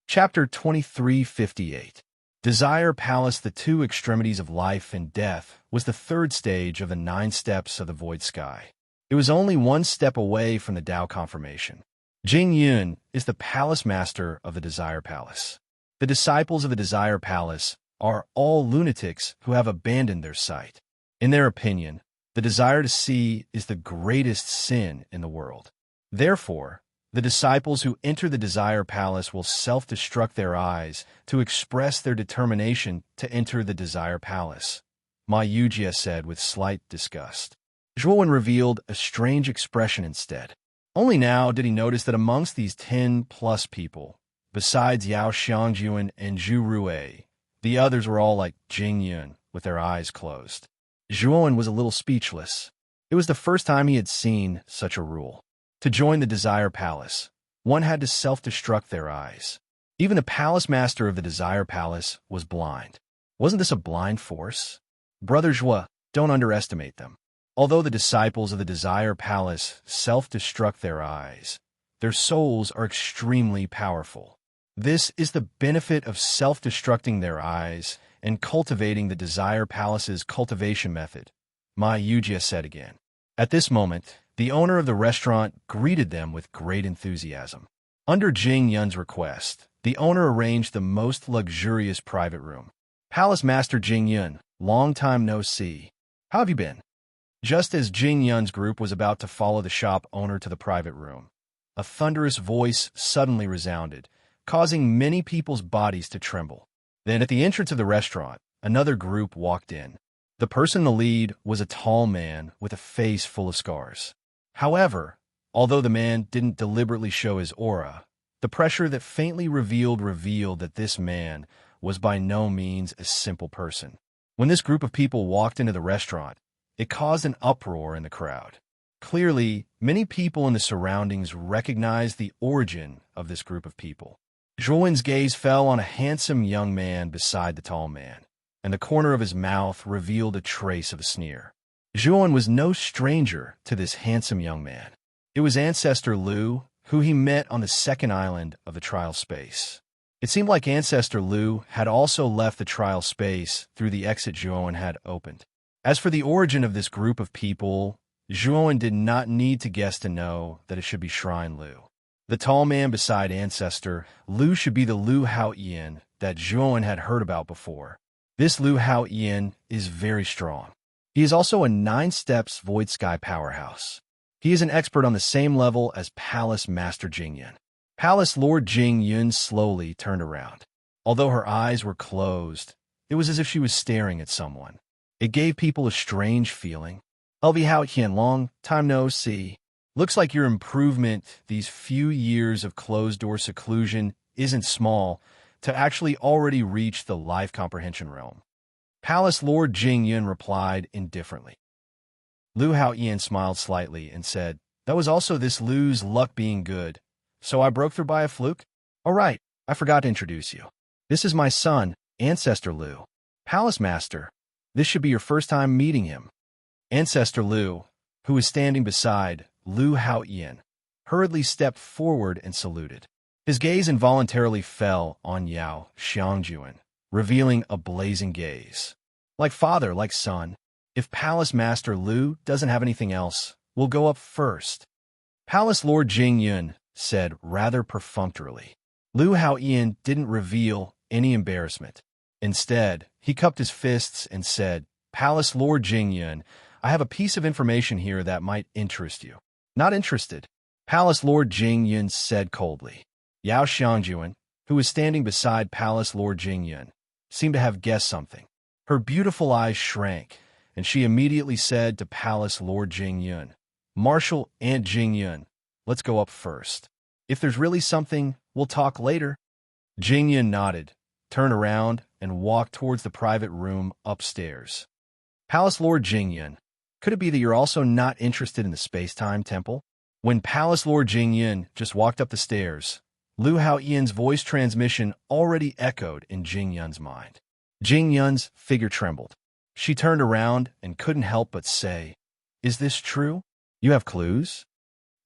Chapter 2358. Desire Palace. The two extremities of life and death was the third stage of the 9 steps of the void sky. It was only 1 step away from the Tao confirmation. Jing Yun is the palace master of the Desire Palace. The disciples of the Desire Palace are all lunatics who have abandoned their sight. In their opinion, the desire to see is the greatest sin in the world. Therefore, the disciples who enter the Desire Palace will self-destruct their eyes to express their determination to enter the Desire Palace, Ma Yujia said with slight disgust. Zhuowen revealed a strange expression instead. Only now did he notice that amongst these 10-plus people, besides Yao Xiangjuan and Zhu Rue, the others were all like Jing Yun, with their eyes closed. Zhuowen was a little speechless. It was the first time he had seen such a rule. To join the Desire Palace, one had to self-destruct their eyes. Even the palace master of the Desire Palace was blind. Wasn't this a blind force? Brother Zhua, don't underestimate them. Although the disciples of the Desire Palace self-destruct their eyes, their souls are extremely powerful. This is the benefit of self-destructing their eyes and cultivating the Desire Palace's cultivation method, Ma Yujia said again. At this moment, the owner of the restaurant greeted them with great enthusiasm. Under Jing Yun's request, the owner arranged the most luxurious private room. Palace Master Jing Yun, long time no see. How have you been? Just as Jing Yun's group was about to follow the shop owner to the private room, a thunderous voice suddenly resounded, causing many people's bodies to tremble. Then at the entrance of the restaurant, another group walked in. The person in the lead was a tall man with a face full of scars. However, although the man didn't deliberately show his aura, the pressure that faintly revealed that this man was by no means a simple person. When this group of people walked into the restaurant, it caused an uproar in the crowd. Clearly, many people in the surroundings recognized the origin of this group of people. Zhuowen's gaze fell on a handsome young man beside the tall man, and the corner of his mouth revealed a trace of a sneer. Zhuowen was no stranger to this handsome young man. It was Ancestor Liu, who he met on the second island of the trial space. It seemed like Ancestor Liu had also left the trial space through the exit Zhuowen had opened. As for the origin of this group of people, Zhuowen did not need to guess to know that it should be Shrine Liu. The tall man beside Ancestor Liu should be the Liu Haoyan that Zhuowen had heard about before. This Liu Haoyan is very strong. He is also a 9 steps void sky powerhouse. He is an expert on the same level as Palace Master Jing Yun. Palace Lord Jing Yun slowly turned around. Although her eyes were closed, it was as if she was staring at someone. It gave people a strange feeling. LV Haoyan, long time no see. Looks like your improvement these few years of closed-door seclusion isn't small to actually already reach the life comprehension realm. Palace Lord Jing Yun replied indifferently. Liu Haoyan smiled slightly and said, "That was also this Liu's luck being good, so I broke through by a fluke? All right, I forgot to introduce you. This is my son, Ancestor Liu. Palace Master, this should be your first time meeting him." Ancestor Liu, who was standing beside Liu Haoyan, hurriedly stepped forward and saluted. His gaze involuntarily fell on Yao Xiangjuan, revealing a blazing gaze. Like father, like son. If Palace Master Liu doesn't have anything else, we'll go up first. Palace Lord Jing Yun said rather perfunctorily. Liu Haoyan didn't reveal any embarrassment. Instead, he cupped his fists and said, "Palace Lord Jing Yun, I have a piece of information here that might interest you." "Not interested," Palace Lord Jing Yun said coldly. Yao Xiangjuan, who was standing beside Palace Lord Jing Yun, seemed to have guessed something. Her beautiful eyes shrank, and she immediately said to Palace Lord Jing Yun, "Marshal Aunt Jing Yun, let's go up first. If there's really something, we'll talk later." Jing Yun nodded, turned around, and walked towards the private room upstairs. Palace Lord Jing Yun, could it be that you're also not interested in the space-time temple? When Palace Lord Jing Yun just walked up the stairs, Liu Haoyan's voice transmission already echoed in Jing Yun's mind. Jing Yun's figure trembled. She turned around and couldn't help but say, "Is this true? You have clues?"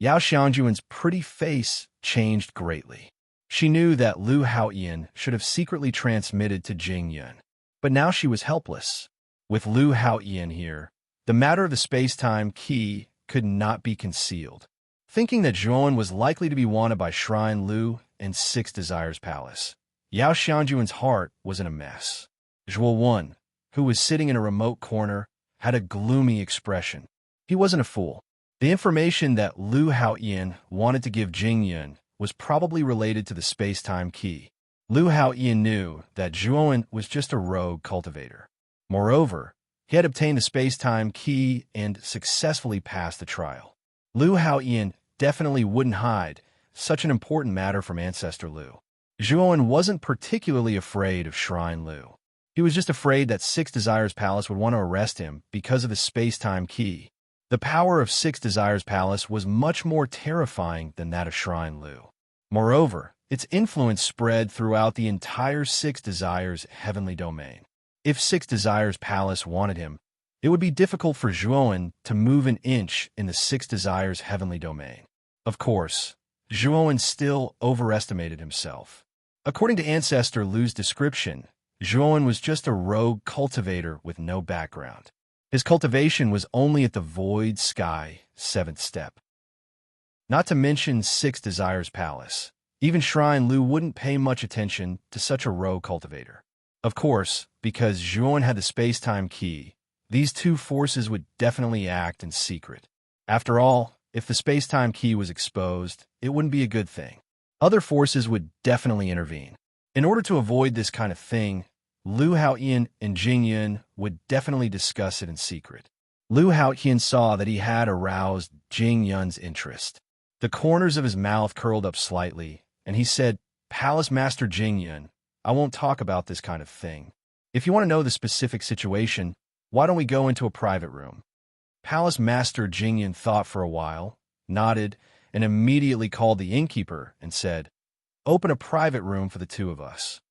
Yao Xiangjuan's pretty face changed greatly. She knew that Lu Haoyan should have secretly transmitted to Jing Yun, but now she was helpless. With Lu Haoyan here, the matter of the space-time key could not be concealed. Thinking that Zhuan was likely to be wanted by Shrine Lu and Six Desires Palace, Yao Xiangjuan's heart was in a mess. Zhuo, who was sitting in a remote corner, had a gloomy expression. He wasn't a fool. The information that Lu Haoyan wanted to give Jing Yun was probably related to the space-time key. Lu Haoyan knew that Zhuo was just a rogue cultivator. Moreover, he had obtained the space-time key and successfully passed the trial. Lu Haoyan definitely wouldn't hide such an important matter from Ancestor Lu. Zhuo wasn't particularly afraid of Shrine Lu. He was just afraid that Six Desires Palace would want to arrest him because of the space-time key. The power of Six Desires Palace was much more terrifying than that of Shrine Lu. Moreover, its influence spread throughout the entire Six Desires heavenly domain. If Six Desires Palace wanted him, it would be difficult for Zhuo to move an inch in the Six Desires heavenly domain. Of course, Zhuo still overestimated himself. According to Ancestor Lu's description, Zhuo was just a rogue cultivator with no background. His cultivation was only at the Void Sky 7th step. Not to mention Six Desires Palace. Even Shrine Lu wouldn't pay much attention to such a rogue cultivator. Of course, because Zhuo had the space-time key, these two forces would definitely act in secret. After all, if the space-time key was exposed, it wouldn't be a good thing. Other forces would definitely intervene. In order to avoid this kind of thing, Lu Haoyan and Jing Yun would definitely discuss it in secret. Lu Haoyan saw that he had aroused Jing Yun's interest. The corners of his mouth curled up slightly, and he said, "Palace Master Jing Yun, I won't talk about this kind of thing. If you want to know the specific situation, why don't we go into a private room?" Palace Master Jing Yun thought for a while, nodded, and immediately called the innkeeper and said, "Open a private room for the two of us."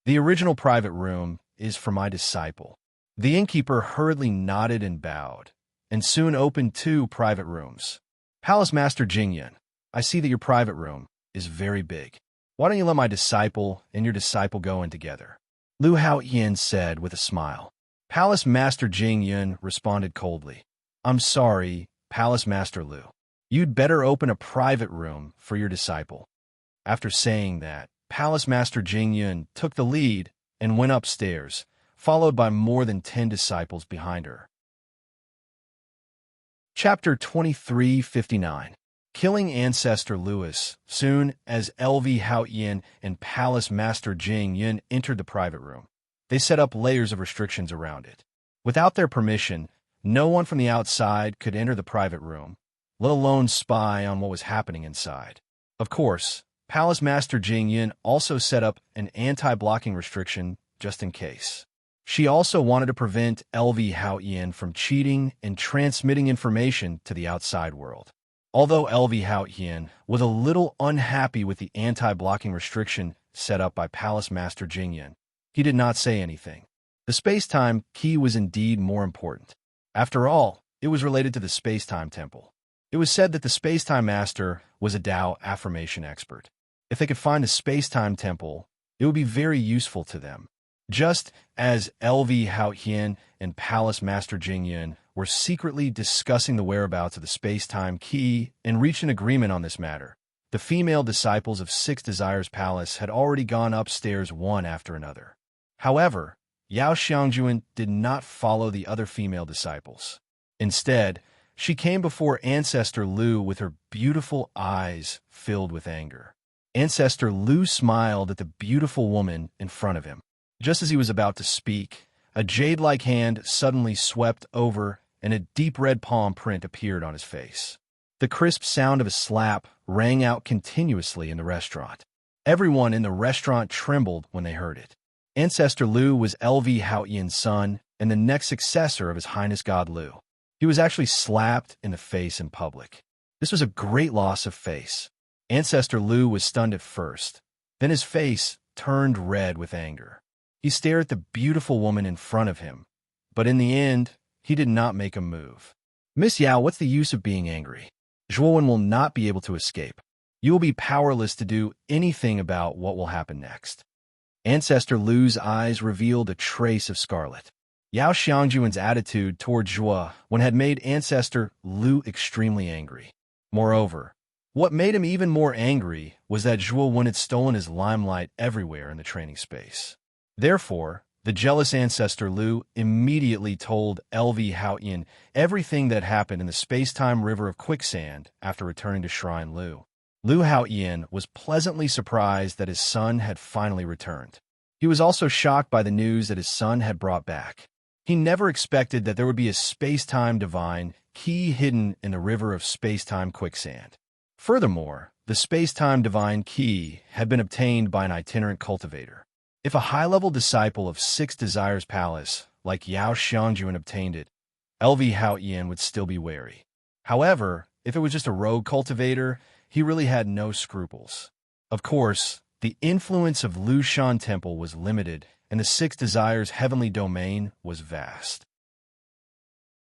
"The original private room is for my disciple." The innkeeper hurriedly nodded and bowed, and soon opened two private rooms. "Palace Master Jing Yun, I see that your private room is very big. Why don't you let my disciple and your disciple go in together?" Lu Haoyan said with a smile. Palace Master Jing Yun responded coldly, "I'm sorry, Palace Master Lu. You'd better open a private room for your disciple." After saying that, Palace Master Jing Yun took the lead and went upstairs, followed by more than 10 disciples behind her. Chapter 2359. Killing Ancestor Lewis. Soon as LV Haoyan and Palace Master Jing Yun entered the private room, they set up layers of restrictions around it. Without their permission, no one from the outside could enter the private room, let alone spy on what was happening inside. Of course, Palace Master Jing Yun also set up an anti-blocking restriction just in case. She also wanted to prevent LV Haoyan from cheating and transmitting information to the outside world. Although LV Haoyan was a little unhappy with the anti-blocking restriction set up by Palace Master Jing Yun, he did not say anything. The space-time key was indeed more important. After all, it was related to the space-time temple. It was said that the space-time master was a Tao affirmation expert. If they could find a space-time temple, it would be very useful to them. Just as LV Haoyan and Palace Master Jing Yun were secretly discussing the whereabouts of the space-time key and reached an agreement on this matter, the female disciples of Six Desires Palace had already gone upstairs one after another. However, Yao Xiangjuan did not follow the other female disciples. Instead, she came before Ancestor Lu with her beautiful eyes filled with anger. Ancestor Lu smiled at the beautiful woman in front of him. Just as he was about to speak, a jade-like hand suddenly swept over and a deep red palm print appeared on his face. The crisp sound of a slap rang out continuously in the restaurant. Everyone in the restaurant trembled when they heard it. Ancestor Lu was LV Haoyan's son and the next successor of His Highness God Lu. He was actually slapped in the face in public. This was a great loss of face. Ancestor Lu was stunned at first. Then his face turned red with anger. He stared at the beautiful woman in front of him, but in the end, he did not make a move. "Miss Yao, what's the use of being angry? Zhuo will not be able to escape. You will be powerless to do anything about what will happen next. Ancestor Lu's eyes revealed a trace of scarlet. Yao Xiangjuan's attitude toward Zhuo Wen had made Ancestor Lu extremely angry. Moreover, what made him even more angry was that Zhuo Wen had stolen his limelight everywhere in the training space. Therefore, the jealous Ancestor Lu immediately told LV Haoyan everything that happened in the space-time river of quicksand after returning to Shrine Lu. Lu Haoyan was pleasantly surprised that his son had finally returned. He was also shocked by the news that his son had brought back. He never expected that there would be a space-time divine key hidden in the river of space-time quicksand. Furthermore, the space-time divine key had been obtained by an itinerant cultivator. If a high-level disciple of Six Desires Palace, like Yao Xiangjuan, obtained it, LV Haoyan would still be wary. However, if it was just a rogue cultivator, he really had no scruples. Of course, the influence of Lu Shan Temple was limited, and the Six Desires' heavenly domain was vast.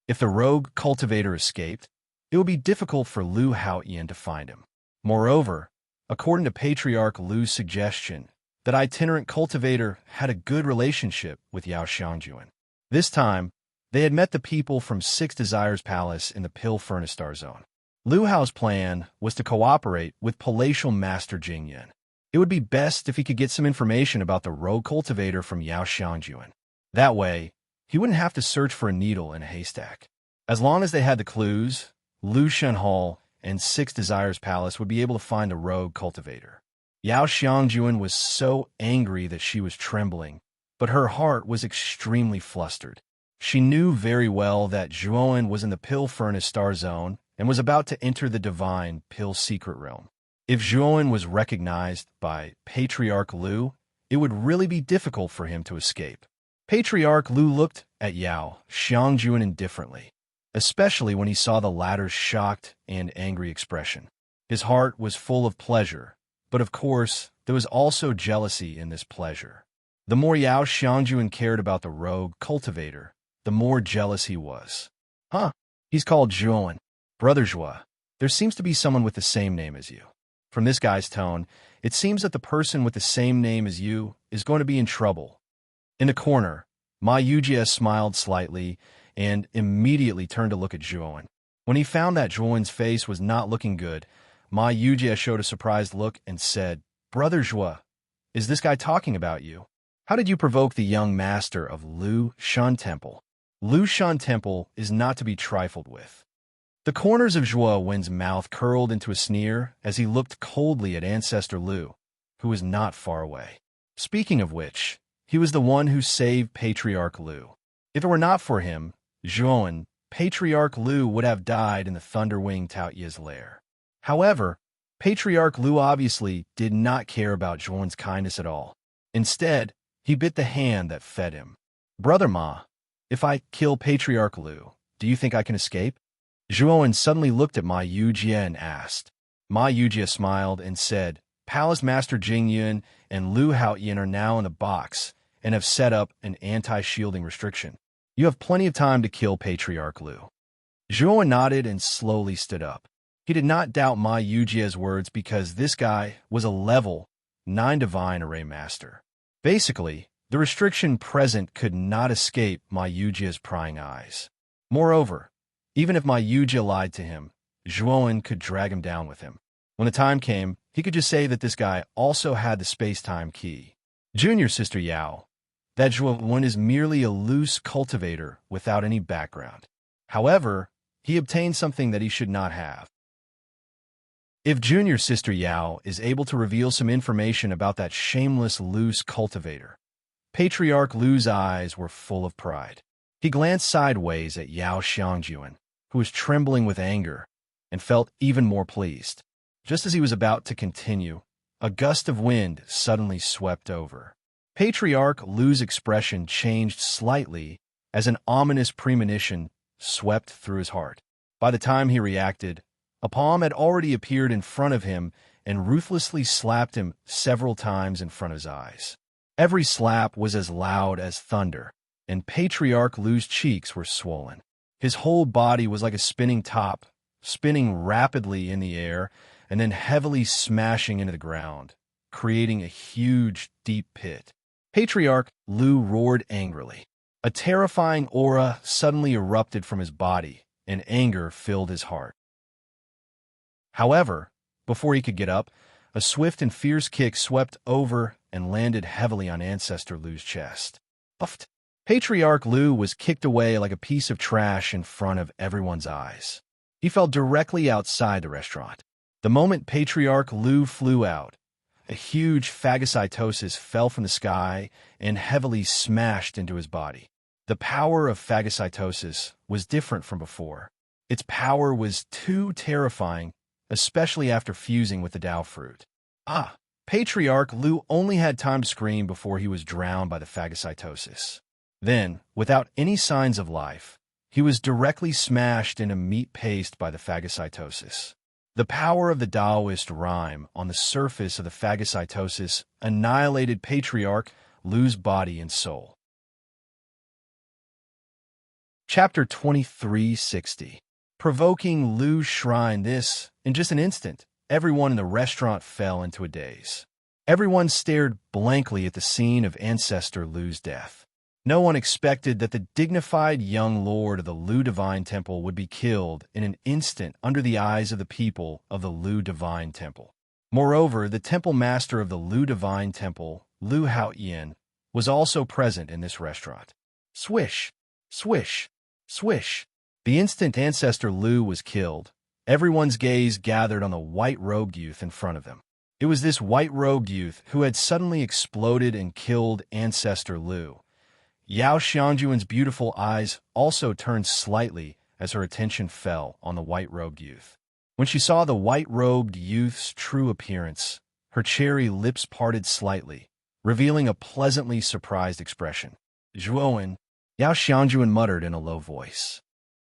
If the rogue cultivator escaped, it would be difficult for Lu Haoyan to find him. Moreover, according to Patriarch Lu's suggestion, that itinerant cultivator had a good relationship with Yao Xiangjuan. This time, they had met the people from Six Desires Palace in the Pill Furnace Star Zone. Lu Hao's plan was to cooperate with Palatial Master Jingyan. It would be best if he could get some information about the rogue cultivator from Yao Xiangjuan. That way, he wouldn't have to search for a needle in a haystack. As long as they had the clues, Lu Shen Hall and Six Desires Palace would be able to find the rogue cultivator. Yao Xiangjuan was so angry that she was trembling, but her heart was extremely flustered. She knew very well that Zhuowen was in the Pill Furnace Star Zone and was about to enter the divine Pill Secret Realm. If Zhuowen was recognized by Patriarch Lu, it would really be difficult for him to escape. Patriarch Lu looked at Yao Xiangjuan indifferently, especially when he saw the latter's shocked and angry expression. His heart was full of pleasure, but of course, there was also jealousy in this pleasure. The more Yao Xiangjuan cared about the rogue cultivator, the more jealous he was. Huh? He's called Zhuowen. Brother Zhuo, there seems to be someone with the same name as you. From this guy's tone, it seems that the person with the same name as you is going to be in trouble. In the corner, Ma Yujie smiled slightly and immediately turned to look at Zhuowen. When he found that Zhuowen's face was not looking good, Ma Yujie showed a surprised look and said, Brother Zhuo, is this guy talking about you? How did you provoke the young master of Lu Shan Temple? Lu Shan Temple is not to be trifled with. The corners of Zhuo Wen's mouth curled into a sneer as he looked coldly at Ancestor Lu, who was not far away. Speaking of which, he was the one who saved Patriarch Lu. If it were not for him, Zhuowen, Patriarch Lu would have died in the Thunderwing Taoye's lair. However, Patriarch Lu obviously did not care about Zhuowen's kindness at all. Instead, he bit the hand that fed him. Brother Ma, if I kill Patriarch Lu, do you think I can escape? Zhuowen suddenly looked at Ma Yujie and asked. Ma Yujie smiled and said, Palace Master Jingyun and Lu Haoyan are now in the box and have set up an anti-shielding restriction. You have plenty of time to kill Patriarch Lu. Zhuowen nodded and slowly stood up. He did not doubt Ma Yujie's words because this guy was a level 9 Divine Array Master. Basically, the restriction present could not escape Ma Yujie's prying eyes. Moreover, even if Ma Yujie lied to him, Zhuowen could drag him down with him. When the time came, he could just say that this guy also had the space-time key. Junior Sister Yao, that Zhuowen is merely a loose cultivator without any background. However, he obtained something that he should not have. If Junior Sister Yao is able to reveal some information about that shameless loose cultivator, Patriarch Lu's eyes were full of pride. He glanced sideways at Yao Xiangjuan, who was trembling with anger, and felt even more pleased. Just as he was about to continue, a gust of wind suddenly swept over. Patriarch Lu's expression changed slightly as an ominous premonition swept through his heart. By the time he reacted, a palm had already appeared in front of him and ruthlessly slapped him several times in front of his eyes. Every slap was as loud as thunder, and Patriarch Lu's cheeks were swollen. His whole body was like a spinning top, spinning rapidly in the air and then heavily smashing into the ground, creating a huge, deep pit. Patriarch Lu roared angrily. A terrifying aura suddenly erupted from his body, and anger filled his heart. However, before he could get up, a swift and fierce kick swept over and landed heavily on Ancestor Lu's chest. Puffed. Patriarch Lu was kicked away like a piece of trash in front of everyone's eyes. He fell directly outside the restaurant. The moment Patriarch Lu flew out, a huge phagocytosis fell from the sky and heavily smashed into his body. The power of phagocytosis was different from before. Its power was too terrifying, especially after fusing with the Dao fruit. Patriarch Lu only had time to scream before he was drowned by the phagocytosis. Then, without any signs of life, he was directly smashed into meat paste by the phagocytosis. The power of the Taoist rhyme on the surface of the phagocytosis annihilated Patriarch Lu's body and soul. Chapter 2360. Provoking Lu's shrine. This, in just an instant, everyone in the restaurant fell into a daze. Everyone stared blankly at the scene of Ancestor Lu's death. No one expected that the dignified young lord of the Lu Divine Temple would be killed in an instant under the eyes of the people of the Lu Divine Temple. Moreover, the temple master of the Lu Divine Temple, Lu Haoyan, was also present in this restaurant. Swish, swish, swish. The instant Ancestor Lu was killed, everyone's gaze gathered on the white-robed youth in front of them. It was this white-robed youth who had suddenly exploded and killed Ancestor Lu. Yao Xiangjuan's beautiful eyes also turned slightly as her attention fell on the white-robed youth. When she saw the white-robed youth's true appearance, her cherry lips parted slightly, revealing a pleasantly surprised expression. "Zhuowen," Yao Xiangjuan muttered in a low voice.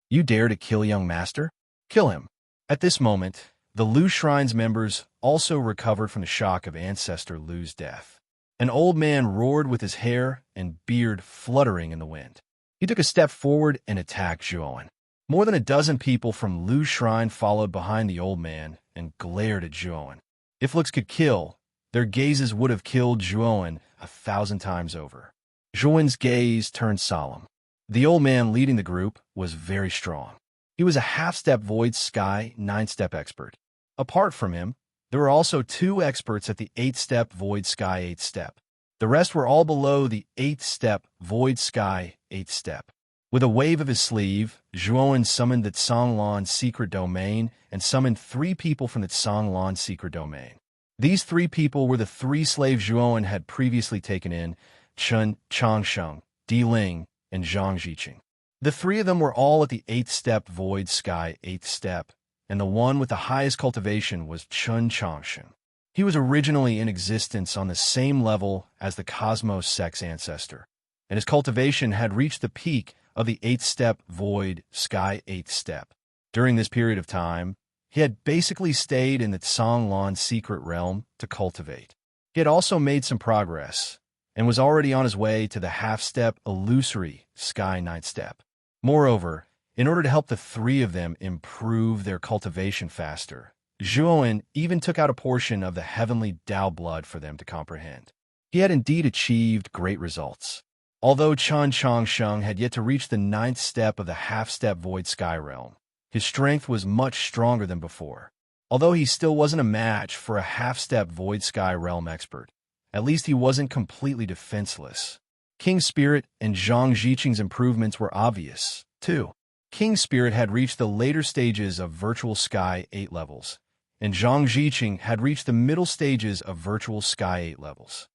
"You dare to kill young master? Kill him." At this moment, the Lu Shrine's members also recovered from the shock of Ancestor Lu's death. An old man roared with his hair and beard fluttering in the wind. He took a step forward and attacked Zhuowen. More than a dozen people from Lu Shrine followed behind the old man and glared at Zhuowen. If looks could kill, their gazes would have killed Zhuowen 1,000 times over. Zhuowen's gaze turned solemn. The old man leading the group was very strong. He was a half-step void sky 9-step expert. Apart from him, there were also 2 experts at the 8-step void sky 8-step. The rest were all below the 8th-step void sky 8-step. With a wave of his sleeve, Zhuowen summoned the Tsanglan secret domain and summoned 3 people from the Tsanglan secret domain. These 3 people were the 3 slaves Zhuowen had previously taken in: Chen Changsheng, Di Ling, and Zhang Jiqing. The 3 of them were all at the 8th-step void sky 8th step, and the one with the highest cultivation was Chen Changsheng. He was originally in existence on the same level as the Cosmos Sex ancestor, and his cultivation had reached the peak of the 8th-step void sky 8th step. During this period of time, he had basically stayed in the Tsanglan secret realm to cultivate. He had also made some progress, and was already on his way to the half-step illusory sky 9th step. Moreover, in order to help the 3 of them improve their cultivation faster, Zhuowen even took out a portion of the heavenly Dao blood for them to comprehend. He had indeed achieved great results. Although Chen Changsheng had yet to reach the 9th step of the half-step void sky realm, his strength was much stronger than before. Although he still wasn't a match for a half-step void sky realm expert, at least he wasn't completely defenseless. King Spirit and Zhang Jiqing's improvements were obvious, too. King Spirit had reached the later stages of Virtual Sky 8 levels, and Zhang Jiqing had reached the middle stages of Virtual Sky 8 levels.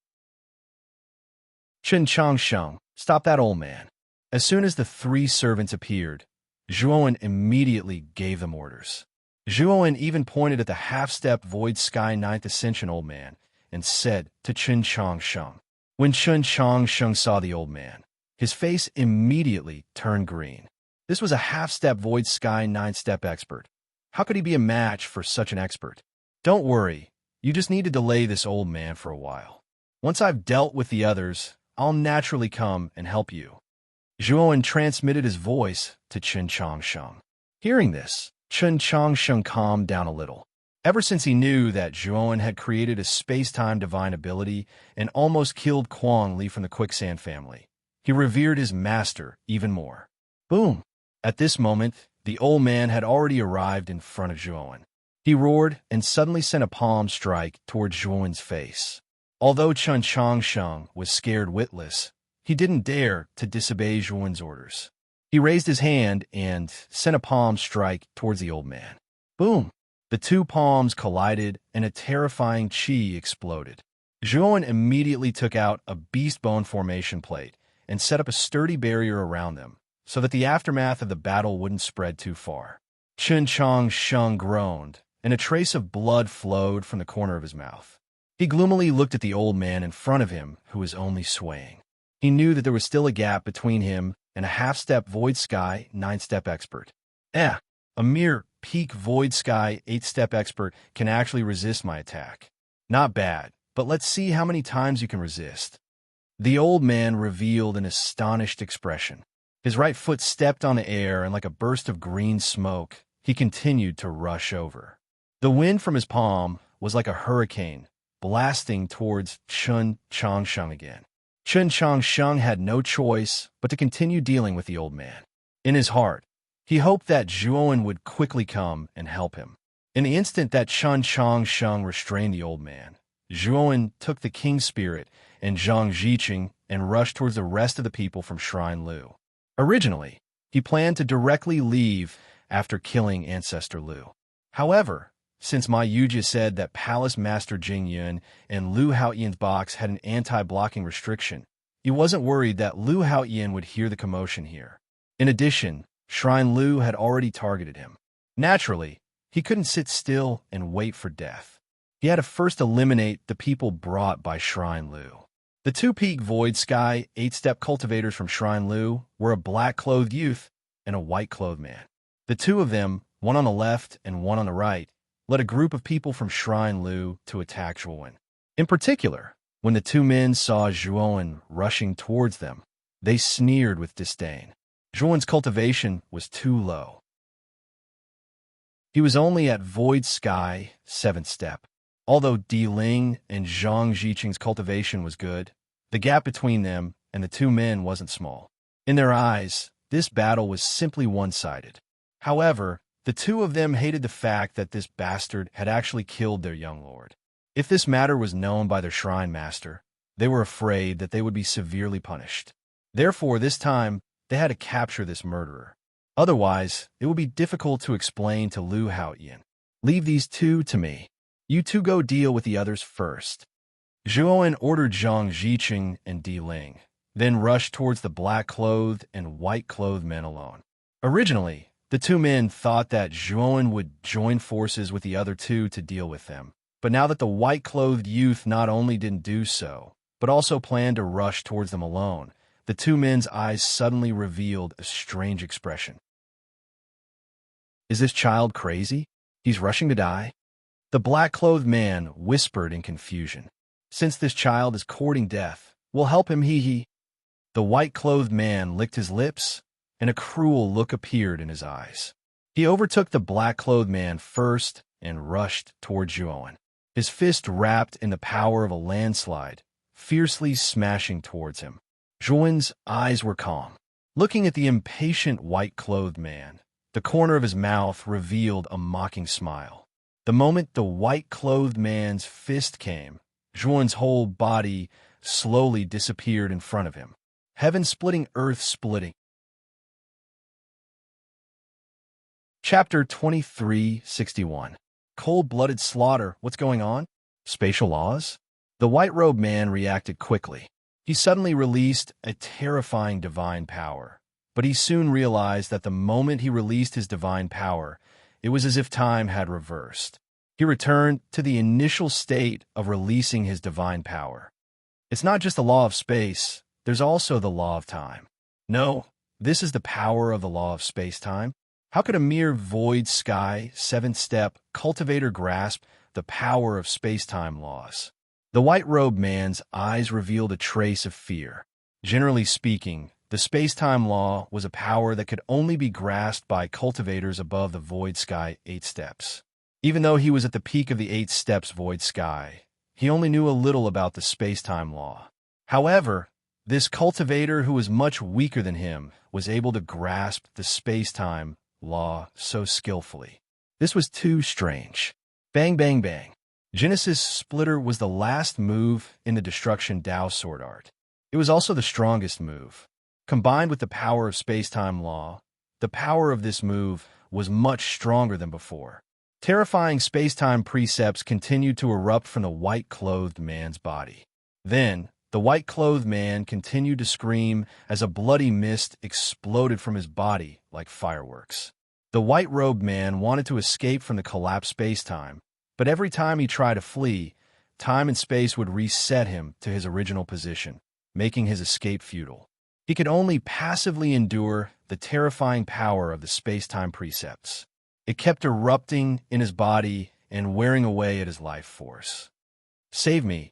Chen Changsheng, stop that old man. As soon as the 3 servants appeared, Zhuowen immediately gave them orders. Zhuowen even pointed at the half-step Void Sky 9th Ascension old man and said to Chen Changsheng. When Chen Changsheng saw the old man, his face immediately turned green. This was a half-step Void Sky 9th-step expert. How could he be a match for such an expert? Don't worry, you just need to delay this old man for a while. Once I've dealt with the others, I'll naturally come and help you. Zhuowen transmitted his voice to Chen Changsheng. Hearing this, Chen Changsheng calmed down a little. Ever since he knew that Zhuowen had created a space-time divine ability and almost killed Kuang Li from the Quicksand family, he revered his master even more. Boom! At this moment, the old man had already arrived in front of Zhuowen. He roared and suddenly sent a palm strike toward Zhuowen's face. Although Chun Changsheng was scared witless, he didn't dare to disobey Zhuowen's orders. He raised his hand and sent a palm strike towards the old man. Boom! The two palms collided and a terrifying qi exploded. Zhuowen immediately took out a beast bone formation plate and set up a sturdy barrier around them so that the aftermath of the battle wouldn't spread too far. Chun Changsheng groaned, and a trace of blood flowed from the corner of his mouth. He gloomily looked at the old man in front of him, who was only swaying. He knew that there was still a gap between him and a half-step Void Sky 9-step expert. A mere peak Void Sky 8-step expert can actually resist my attack. Not bad, but let's see how many times you can resist. The old man revealed an astonished expression. His right foot stepped on the air, and like a burst of green smoke, he continued to rush over. The wind from his palm was like a hurricane, blasting towards Chun Changsheng again. Chun Changsheng had no choice but to continue dealing with the old man. In his heart, he hoped that Zhuowen would quickly come and help him. In the instant that Chun Changsheng restrained the old man, Zhuowen took the king's spirit and Zhang Ziqing and rushed towards the rest of the people from Shrine Lu. Originally, he planned to directly leave after killing Ancestor Lu. However, since Ma Yujia said that Palace Master Jing Yun and Lu Haoyan's box had an anti-blocking restriction, he wasn't worried that Lu Haoyan would hear the commotion here. In addition, Shrine Lu had already targeted him. Naturally, he couldn't sit still and wait for death. He had to first eliminate the people brought by Shrine Lu. The two peak Void Sky 8-step cultivators from Shrine Lu were a black-clothed youth and a white-clothed man. The two of them, one on the left and one on the right, led a group of people from Shrine Lu to attack Zhuowen. In particular, when the two men saw Zhuowen rushing towards them, they sneered with disdain. Zhuowen's cultivation was too low. He was only at Void Sky 7th step. Although Di Ling and Zhang Ziqing's cultivation was good, the gap between them and the two men wasn't small. In their eyes, this battle was simply one-sided. However, the two of them hated the fact that this bastard had actually killed their young lord. If this matter was known by their shrine master, they were afraid that they would be severely punished. Therefore, this time, they had to capture this murderer. Otherwise, it would be difficult to explain to Lu Haoyan. Leave these two to me. You two go deal with the others first. Zhuowen ordered Zhang Ziqing and Di Ling, then rushed towards the black-clothed and white-clothed men alone. Originally, the two men thought that Zhuowen would join forces with the other two to deal with them. But now that the white-clothed youth not only didn't do so, but also planned to rush towards them alone, the two men's eyes suddenly revealed a strange expression. Is this child crazy? He's rushing to die? The black-clothed man whispered in confusion. Since this child is courting death, we'll help him, he. The white-clothed man licked his lips, and a cruel look appeared in his eyes. He overtook the black-clothed man first and rushed toward Zhuowen, his fist wrapped in the power of a landslide, fiercely smashing towards him. Zhuowen's eyes were calm. Looking at the impatient white-clothed man, the corner of his mouth revealed a mocking smile. The moment the white-clothed man's fist came, Zhuowen's whole body slowly disappeared in front of him. Heaven splitting, earth splitting. Chapter 2361. Cold-blooded slaughter. What's going on? Spatial laws? The white-robed man reacted quickly. He suddenly released a terrifying divine power. But he soon realized that the moment he released his divine power, it was as if time had reversed. He returned to the initial state of releasing his divine power. It's not just the law of space, there's also the law of time. No, this is the power of the law of space-time. How could a mere Void Sky 7th step cultivator grasp the power of space-time laws? The white-robed man's eyes revealed a trace of fear. Generally speaking, the space-time law was a power that could only be grasped by cultivators above the Void Sky 8 steps. Even though he was at the peak of the 8 steps void sky, he only knew a little about the space-time law. However, this cultivator who was much weaker than him was able to grasp the space-time law so skillfully. This was too strange. Bang, bang, bang. Genesis Splitter was the last move in the Destruction Tao sword art. It was also the strongest move. Combined with the power of space-time law, the power of this move was much stronger than before. Terrifying space-time precepts continued to erupt from the white-clothed man's body. Then, the white-clothed man continued to scream as a bloody mist exploded from his body like fireworks. The white-robed man wanted to escape from the collapsed space-time, but every time he tried to flee, time and space would reset him to his original position, making his escape futile. He could only passively endure the terrifying power of the space-time precepts. It kept erupting in his body and wearing away at his life force. "Save me."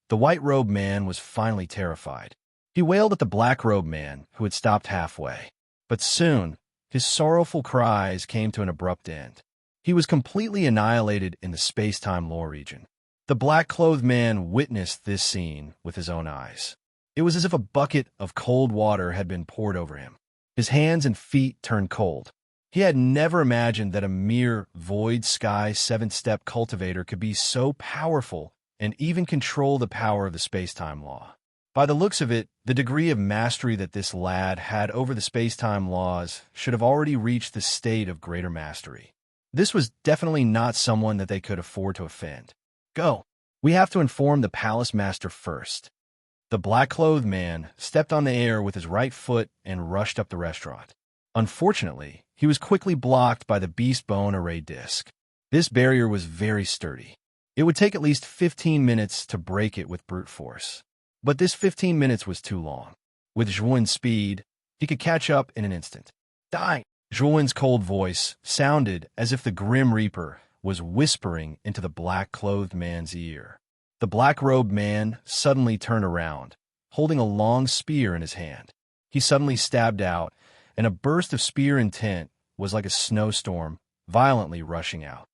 The white-robed man was finally terrified. He wailed at the black-robed man, who had stopped halfway. But soon, his sorrowful cries came to an abrupt end. He was completely annihilated in the space-time lore region. The black-clothed man witnessed this scene with his own eyes. It was as if a bucket of cold water had been poured over him. His hands and feet turned cold. He had never imagined that a mere void sky 7-step cultivator could be so powerful and even control the power of the space-time law. By the looks of it, the degree of mastery that this lad had over the space-time laws should have already reached the state of greater mastery. This was definitely not someone that they could afford to offend. "Go. We have to inform the palace master first." The black-clothed man stepped on the air with his right foot and rushed up the restaurant. Unfortunately, he was quickly blocked by the beast bone array disc. This barrier was very sturdy. It would take at least 15 minutes to break it with brute force. But this 15 minutes was too long. With Zhuan's speed, he could catch up in an instant. "Die!" Zhuan's cold voice sounded as if the Grim Reaper was whispering into the black-clothed man's ear. The black-robed man suddenly turned around, holding a long spear in his hand. He suddenly stabbed out, and a burst of spear intent was like a snowstorm, violently rushing out.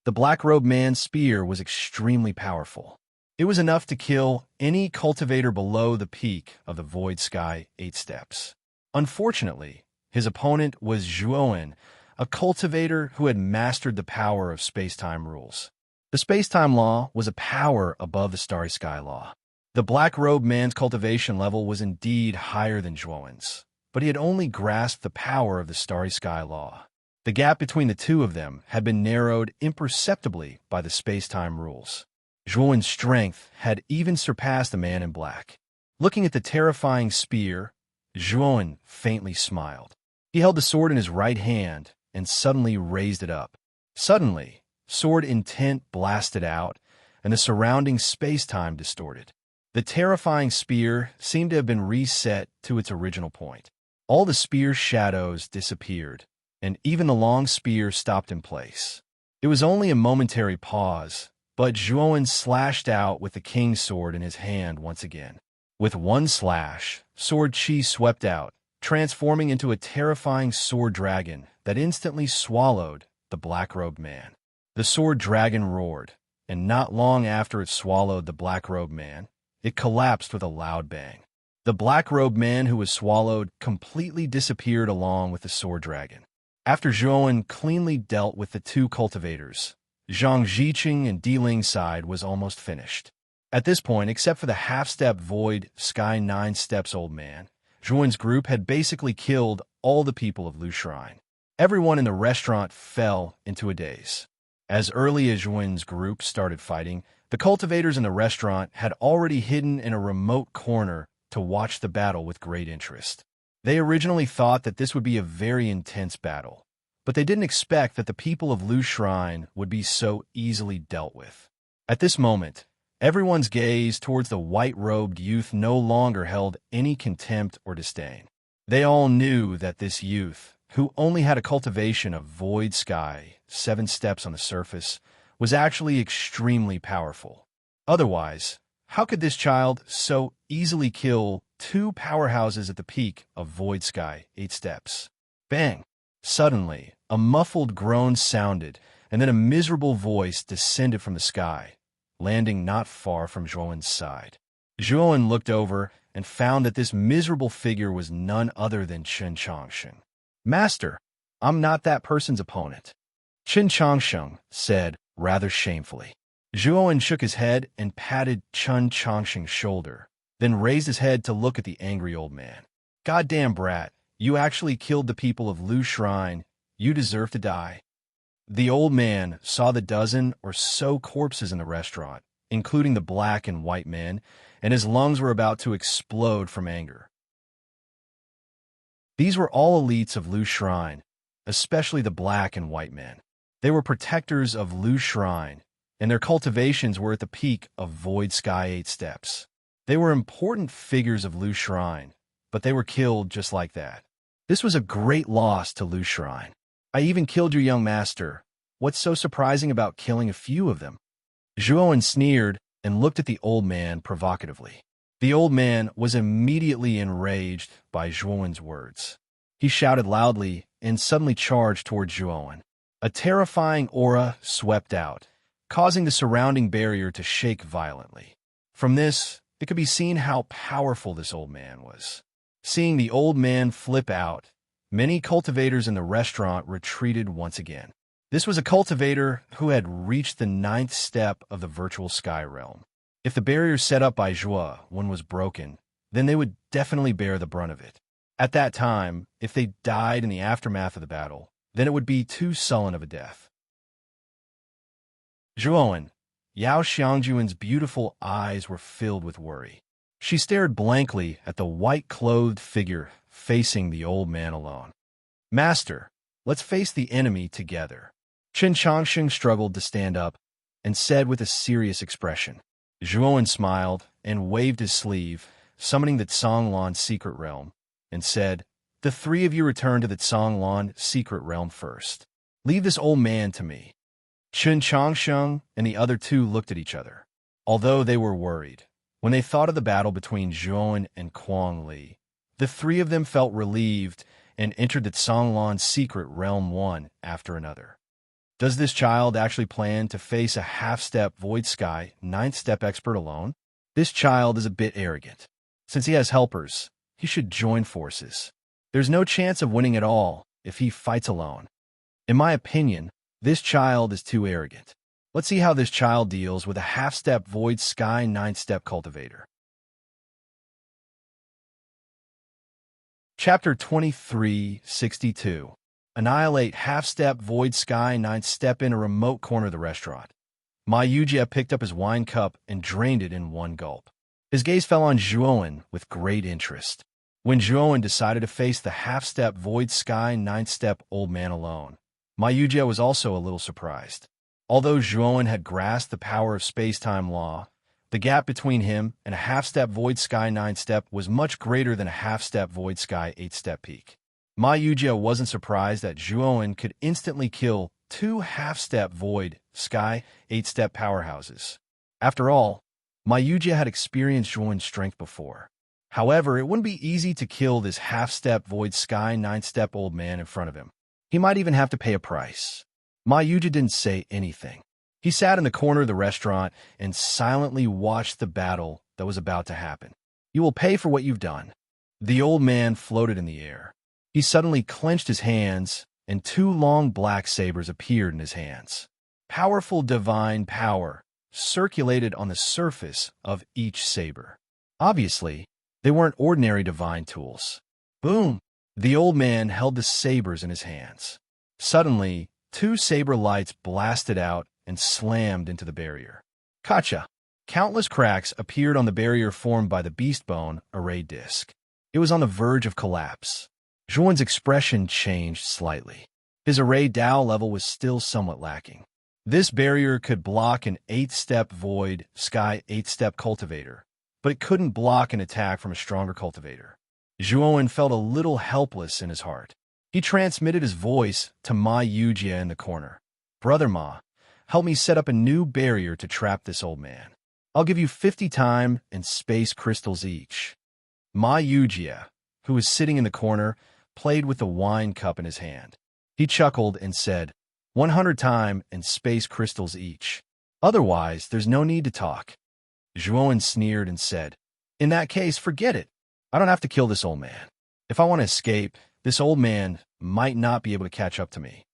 The black-robed man's spear was extremely powerful. It was enough to kill any cultivator below the peak of the void sky 8 steps. Unfortunately, his opponent was Zhuan, a cultivator who had mastered the power of space-time rules. The space-time law was a power above the starry sky law. The black-robed man's cultivation level was indeed higher than Zhuan's, but he had only grasped the power of the starry sky law. The gap between the two of them had been narrowed imperceptibly by the space-time rules. Zhuan's strength had even surpassed the man in black. Looking at the terrifying spear, Zhuan faintly smiled. He held the sword in his right hand and suddenly raised it up. Suddenly, sword intent blasted out, and the surrounding space-time distorted. The terrifying spear seemed to have been reset to its original point. All the spear's shadows disappeared, and even the long spear stopped in place. It was only a momentary pause, but Zhuan slashed out with the king's sword in his hand once again. With one slash, sword chi swept out, transforming into a terrifying sword dragon that instantly swallowed the black-robed man. The sword dragon roared, and not long after it swallowed the black-robed man, it collapsed with a loud bang. The black-robed man who was swallowed completely disappeared along with the sword dragon. After Zhuan cleanly dealt with the two cultivators, Zhang Ziqing and Di Ling's side was almost finished. At this point, except for the half-step void sky 9 steps old man, Zhuan's group had basically killed all the people of Lu Shrine. Everyone in the restaurant fell into a daze. As early as Zhuan's group started fighting, the cultivators in the restaurant had already hidden in a remote corner to watch the battle with great interest. They originally thought that this would be a very intense battle, but they didn't expect that the people of Lu Shrine would be so easily dealt with. At this moment, everyone's gaze towards the white-robed youth no longer held any contempt or disdain. They all knew that this youth, who only had a cultivation of void sky, 7 steps on the surface, was actually extremely powerful. Otherwise, how could this child so easily kill 2 powerhouses at the peak of void sky 8 steps? Bang! Suddenly, a muffled groan sounded, and then a miserable voice descended from the sky, landing not far from Zhuowen's side. Zhuowen looked over and found that this miserable figure was none other than Chen Changsheng. "Master, I'm not that person's opponent," Chen Changsheng said, rather shamefully. Zhuowen shook his head and patted Chen Changsheng's shoulder, then raised his head to look at the angry old man. "Goddamn brat, you actually killed the people of Lu Shrine. You deserve to die." The old man saw the dozen or so corpses in the restaurant, including the black and white men, and his lungs were about to explode from anger. These were all elites of Lu Shrine, especially the black and white men. They were protectors of Lu Shrine, and their cultivations were at the peak of Void Sky 8 Steps. They were important figures of Lu Shrine, but they were killed just like that. This was a great loss to Lu Shrine. "I even killed your young master. What's so surprising about killing a few of them?" Zhuowen sneered and looked at the old man provocatively. The old man was immediately enraged by Zhuowen's words. He shouted loudly and suddenly charged toward Zhuowen. A terrifying aura swept out, causing the surrounding barrier to shake violently. From this, it could be seen how powerful this old man was. Seeing the old man flip out, many cultivators in the restaurant retreated once again. This was a cultivator who had reached the 9th step of the virtual sky realm. If the barrier set up by Zhuowen was broken, then they would definitely bear the brunt of it. At that time, if they died in the aftermath of the battle, then it would be too sullen of a death. Zhuowen, Yao Xiangjuan's beautiful eyes were filled with worry. She stared blankly at the white-clothed figure facing the old man alone. "Master, let's face the enemy together." Chen Changsheng struggled to stand up and said with a serious expression. Zhuowen smiled and waved his sleeve, summoning the Canglan secret realm, and said, "The three of you return to the Canglan secret realm first. Leave this old man to me." Chen Changsheng and the other two looked at each other. Although they were worried, when they thought of the battle between Zhuowen and Quang Li, the three of them felt relieved and entered the Canglan secret realm one after another. Does this child actually plan to face a half-step Void Sky 9th step expert alone? This child is a bit arrogant. Since he has helpers, he should join forces. There's no chance of winning at all if he fights alone. In my opinion, this child is too arrogant. Let's see how this child deals with a half-step Void Sky 9th step cultivator. Chapter 2362. Annihilate half-step Void Sky 9th step in a remote corner of the restaurant. Ma Yujie picked up his wine cup and drained it in one gulp. His gaze fell on Zhuowen with great interest. When Zhuowen decided to face the half-step Void Sky 9th step old man alone, Ma Yujie was also a little surprised. Although Zhuowen had grasped the power of space-time law, the gap between him and a half-step Void Sky 9th step was much greater than a half-step Void Sky 8th step peak. Ma Yujie wasn't surprised that Zhuowen could instantly kill two half-step Void Sky 8th step powerhouses. After all, Ma Yujie had experienced Zhuowen's strength before. However, it wouldn't be easy to kill this half-step Void Sky 9th step old man in front of him. He might even have to pay a price. Ma Yujie didn't say anything. He sat in the corner of the restaurant and silently watched the battle that was about to happen. "You will pay for what you've done." The old man floated in the air. He suddenly clenched his hands, and two long black sabers appeared in his hands. Powerful divine power circulated on the surface of each saber. Obviously, they weren't ordinary divine tools. Boom! The old man held the sabers in his hands. Suddenly, two saber lights blasted out and slammed into the barrier. Kacha! Countless cracks appeared on the barrier formed by the beast bone array disc. It was on the verge of collapse. Zhuowen's expression changed slightly. His array Dao level was still somewhat lacking. This barrier could block an 8th step Void Sky 8th step cultivator, but it couldn't block an attack from a stronger cultivator. Zhuowen felt a little helpless in his heart. He transmitted his voice to Ma Yujie in the corner. "Brother Ma, help me set up a new barrier to trap this old man. I'll give you 50 time and space crystals each." Ma Yujie, who was sitting in the corner, played with the wine cup in his hand. He chuckled and said, 100 time and space crystals each. Otherwise, there's no need to talk. Zhuowen sneered and said, in that case, forget it. I don't have to kill this old man. If I want to escape, this old man might not be able to catch up to me.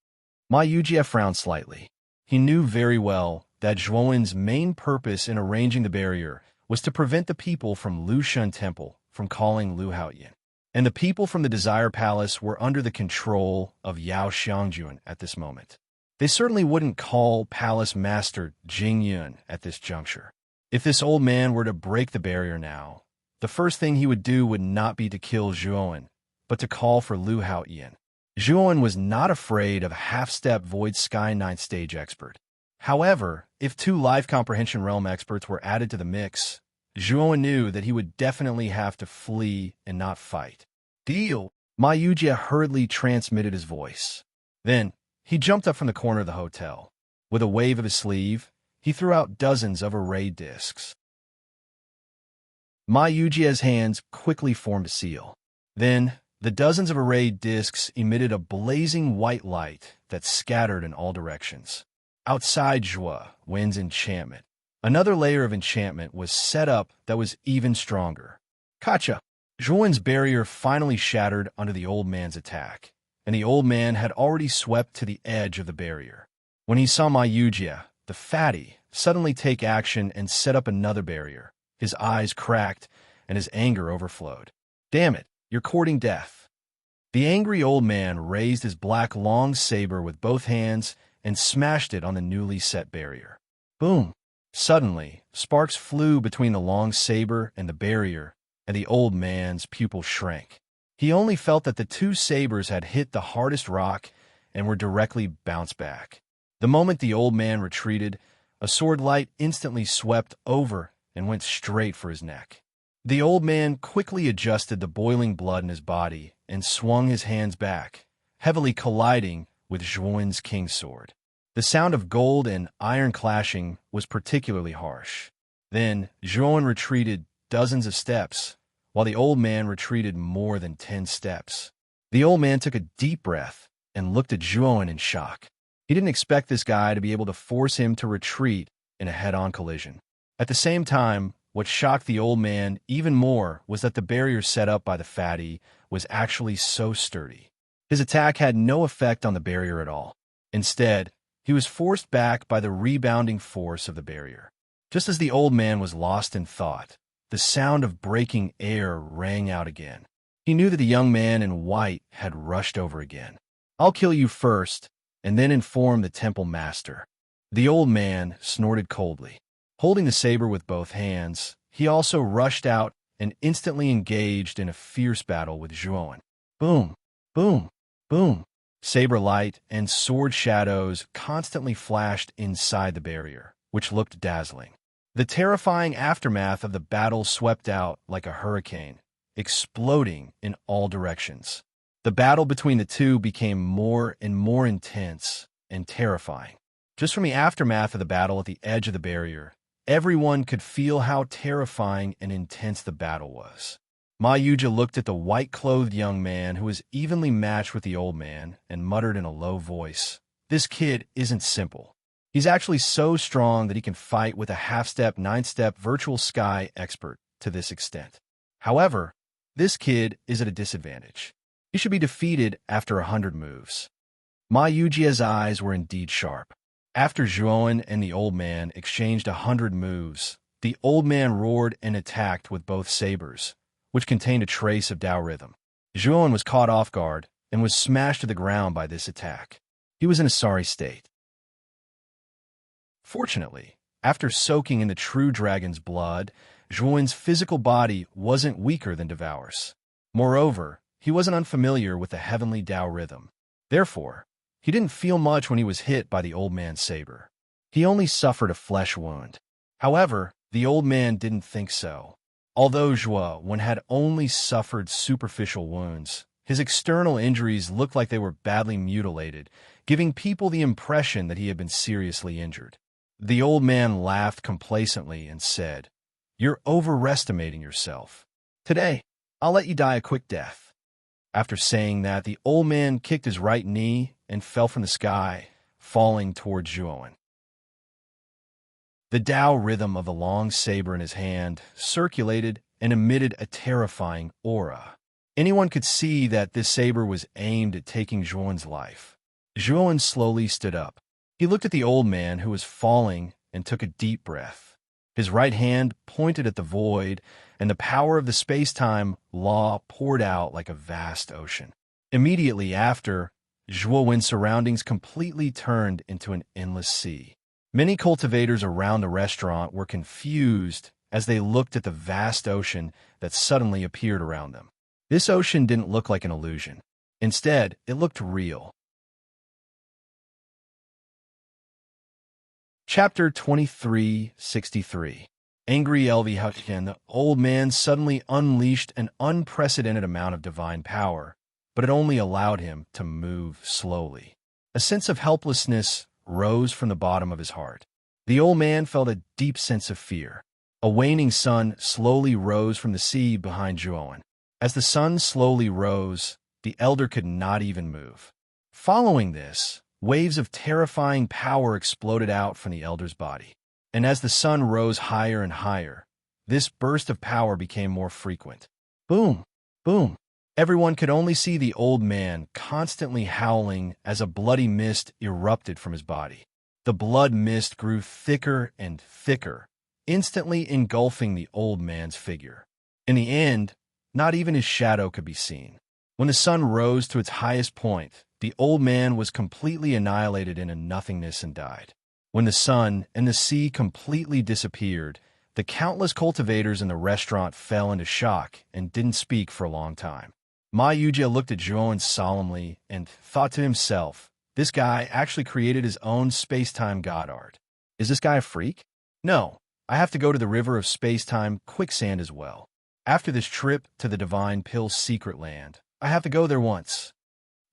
Ma Yujie frowned slightly. He knew very well that Zhuowen's main purpose in arranging the barrier was to prevent the people from Lushan Temple from calling Lu Haoyan. And the people from the Desire Palace were under the control of Yao Xiangjun at this moment. They certainly wouldn't call Palace Master Jing Yun at this juncture. If this old man were to break the barrier now, the first thing he would do would not be to kill Zhuowen, but to call for Lu Haoyan. Zhuowen was not afraid of a half-step Void Sky 9th stage expert. However, if 2 Life Comprehension Realm experts were added to the mix, Zhuowen knew that he would definitely have to flee and not fight. Deal! Ma Yujie hurriedly transmitted his voice. Then, he jumped up from the corner of the hotel. With a wave of his sleeve, he threw out dozens of array discs. Ma Yujie's hands quickly formed a seal. Then, the dozens of array discs emitted a blazing white light that scattered in all directions. Outside Zhuo Wen's enchantment, another layer of enchantment was set up that was even stronger. Kacha! Zhuowen's barrier finally shattered under the old man's attack, and the old man had already swept to the edge of the barrier. When he saw Ma Yujie, the fatty, suddenly take action and set up another barrier, his eyes cracked and his anger overflowed. Damn it, you're courting death. The angry old man raised his black long saber with both hands and smashed it on the newly set barrier. Boom! Suddenly, sparks flew between the long saber and the barrier, and the old man's pupil shrank. He only felt that the 2 sabers had hit the hardest rock and were directly bounced back. The moment the old man retreated, a sword light instantly swept over and went straight for his neck. The old man quickly adjusted the boiling blood in his body and swung his hands back, heavily colliding with Zhuowen's king's sword. The sound of gold and iron clashing was particularly harsh. Then Zhuowen retreated dozens of steps, while the old man retreated more than 10 steps. The old man took a deep breath and looked at Zhuowen in shock. He didn't expect this guy to be able to force him to retreat in a head-on collision. At the same time, what shocked the old man even more was that the barrier set up by the fatty was actually so sturdy. His attack had no effect on the barrier at all. Instead, he was forced back by the rebounding force of the barrier. Just as the old man was lost in thought, the sound of breaking air rang out again. He knew that the young man in white had rushed over again. I'll kill you first, and then inform the temple master. The old man snorted coldly. Holding the saber with both hands, he also rushed out and instantly engaged in a fierce battle with Zhuowen. Boom, boom, boom. Saber light and sword shadows constantly flashed inside the barrier, which looked dazzling. The terrifying aftermath of the battle swept out like a hurricane, exploding in all directions. The battle between the 2 became more and more intense and terrifying. Just from the aftermath of the battle at the edge of the barrier, everyone could feel how terrifying and intense the battle was. Ma Yujie looked at the white-clothed young man who was evenly matched with the old man and muttered in a low voice, "This kid isn't simple. He's actually so strong that he can fight with a half-step, 9-step virtual sky expert to this extent. However, this kid is at a disadvantage. He should be defeated after 100 moves." Ma Yujie's eyes were indeed sharp. After Zhuowen and the old man exchanged 100 moves, the old man roared and attacked with both sabers, which contained a trace of Tao rhythm. Zhuowen was caught off guard and was smashed to the ground by this attack. He was in a sorry state. Fortunately, after soaking in the true dragon's blood, Zhuowen's physical body wasn't weaker than Devour's. Moreover, he wasn't unfamiliar with the heavenly Tao rhythm. Therefore, he didn't feel much when he was hit by the old man's saber. He only suffered a flesh wound. However, the old man didn't think so. Although Zhuowen had only suffered superficial wounds, his external injuries looked like they were badly mutilated, giving people the impression that he had been seriously injured. The old man laughed complacently and said, "You're overestimating yourself. Today, I'll let you die a quick death." After saying that, the old man kicked his right knee and fell from the sky, falling towards Zhuowen. The Tao rhythm of the long saber in his hand circulated and emitted a terrifying aura. Anyone could see that this saber was aimed at taking Zhuowen's life. Zhuowen slowly stood up. He looked at the old man who was falling and took a deep breath. His right hand pointed at the void, and the power of the space-time law poured out like a vast ocean. Immediately after, Zhuowen's surroundings completely turned into an endless sea. Many cultivators around the restaurant were confused as they looked at the vast ocean that suddenly appeared around them. This ocean didn't look like an illusion. Instead, it looked real. Chapter 2363. Angry Elvi Hutchin, the old man suddenly unleashed an unprecedented amount of divine power, but it only allowed him to move slowly. A sense of helplessness rose from the bottom of his heart. The old man felt a deep sense of fear. A waning sun slowly rose from the sea behind Zhuowen. As the sun slowly rose, the elder could not even move. Following this, waves of terrifying power exploded out from the elder's body. And as the sun rose higher and higher, this burst of power became more frequent. Boom! Boom! Everyone could only see the old man constantly howling as a bloody mist erupted from his body. The blood mist grew thicker and thicker, instantly engulfing the old man's figure. In the end, not even his shadow could be seen. When the sun rose to its highest point, the old man was completely annihilated into nothingness and died. When the sun and the sea completely disappeared, the countless cultivators in the restaurant fell into shock and didn't speak for a long time. Ma Yujia looked at Zhuowen solemnly and thought to himself, this guy actually created his own space-time god art. Is this guy a freak? No, I have to go to the river of space-time quicksand as well. After this trip to the Divine Pill's secret land, I have to go there once.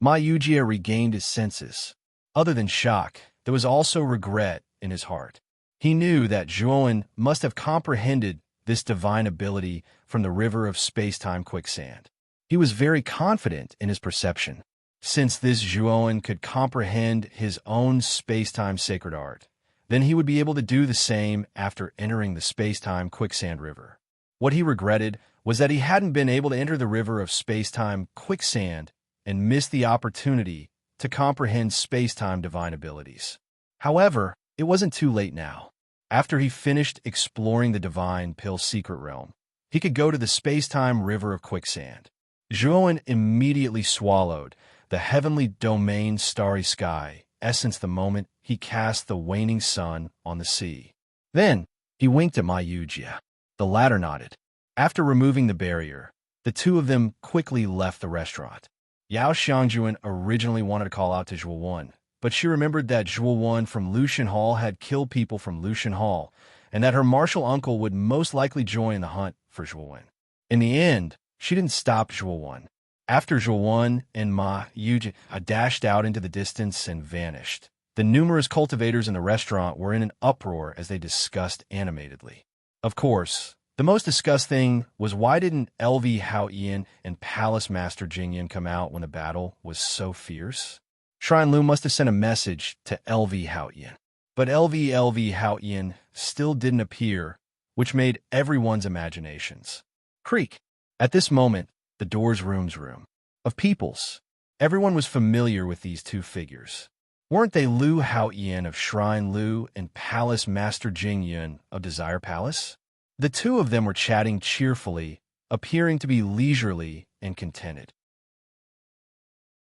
Ma Yujia regained his senses. Other than shock, there was also regret in his heart. He knew that Zhuowen must have comprehended this divine ability from the river of space-time quicksand. He was very confident in his perception. Since this Zhuowen could comprehend his own space-time sacred art, then he would be able to do the same after entering the space-time quicksand river. What he regretted was that he hadn't been able to enter the river of space-time quicksand and missed the opportunity to comprehend space-time divine abilities. However, it wasn't too late now. After he finished exploring the Divine Pill's secret realm, he could go to the space-time river of quicksand. Zhuowen immediately swallowed the heavenly domain starry sky essence the moment he cast the waning sun on the sea. Then, he winked at Ma Yujia. The latter nodded. After removing the barrier, the two of them quickly left the restaurant. Yao Xiangjuan originally wanted to call out to Zhuowen, but she remembered that Zhuowen from Lushan Hall had killed people from Lushan Hall, and that her martial uncle would most likely join the hunt for Zhuowen. In the end, she didn't stop Zhuowen. After Zhuowen and Ma Yujia dashed out into the distance and vanished, the numerous cultivators in the restaurant were in an uproar as they discussed animatedly. Of course, the most discussed thing was why didn't LV Haoyan and Palace Master Jingyan come out when the battle was so fierce? Shrine Lu must have sent a message to LV Haoyan. But LV Haoyan still didn't appear, which made everyone's imaginations creak. At this moment, the doors room of peoples. Everyone was familiar with these two figures. Weren't they Lu Haoyan of Shrine Lu and Palace Master Jingyun of Desire Palace? The two of them were chatting cheerfully, appearing to be leisurely and contented.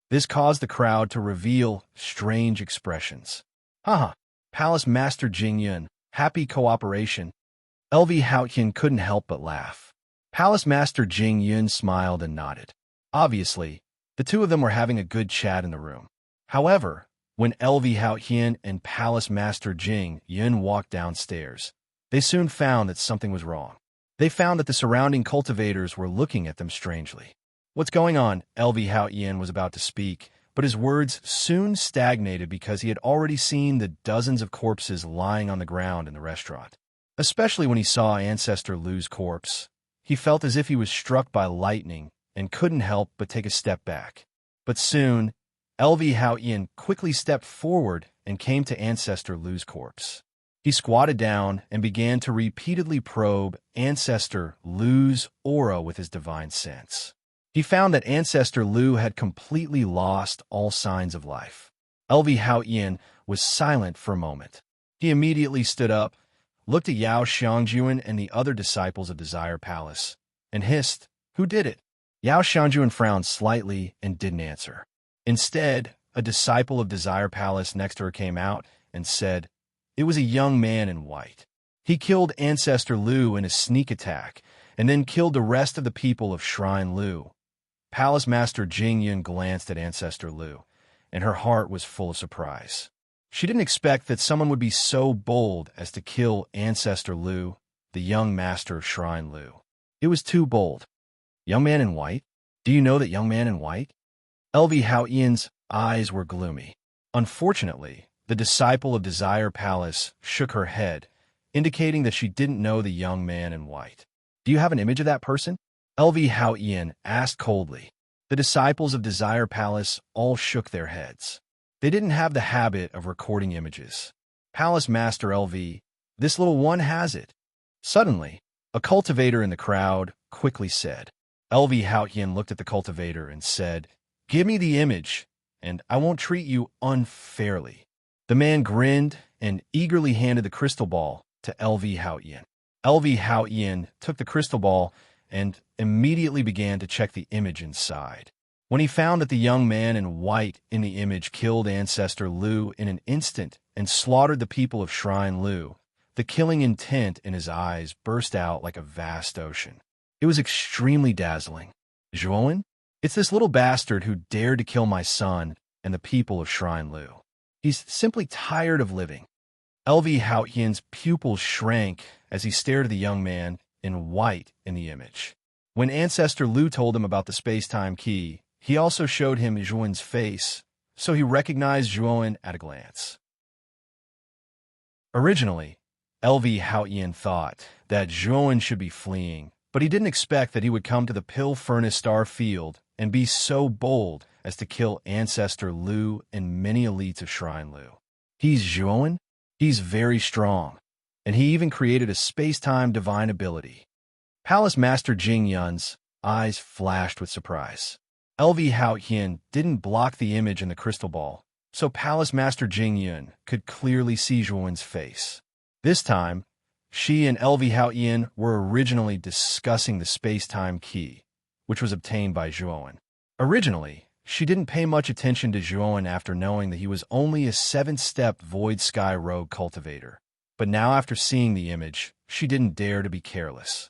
This caused the crowd to reveal strange expressions. Haha, Palace Master Jingyun, happy cooperation. LV Haoyan couldn't help but laugh. Palace Master Jingyun smiled and nodded. Obviously, the two of them were having a good chat in the room. However, when LV Haoyan and Palace Master Jingyun walked downstairs, they soon found that something was wrong. They found that the surrounding cultivators were looking at them strangely. What's going on? LV Haoyan was about to speak, but his words soon stagnated because he had already seen the dozens of corpses lying on the ground in the restaurant. Especially when he saw Ancestor Lu's corpse, he felt as if he was struck by lightning and couldn't help but take a step back. But soon, LV Haoyan quickly stepped forward and came to Ancestor Lu's corpse. He squatted down and began to repeatedly probe Ancestor Lu's aura with his divine sense. He found that Ancestor Lu had completely lost all signs of life. LV Haoyan was silent for a moment. He immediately stood up, looked at Yao Xiangjuan and the other disciples of Desire Palace, and hissed, "Who did it?" Yao Xiangjuan frowned slightly and didn't answer. Instead, a disciple of Desire Palace next to her came out and said, "It was a young man in white. He killed Ancestor Lu in a sneak attack, and then killed the rest of the people of Shrine Lu." Palace Master Jingyun glanced at Ancestor Lu, and her heart was full of surprise. She didn't expect that someone would be so bold as to kill Ancestor Lu, the young master of Shrine Lu. It was too bold. Young man in white? Do you know that young man in white? LV Haoyan's eyes were gloomy. Unfortunately, the disciple of Desire Palace shook her head, indicating that she didn't know the young man in white. Do you have an image of that person? LV Haoyan asked coldly. The disciples of Desire Palace all shook their heads. They didn't have the habit of recording images. Palace Master LV, this little one has it. Suddenly, a cultivator in the crowd quickly said. LV Haoyan looked at the cultivator and said, "Give me the image, and I won't treat you unfairly." The man grinned and eagerly handed the crystal ball to LV Haoyan. LV Haoyan took the crystal ball and immediately began to check the image inside. When he found that the young man in white in the image killed Ancestor Lu in an instant and slaughtered the people of Shrine Lu, the killing intent in his eyes burst out like a vast ocean. It was extremely dazzling. "Zhuowen? It's this little bastard who dared to kill my son and the people of Shrine Lu. He's simply tired of living." LV Haoyan's pupils shrank as he stared at the young man in white in the image. When Ancestor Lu told him about the space-time key, he also showed him Zhuowen's face, so he recognized Zhuowen at a glance. Originally, LV Haoyan thought that Zhuowen should be fleeing, but he didn't expect that he would come to the Pill Furnace Star Field and be so bold as to kill Ancestor Lu and many elites of Shrine Lu. He's Zhuowen? He's very strong, and he even created a space-time divine ability. Palace Master Jingyun's eyes flashed with surprise. LV Haoyan didn't block the image in the crystal ball, so Palace Master Jingyun could clearly see Zhuowen's face. This time, she and LV Haoyan were originally discussing the space-time key, which was obtained by Zhuowen. Originally, she didn't pay much attention to Zhuowen after knowing that he was only a 7-step Void Sky Rogue cultivator, but now after seeing the image, she didn't dare to be careless.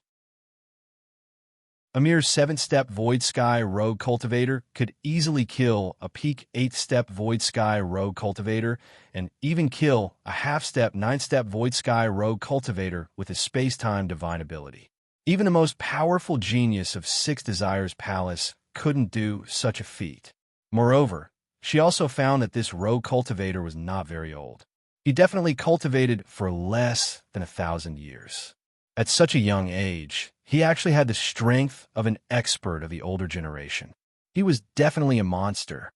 A mere 7-step Void Sky Rogue cultivator could easily kill a peak 8-step Void Sky Rogue cultivator and even kill a half-step 9-step Void Sky Rogue cultivator with his space-time divine ability. Even the most powerful genius of Six Desires Palace couldn't do such a feat. Moreover, she also found that this rogue cultivator was not very old. He definitely cultivated for less than 1,000 years. At such a young age, he actually had the strength of an expert of the older generation. He was definitely a monster.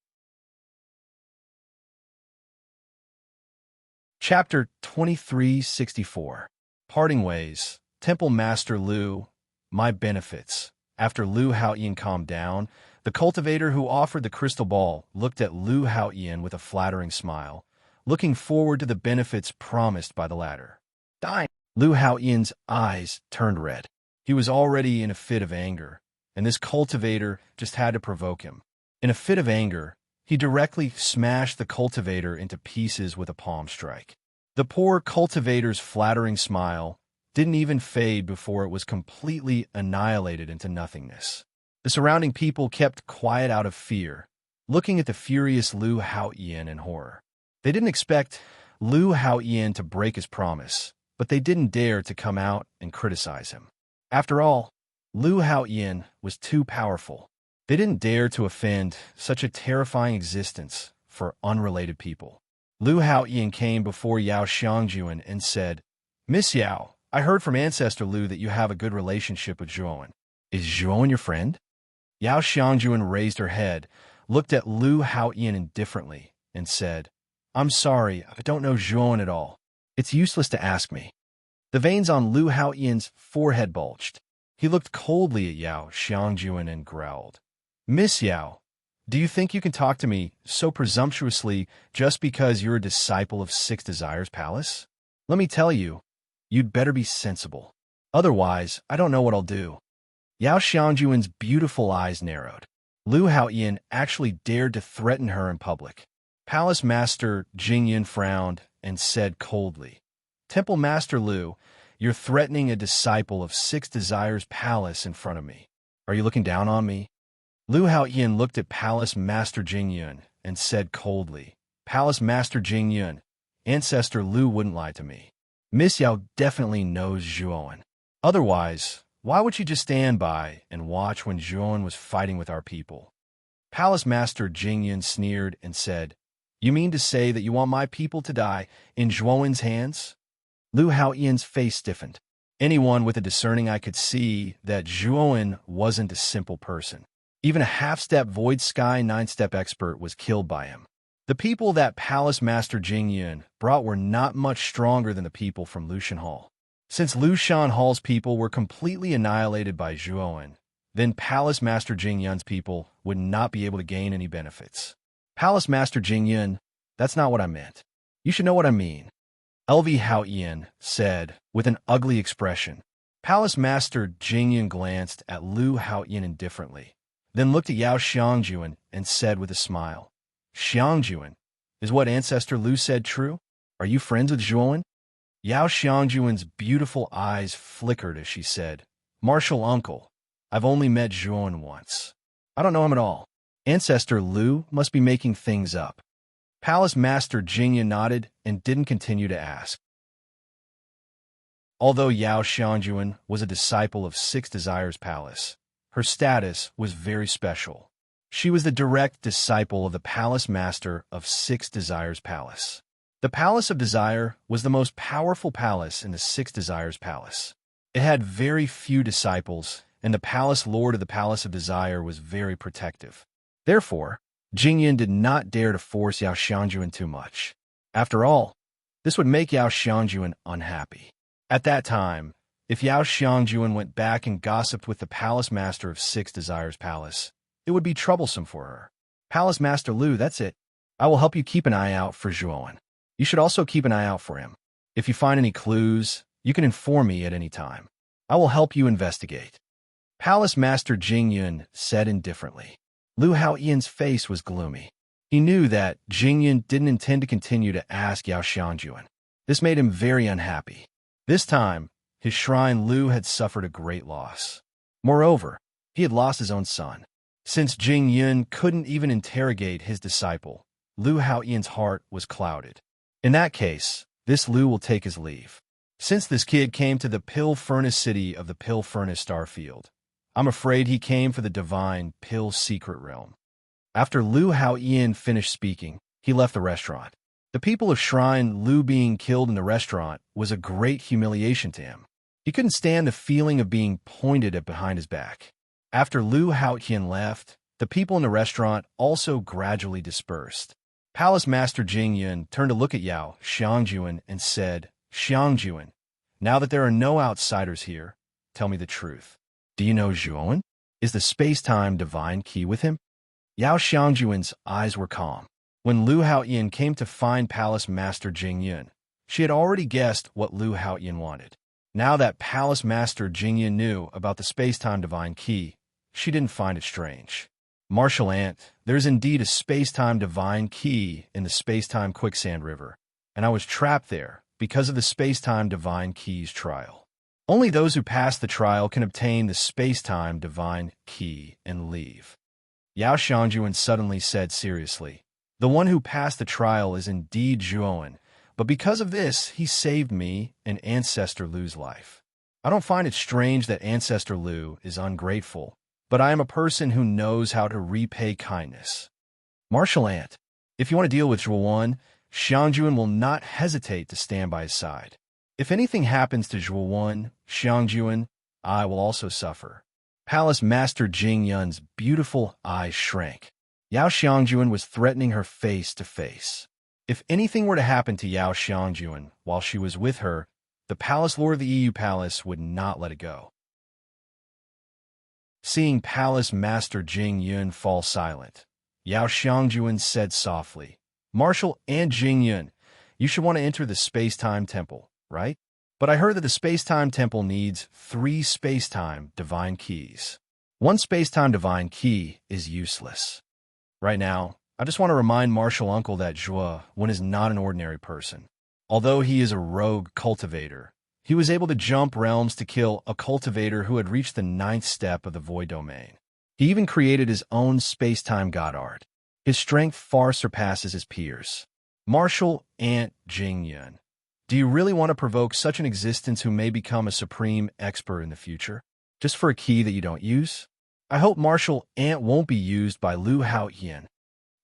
Chapter 2364. Parting Ways. Temple Master Lu. My benefits. After Lu Haoyan calmed down, the cultivator who offered the crystal ball looked at Lu Haoyan with a flattering smile, looking forward to the benefits promised by the latter. Dying. Lu Haoyan's eyes turned red. He was already in a fit of anger, and this cultivator just had to provoke him. In a fit of anger, he directly smashed the cultivator into pieces with a palm strike. The poor cultivator's flattering smile didn't even fade before it was completely annihilated into nothingness. The surrounding people kept quiet out of fear, looking at the furious Lu Haoyan in horror. They didn't expect Lu Haoyan to break his promise, but they didn't dare to come out and criticize him. After all, Lu Haoyan was too powerful. They didn't dare to offend such a terrifying existence for unrelated people. Lu Haoyan came before Yao Xiangjuan and said, "Miss Yao, I heard from Ancestor Lu that you have a good relationship with Zhuowen. Is Zhuowen your friend?" Yao Xiangjuan raised her head, looked at Lu Haoyan indifferently and said, "I'm sorry, I don't know Zhuan at all. It's useless to ask me." The veins on Lu Haoyan's forehead bulged. He looked coldly at Yao Xiangjuan and growled, "Miss Yao, do you think you can talk to me so presumptuously just because you're a disciple of Six Desires Palace? Let me tell you, you'd better be sensible. Otherwise, I don't know what I'll do." Yao Xiangjuan's beautiful eyes narrowed. Lu Haoyan actually dared to threaten her in public. Palace Master Jingyan frowned and said coldly, "Temple Master Lu, you're threatening a disciple of Six Desires Palace in front of me. Are you looking down on me?" Lu Haoyan looked at Palace Master Jingyun and said coldly, "Palace Master Jingyun, Ancestor Lu wouldn't lie to me. Miss Yao definitely knows Zhuan. Otherwise, why would she just stand by and watch when Zhuan was fighting with our people?" Palace Master Jingyun sneered and said, "You mean to say that you want my people to die in Zhuan's hands?" Lu Haoyan's face stiffened. Anyone with a discerning eye could see that Zhuan wasn't a simple person. Even a half-step Void Sky 9-step expert was killed by him. The people that Palace Master Jingyun brought were not much stronger than the people from Lushan Hall. Since Lushan Hall's people were completely annihilated by Zhuan, then Palace Master Jingyun's people would not be able to gain any benefits. "Palace Master Jingyun, that's not what I meant. You should know what I mean," LV Haoyan said with an ugly expression. Palace Master Jingyun glanced at Lu Haoyan indifferently, then looked at Yao Xiangjuan and said with a smile, "Xiangjuan, is what Ancestor Lu said true? Are you friends with Zhuan?" Yao Xiangjuan's beautiful eyes flickered as she said, "Martial uncle, I've only met Zhuan once. I don't know him at all. Ancestor Lu must be making things up." Palace Master Jingyan nodded and didn't continue to ask. Although Yao Xiangjuan was a disciple of Six Desires Palace, her status was very special. She was the direct disciple of the Palace Master of Six Desires Palace. The Palace of Desire was the most powerful palace in the Six Desires Palace. It had very few disciples, and the Palace Lord of the Palace of Desire was very protective. Therefore, Jingyan did not dare to force Yao Xiangjuan too much. After all, this would make Yao Xiangjuan unhappy. At that time, if Yao Xiangjuan went back and gossiped with the Palace Master of Six Desires Palace, it would be troublesome for her. "Palace Master Lu, that's it. I will help you keep an eye out for Zhuan. You should also keep an eye out for him. If you find any clues, you can inform me at any time. I will help you investigate." Palace Master Jingyun said indifferently. Lu Haoyan's face was gloomy. He knew that Jingyan didn't intend to continue to ask Yao Xiangjuan. This made him very unhappy. This time, his shrine Lu had suffered a great loss. Moreover, he had lost his own son. Since Jingyan couldn't even interrogate his disciple, Lu Haoyan's heart was clouded. In that case, this Lu will take his leave. Since this kid came to the Pill Furnace City of the Pill Furnace Starfield, I'm afraid he came for the divine Pill Secret Realm. After Lu Haoyan finished speaking, he left the restaurant. The people of Shrine Lu being killed in the restaurant was a great humiliation to him. He couldn't stand the feeling of being pointed at behind his back. After Lu Haoyan left, the people in the restaurant also gradually dispersed. Palace Master Jingyun turned to look at Yao Xiangjuan and said, "Xiangjuan, now that there are no outsiders here, tell me the truth. Do you know Zhuan? Is the space-time divine key with him?" Yao Xiangjuan's eyes were calm. When Lu Haoyan came to find Palace Master Jingyun, she had already guessed what Lu Haoyan wanted. Now that Palace Master Jingyun knew about the space-time divine key, she didn't find it strange. "Martial Ant, there is indeed a space-time divine key in the space-time quicksand river, and I was trapped there because of the space-time divine key's trial. Only those who pass the trial can obtain the space-time divine key and leave." Yao Xiangjuan suddenly said seriously, "The one who passed the trial is indeed Zhuan, but because of this, he saved me and Ancestor Lu's life. I don't find it strange that Ancestor Lu is ungrateful, but I am a person who knows how to repay kindness. Martial Ant, if you want to deal with Zhuan, Xiangjuan will not hesitate to stand by his side. If anything happens to Zhuan, Xiangjuan, I will also suffer." Palace Master Jingyun's beautiful eyes shrank. Yao Xiangjuan was threatening her face to face. If anything were to happen to Yao Xiangjuan while she was with her, the palace lord of the EU Palace would not let it go. Seeing Palace Master Jing Yun fall silent, Yao Xiangjuan said softly, "Marshal and Jing Yun, you should want to enter the space-time temple, right? But I heard that the space-time temple needs 3 space-time divine keys. 1 space-time divine key is useless. Right now, I just want to remind Marshal Uncle that Zhuo Wen is not an ordinary person. Although he is a rogue cultivator, he was able to jump realms to kill a cultivator who had reached the 9th step of the void domain. He even created his own space-time god art. His strength far surpasses his peers. Marshal Ant Jing Yun, do you really want to provoke such an existence who may become a supreme expert in the future, just for a key that you don't use? I hope Marshal Ant won't be used by Lu Haoyan."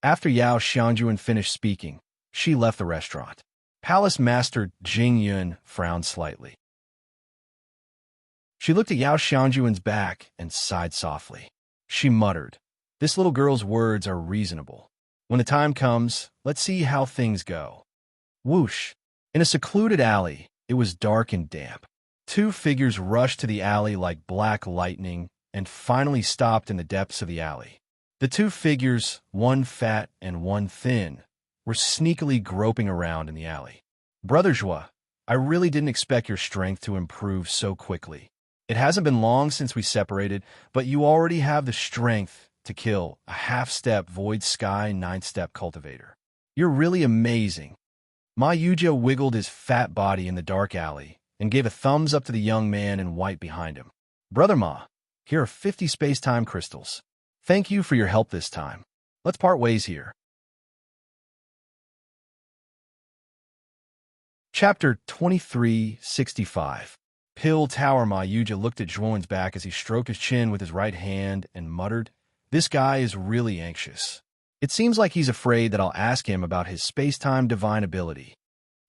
After Yao Xiangjuan finished speaking, she left the restaurant. Palace Master Jing Yun frowned slightly. She looked at Yao Xiangjuan's back and sighed softly. She muttered, "This little girl's words are reasonable. When the time comes, let's see how things go." Whoosh! In a secluded alley, it was dark and damp. 2 figures rushed to the alley like black lightning and finally stopped in the depths of the alley. The 2 figures, one fat and one thin, were sneakily groping around in the alley. "Brother Zhuo, I really didn't expect your strength to improve so quickly. It hasn't been long since we separated, but you already have the strength to kill a half-step void sky 9th-step cultivator. You're really amazing." Ma Yujia wiggled his fat body in the dark alley and gave a thumbs up to the young man in white behind him. "Brother Ma, here are 50 space-time crystals. Thank you for your help this time. Let's part ways here." Chapter 2365. Pill Tower. Ma Yujia looked at Zhuowen's back as he stroked his chin with his right hand and muttered, "This guy is really anxious. It seems like he's afraid that I'll ask him about his space-time divine ability."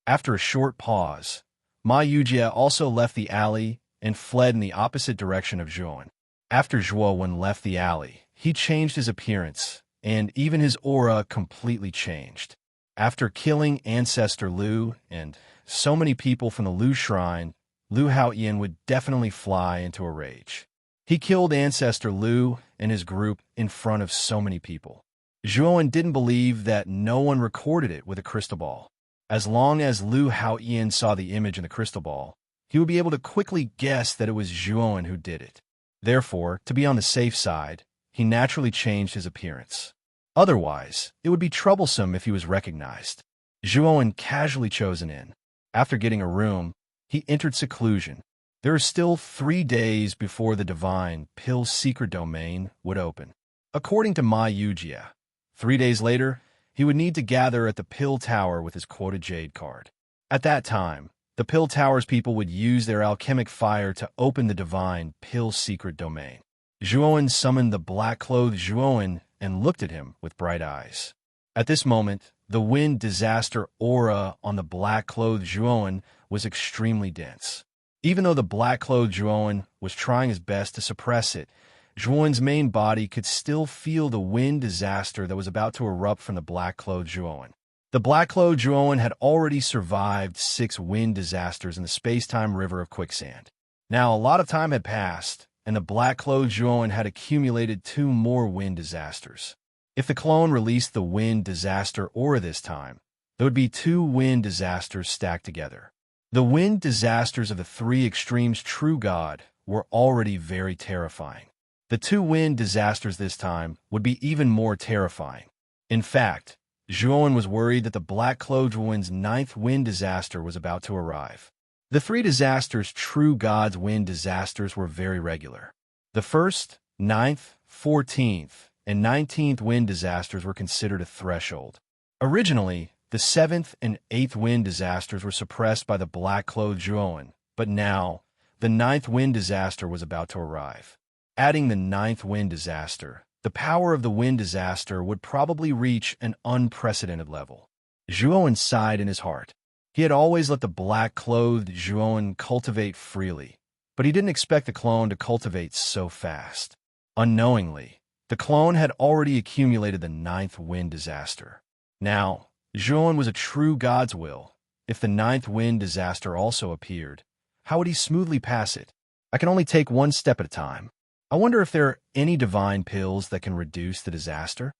After a short pause, Ma Yujia also left the alley and fled in the opposite direction of Zhuowen. After Zhuowen left the alley, he changed his appearance, and even his aura completely changed. After killing Ancestor Lu and so many people from the Lu Shrine, Lu Haoyan would definitely fly into a rage. He killed Ancestor Lu and his group in front of so many people. Zhuowen didn't believe that no one recorded it with a crystal ball. As long as Lu Haoyan saw the image in the crystal ball, he would be able to quickly guess that it was Zhuowen who did it. Therefore, to be on the safe side, he naturally changed his appearance. Otherwise, it would be troublesome if he was recognized. Zhuowen casually chose an inn. After getting a room, he entered seclusion. There are still 3 days before the divine Pill's secret domain would open. According to Ma Yujia, 3 days later, he would need to gather at the Pill Tower with his quoted jade card. At that time, the Pill Tower's people would use their alchemic fire to open the divine Pill's secret domain. Zhuowen summoned the black-clothed Zhuowen and looked at him with bright eyes. At this moment, the wind disaster aura on the black-clothed Zhuowen was extremely dense. Even though the black-clothed Zhuowen was trying his best to suppress it, Zhuowen's main body could still feel the wind disaster that was about to erupt from the black-clothed Zhuowen. The black-clothed Zhuowen had already survived 6 wind disasters in the space-time river of quicksand. Now, a lot of time had passed, and the black-clothed Zhuowen had accumulated 2 more wind disasters. If the clone released the wind disaster aura this time, there would be 2 wind disasters stacked together. The wind disasters of the 3 extremes true god were already very terrifying. The 2 wind disasters this time would be even more terrifying. In fact, Zhuowen was worried that the black-clothed Zhuowen's 9th wind disaster was about to arrive. The 3 disasters true god's wind disasters were very regular. The 1st, 9th, 14th, and 19th wind disasters were considered a threshold. Originally, the 7th and 8th wind disasters were suppressed by the black-clothed Zhuowen, but now, the 9th wind disaster was about to arrive. Adding the 9th wind disaster, the power of the wind disaster would probably reach an unprecedented level. Zhuowen sighed in his heart. He had always let the black-clothed Zhuowen cultivate freely, but he didn't expect the clone to cultivate so fast. Unknowingly, The clone had already accumulated the 9th wind disaster. Now, Zhuan was a true God's will. If the 9th wind disaster also appeared, how would he smoothly pass it? I can only take one step at a time. I wonder if there are any divine pills that can reduce the disaster?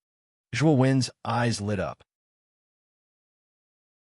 Zhuowen's eyes lit up.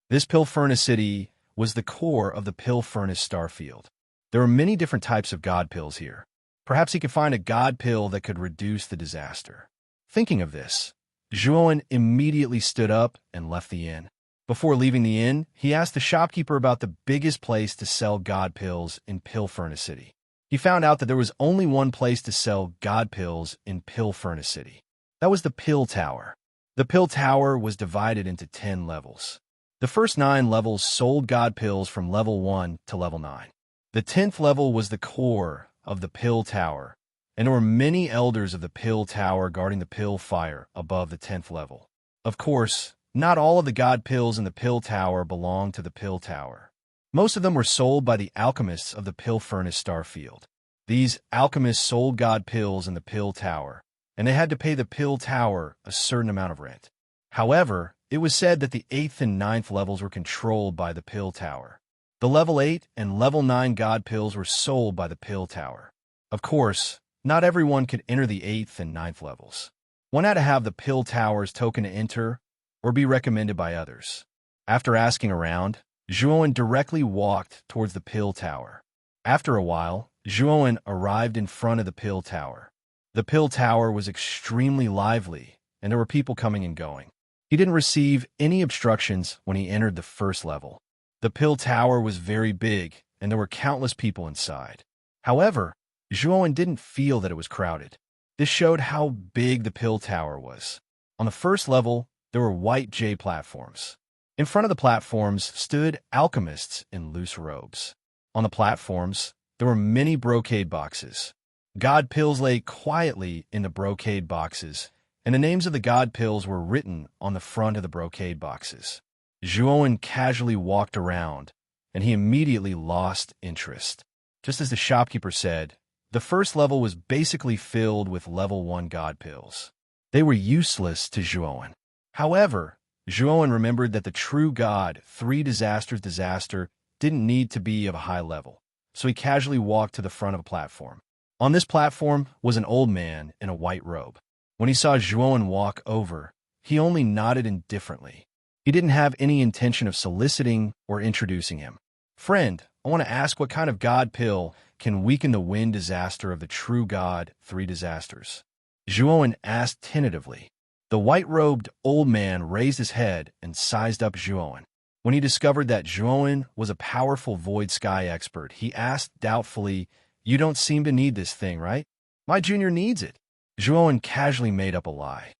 This pill furnace city was the core of the pill furnace starfield. There were many different types of god pills here. Perhaps he could find a god pill that could reduce the disaster. Thinking of this, Zhuowen immediately stood up and left the inn. Before leaving the inn, he asked the shopkeeper about the biggest place to sell god pills in Pill Furnace City. He found out that there was only one place to sell god pills in Pill Furnace City. That was the Pill Tower. The Pill Tower was divided into 10 levels. The first 9 levels sold god pills from level 1 to level 9. The 10th level was the core of the Pill Tower, and there were many elders of the Pill Tower guarding the pill fire above the 10th level. Of course, not all of the god pills in the Pill Tower belonged to the Pill Tower. Most of them were sold by the alchemists of the Pill Furnace Starfield. These alchemists sold god pills in the Pill Tower, and they had to pay the Pill Tower a certain amount of rent. However, it was said that the 8th and 9th levels were controlled by the Pill Tower. The level 8 and level 9 god pills were sold by the Pill Tower. Of course, not everyone could enter the 8th and 9th levels. One had to have the Pill Tower's token to enter or be recommended by others. After asking around, Zhuowen directly walked towards the Pill Tower. After a while, Zhuowen arrived in front of the Pill Tower. The Pill Tower was extremely lively, and there were people coming and going. He didn't receive any obstructions when he entered the first level. The Pill Tower was very big, and there were countless people inside. However, Zhuowen didn't feel that it was crowded. This showed how big the Pill Tower was. On the first level, there were white jade platforms. In front of the platforms stood alchemists in loose robes. On the platforms, there were many brocade boxes. God pills lay quietly in the brocade boxes, and the names of the god pills were written on the front of the brocade boxes. Zhuowen casually walked around, and he immediately lost interest. Just as the shopkeeper said, the first level was basically filled with level 1 god pills. They were useless to Zhuowen. However, Zhuowen remembered that the true god, 3 disasters disaster, didn't need to be of a high level, so he casually walked to the front of a platform. On this platform was an old man in a white robe. When he saw Zhuowen walk over, he only nodded indifferently. He didn't have any intention of soliciting or introducing him. "Friend, I want to ask what kind of god pill can weaken the wind disaster of the true god, 3 disasters?" Zhuowen asked tentatively. The white-robed old man raised his head and sized up Zhuowen. When he discovered that Zhuowen was a powerful void sky expert, he asked doubtfully, "You don't seem to need this thing, right?" "My junior needs it." Zhuowen casually made up a lie.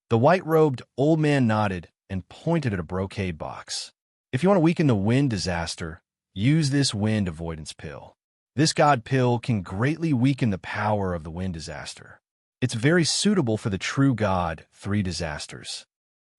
The white-robed old man nodded and pointed at a brocade box. "If you want to weaken the wind disaster, use this wind avoidance pill. This god pill can greatly weaken the power of the wind disaster. It's very suitable for the true god, 3 disasters."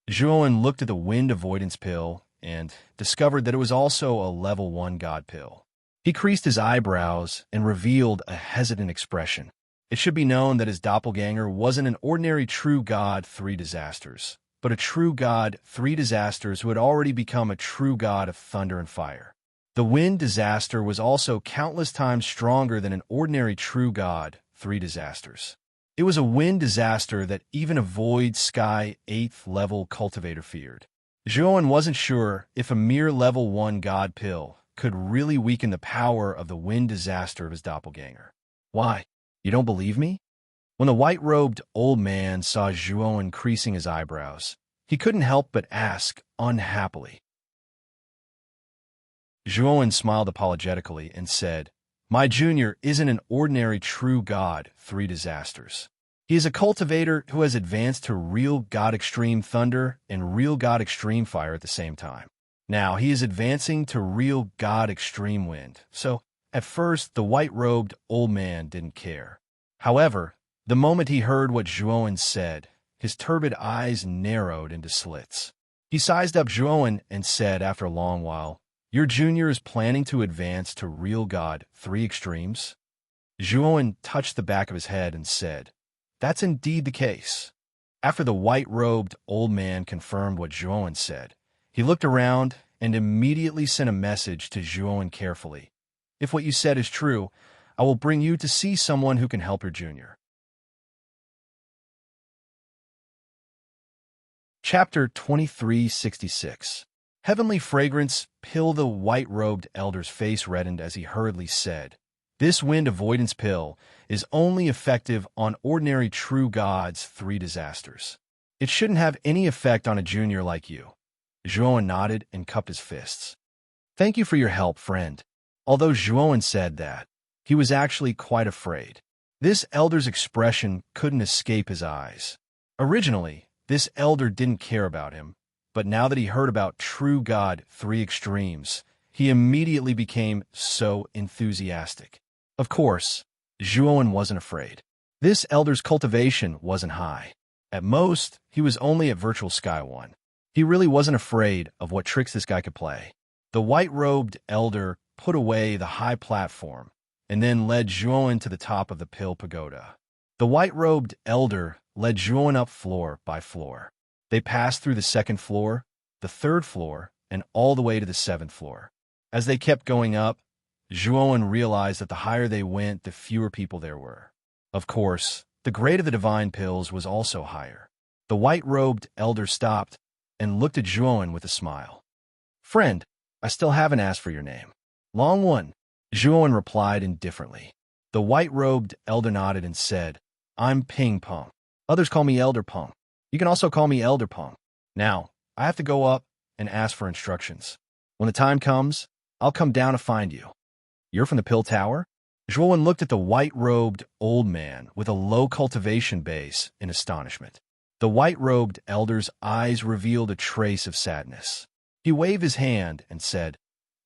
Zhuowen looked at the wind avoidance pill and discovered that it was also a level 1 god pill. He creased his eyebrows and revealed a hesitant expression. It should be known that his doppelganger wasn't an ordinary true god, 3 disasters, but a true god, 3 disasters who had already become a true god of thunder and fire. The wind disaster was also countless times stronger than an ordinary true god, 3 disasters. It was a wind disaster that even a void sky 8th level cultivator feared. Zhuowen wasn't sure if a mere level 1 god pill could really weaken the power of the wind disaster of his doppelganger. "Why? You don't believe me?" When the white-robed old man saw Zhuowen creasing his eyebrows, he couldn't help but ask unhappily. Zhuowen smiled apologetically and said, "My junior isn't an ordinary true god, 3 disasters. He is a cultivator who has advanced to real god extreme thunder and real god extreme fire at the same time. Now he is advancing to real god extreme wind, so at first the white-robed old man didn't care. However, the moment he heard what Zhuowen said, his turbid eyes narrowed into slits. He sized up Zhuowen and said after a long while, "Your junior is planning to advance to real god 3 extremes?" Zhuowen touched the back of his head and said, "That's indeed the case." After the white-robed old man confirmed what Zhuowen said, he looked around and immediately sent a message to Zhuowen carefully. "If what you said is true, I will bring you to see someone who can help your junior." Chapter 2366. Heavenly Fragrance Pill. The white-robed elder's face reddened as he hurriedly said, "This wind avoidance pill is only effective on ordinary true gods' 3 disasters. It shouldn't have any effect on a junior like you." Zhuowen nodded and cupped his fists. "Thank you for your help, friend." Although Zhuowen said that, he was actually quite afraid. This elder's expression couldn't escape his eyes. Originally, this elder didn't care about him, but now that he heard about True God 3 extremes, he immediately became so enthusiastic. Of course, Zhuowen wasn't afraid. This elder's cultivation wasn't high. At most, he was only at Virtual Sky 1. He really wasn't afraid of what tricks this guy could play. The white-robed elder put away the high platform and then led Zhuowen to the top of the pill pagoda. The white-robed elder led Zhuowen up floor by floor. They passed through the 2nd floor, the 3rd floor, and all the way to the 7th floor. As they kept going up, Zhuowen realized that the higher they went, the fewer people there were. Of course, the grade of the divine pills was also higher. The white-robed elder stopped and looked at Zhuowen with a smile. "Friend, I still haven't asked for your name." "Long one," Zhuowen replied indifferently. The white-robed elder nodded and said, "I'm Ping Pong. Others call me Elder Pong. You can also call me Elder Pong. Now, I have to go up and ask for instructions. When the time comes, I'll come down to find you." "You're from the Pill Tower?" Zhuowen looked at the white-robed old man with a low cultivation base in astonishment. The white-robed elder's eyes revealed a trace of sadness. He waved his hand and said,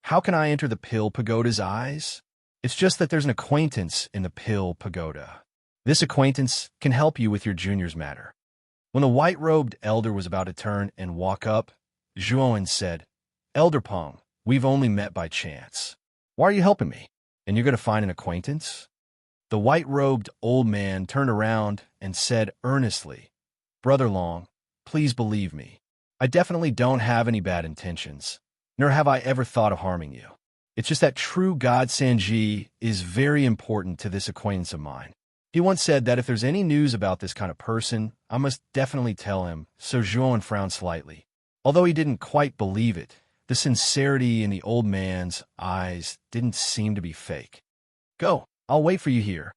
"How can I enter the Pill Pagoda's eyes? It's just that there's an acquaintance in the Pill Pagoda. This acquaintance can help you with your junior's matter." When the white-robed elder was about to turn and walk up, Zhuowen said, "Elder Pong, we've only met by chance. Why are you helping me? And you're going to find an acquaintance?" The white-robed old man turned around and said earnestly, "Brother Long, please believe me. I definitely don't have any bad intentions, nor have I ever thought of harming you. It's just that True God Sanji is very important to this acquaintance of mine. He once said that if there's any news about this kind of person, I must definitely tell him," so Zhuowen frowned slightly. Although he didn't quite believe it, the sincerity in the old man's eyes didn't seem to be fake. "Go, I'll wait for you here,"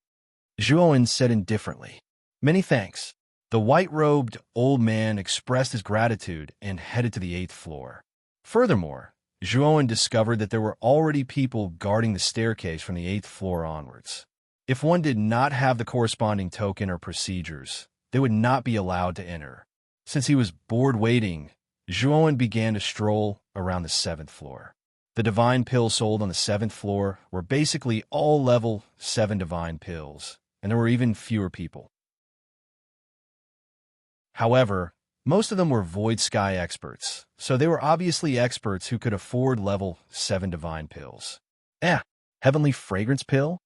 Zhuowen said indifferently. "Many thanks." The white-robed old man expressed his gratitude and headed to the 8th floor. Furthermore, Zhuowen discovered that there were already people guarding the staircase from the 8th floor onwards. If one did not have the corresponding token or procedures, they would not be allowed to enter. Since he was bored waiting, Zhuowen began to stroll around the 7th floor. The divine pills sold on the 7th floor were basically all level 7 divine pills, and there were even fewer people. However, most of them were Void Sky experts, so they were obviously experts who could afford level 7 divine pills. Heavenly Fragrance Pill?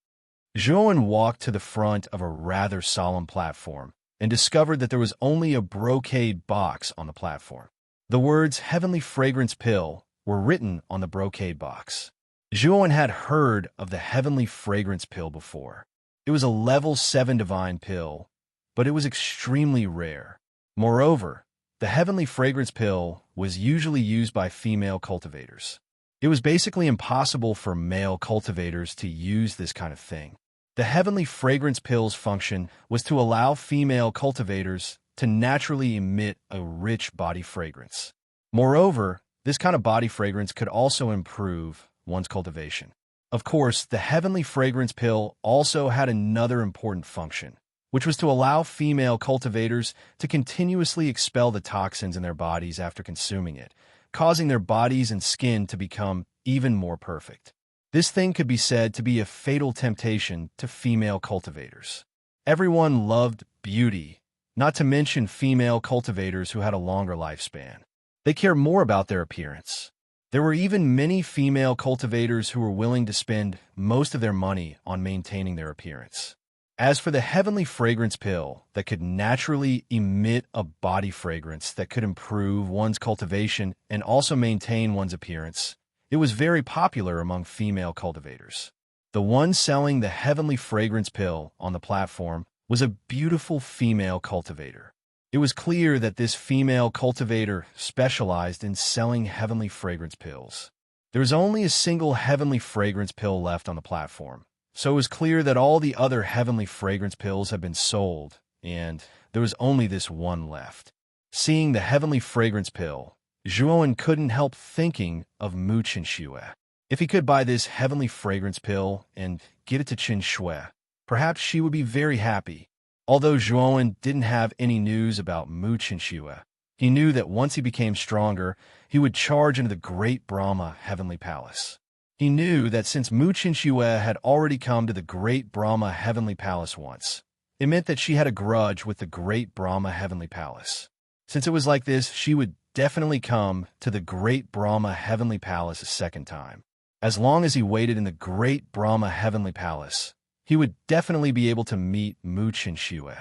Zhuowen walked to the front of a rather solemn platform and discovered that there was only a brocade box on the platform. The words Heavenly Fragrance Pill were written on the brocade box. Zhuowen had heard of the Heavenly Fragrance Pill before. It was a level 7 divine pill, but it was extremely rare. Moreover, the Heavenly Fragrance Pill was usually used by female cultivators. It was basically impossible for male cultivators to use this kind of thing. The Heavenly Fragrance Pill's function was to allow female cultivators to naturally emit a rich body fragrance. Moreover, this kind of body fragrance could also improve one's cultivation. Of course, the Heavenly Fragrance Pill also had another important function, which was to allow female cultivators to continuously expel the toxins in their bodies after consuming it, causing their bodies and skin to become even more perfect. This thing could be said to be a fatal temptation to female cultivators. Everyone loved beauty, not to mention female cultivators who had a longer lifespan. They cared more about their appearance. There were even many female cultivators who were willing to spend most of their money on maintaining their appearance. As for the heavenly fragrance pill that could naturally emit a body fragrance that could improve one's cultivation and also maintain one's appearance, it was very popular among female cultivators. The one selling the heavenly fragrance pill on the platform was a beautiful female cultivator. It was clear that this female cultivator specialized in selling heavenly fragrance pills. There was only a single heavenly fragrance pill left on the platform, so it was clear that all the other heavenly fragrance pills had been sold, and there was only this one left. Seeing the heavenly fragrance pill, Zhuowen couldn't help thinking of Mu Qinshui. If he could buy this heavenly fragrance pill and get it to Qinshui, perhaps she would be very happy. Although Zhuowen didn't have any news about Mu Qinshui, he knew that once he became stronger, he would charge into the great Brahma heavenly palace. He knew that since Mu Qinshui had already come to the great Brahma heavenly palace once, it meant that she had a grudge with the great Brahma heavenly palace. Since it was like this, she would definitely come to the great Brahma heavenly palace a second time. As long as he waited in the great Brahma heavenly palace, he would definitely be able to meet Mu Qinshui.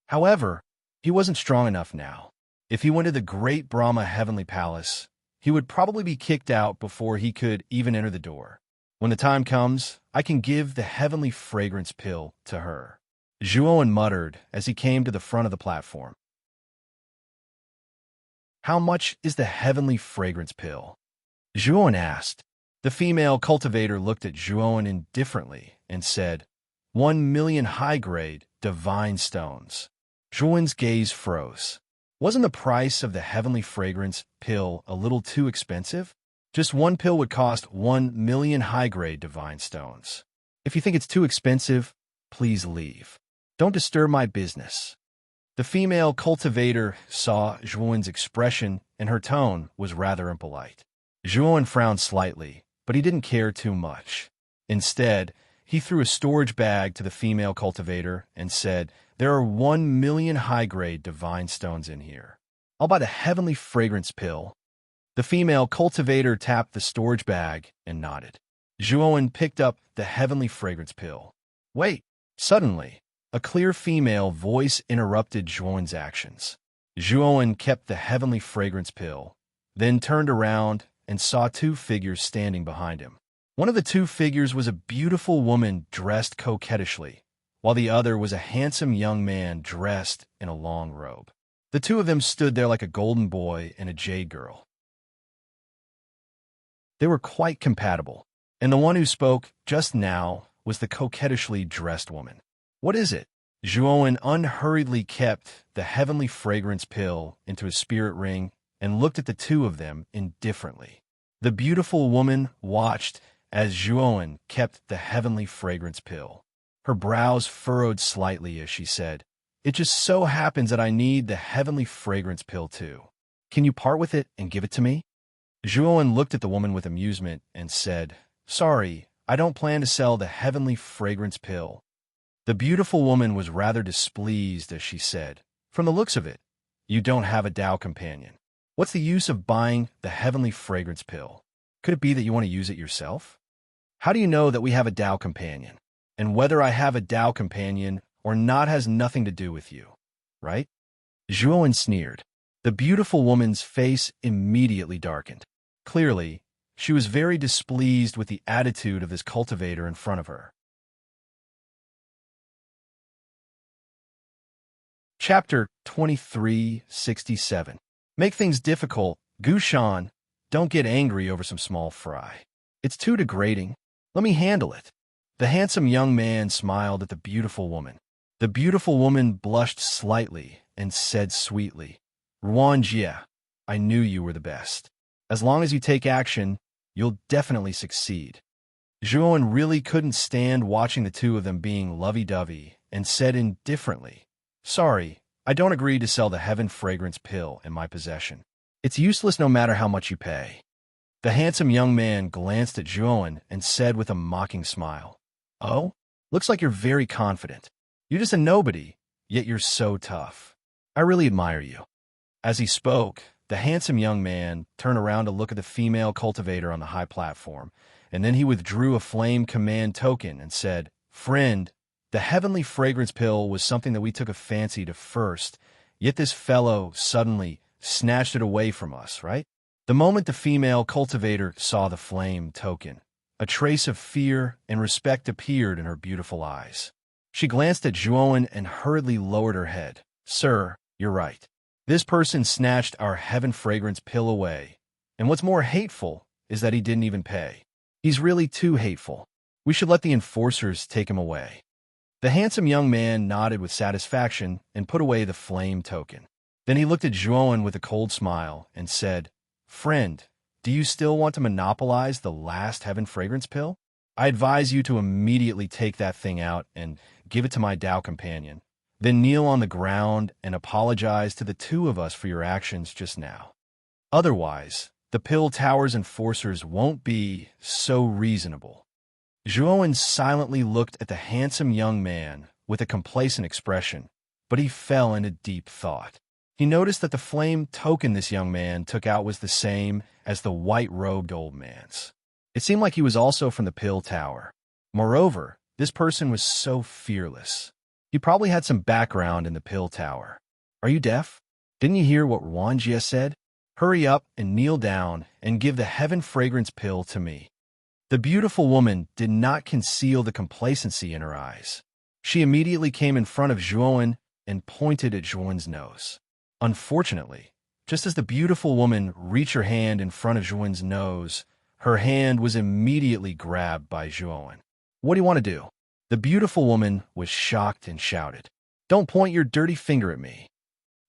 However, he wasn't strong enough now. If he went to the great Brahma heavenly palace, he would probably be kicked out before he could even enter the door. When the time comes, I can give the heavenly fragrance pill to her, Zhuowen muttered as he came to the front of the platform. How much is the heavenly fragrance pill? Zhuowen asked. The female cultivator looked at Zhuowen indifferently and said, 1,000,000 high-grade divine stones. Zhuowen's gaze froze. Wasn't the price of the heavenly fragrance pill a little too expensive? Just one pill would cost 1,000,000 high-grade divine stones. If you think it's too expensive, please leave. Don't disturb my business. The female cultivator saw Zhuowen's expression, and her tone was rather impolite. Zhuowen frowned slightly, but he didn't care too much. Instead, he threw a storage bag to the female cultivator and said, there are 1,000,000 high-grade divine stones in here. I'll buy the heavenly fragrance pill. The female cultivator tapped the storage bag and nodded. Zhuowen picked up the heavenly fragrance pill. Wait! Suddenly, a clear female voice interrupted Zhuowen's actions. Zhuowen kept the heavenly fragrance pill, then turned around and saw two figures standing behind him. One of the two figures was a beautiful woman dressed coquettishly, while the other was a handsome young man dressed in a long robe. The two of them stood there like a golden boy and a jade girl. They were quite compatible, and the one who spoke just now was the coquettishly dressed woman. What is it? Zhuowen unhurriedly kept the heavenly fragrance pill into his spirit ring and looked at the two of them indifferently. The beautiful woman watched as Zhuowen kept the heavenly fragrance pill. Her brows furrowed slightly as she said, it just so happens that I need the heavenly fragrance pill too. Can you part with it and give it to me? Zhuowen looked at the woman with amusement and said, sorry, I don't plan to sell the heavenly fragrance pill. The beautiful woman was rather displeased as she said, from the looks of it, you don't have a Tao companion. What's the use of buying the heavenly fragrance pill? Could it be that you want to use it yourself? How do you know that we have a Tao companion? And whether I have a Tao companion or not has nothing to do with you, right? Zhuowen sneered. The beautiful woman's face immediately darkened. Clearly, she was very displeased with the attitude of this cultivator in front of her. Chapter 2367. Make things difficult, Gushan. Don't get angry over some small fry. It's too degrading. Let me handle it. The handsome young man smiled at the beautiful woman. The beautiful woman blushed slightly and said sweetly, Ruanjie, I knew you were the best. As long as you take action, you'll definitely succeed. Zhuowen really couldn't stand watching the two of them being lovey-dovey and said indifferently, sorry, I don't agree to sell the heaven fragrance pill in my possession. It's useless no matter how much you pay. The handsome young man glanced at Zhuowen and said with a mocking smile, oh, looks like you're very confident. You're just a nobody, yet you're so tough. I really admire you. As he spoke, The handsome young man turned around to look at the female cultivator on the high platform, and then he withdrew a flame command token and said, "Friend, the heavenly fragrance pill was something that we took a fancy to first, yet this fellow suddenly snatched it away from us, right?" The moment the female cultivator saw the flame token, a trace of fear and respect appeared in her beautiful eyes. She glanced at Zhuowen and hurriedly lowered her head. "Sir, you're right. This person snatched our heaven fragrance pill away, and what's more hateful is that he didn't even pay. He's really too hateful. We should let the enforcers take him away." The handsome young man nodded with satisfaction and put away the flame token. Then he looked at Zhuowen with a cold smile and said, "Friend, do you still want to monopolize the last heaven fragrance pill? I advise you to immediately take that thing out and give it to my Tao companion. Then kneel on the ground and apologize to the two of us for your actions just now. Otherwise, the pill tower's enforcers won't be so reasonable." Zhuowen silently looked at the handsome young man with a complacent expression, but he fell into deep thought. He noticed that the flame token this young man took out was the same as the white-robed old man's. It seemed like he was also from the pill tower. Moreover, this person was so fearless. He probably had some background in the pill tower. "Are you deaf? Didn't you hear what Wanjie said? Hurry up and kneel down and give the heaven fragrance pill to me." The beautiful woman did not conceal the complacency in her eyes. She immediately came in front of Zhuowen and pointed at Zhuowen's nose. Unfortunately, just as the beautiful woman reached her hand in front of Zhuowen's nose, her hand was immediately grabbed by Zhuowen. "What do you want to do?" The beautiful woman was shocked and shouted, "Don't point your dirty finger at me."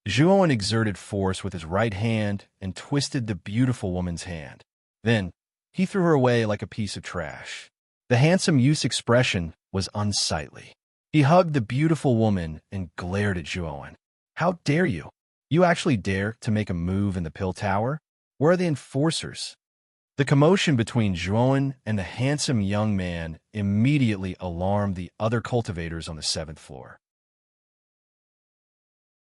Zhuowen exerted force with his right hand and twisted the beautiful woman's hand. Then, he threw her away like a piece of trash. The handsome youth's expression was unsightly. He hugged the beautiful woman and glared at Zhuowen. "How dare you? You actually dare to make a move in the pill tower? Where are the enforcers?" The commotion between Zhuowen and the handsome young man immediately alarmed the other cultivators on the 7th floor.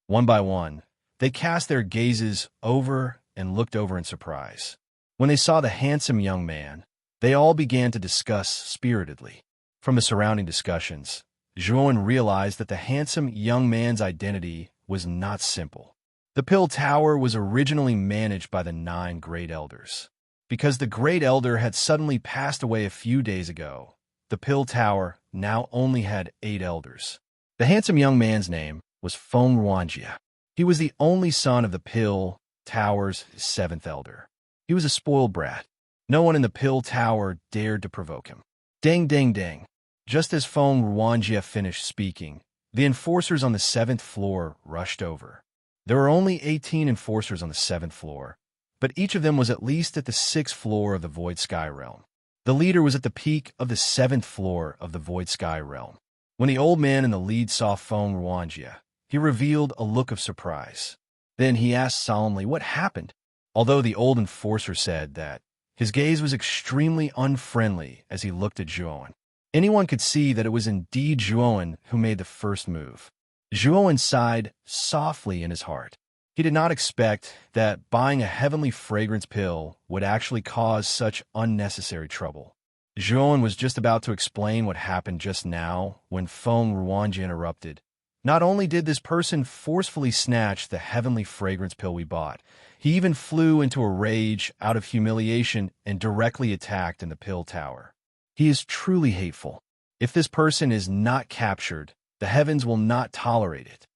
One by one, they cast their gazes over and looked over in surprise. When they saw the handsome young man, they all began to discuss spiritedly. From the surrounding discussions, Zhuowen realized that the handsome young man's identity was not simple. The pill tower was originally managed by the 9 Great Elders. Because the Great Elder had suddenly passed away a few days ago, the pill tower now only had 8 elders. The handsome young man's name was Feng Ruanjie. He was the only son of the pill tower's 7th elder. He was a spoiled brat. No one in the pill tower dared to provoke him. Ding, ding, ding. Just as Feng Ruanjie finished speaking, the enforcers on the 7th floor rushed over. There were only 18 enforcers on the 7th floor, but each of them was at least at the 6th floor of the Void Sky Realm. The leader was at the peak of the 7th floor of the Void Sky Realm. When the old man in the lead saw Feng Ruanjie, he revealed a look of surprise. Then he asked solemnly what happened, although the old enforcer said that his gaze was extremely unfriendly as he looked at Zhuowen. Anyone could see that it was indeed Zhuowen who made the first move. Zhuowen sighed softly in his heart. He did not expect that buying a heavenly fragrance pill would actually cause such unnecessary trouble. Zhuowen was just about to explain what happened just now when Feng Ruanjie interrupted. "Not only did this person forcefully snatch the heavenly fragrance pill we bought, he even flew into a rage out of humiliation and directly attacked in the pill tower. He is truly hateful. If this person is not captured, the heavens will not tolerate it."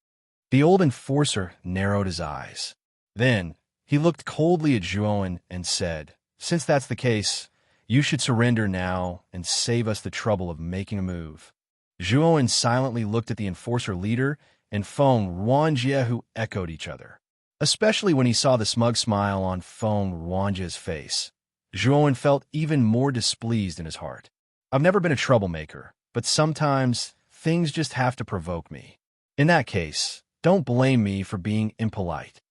The old enforcer narrowed his eyes. Then, he looked coldly at Zhuowen and said, "Since that's the case, you should surrender now and save us the trouble of making a move." Zhuowen silently looked at the enforcer leader and Feng Ruanjie, who echoed each other. Especially when he saw the smug smile on Feng Ruanjie's face, Zhuowen felt even more displeased in his heart. "I've never been a troublemaker, but sometimes things just have to provoke me. In that case, don't blame me for being impolite."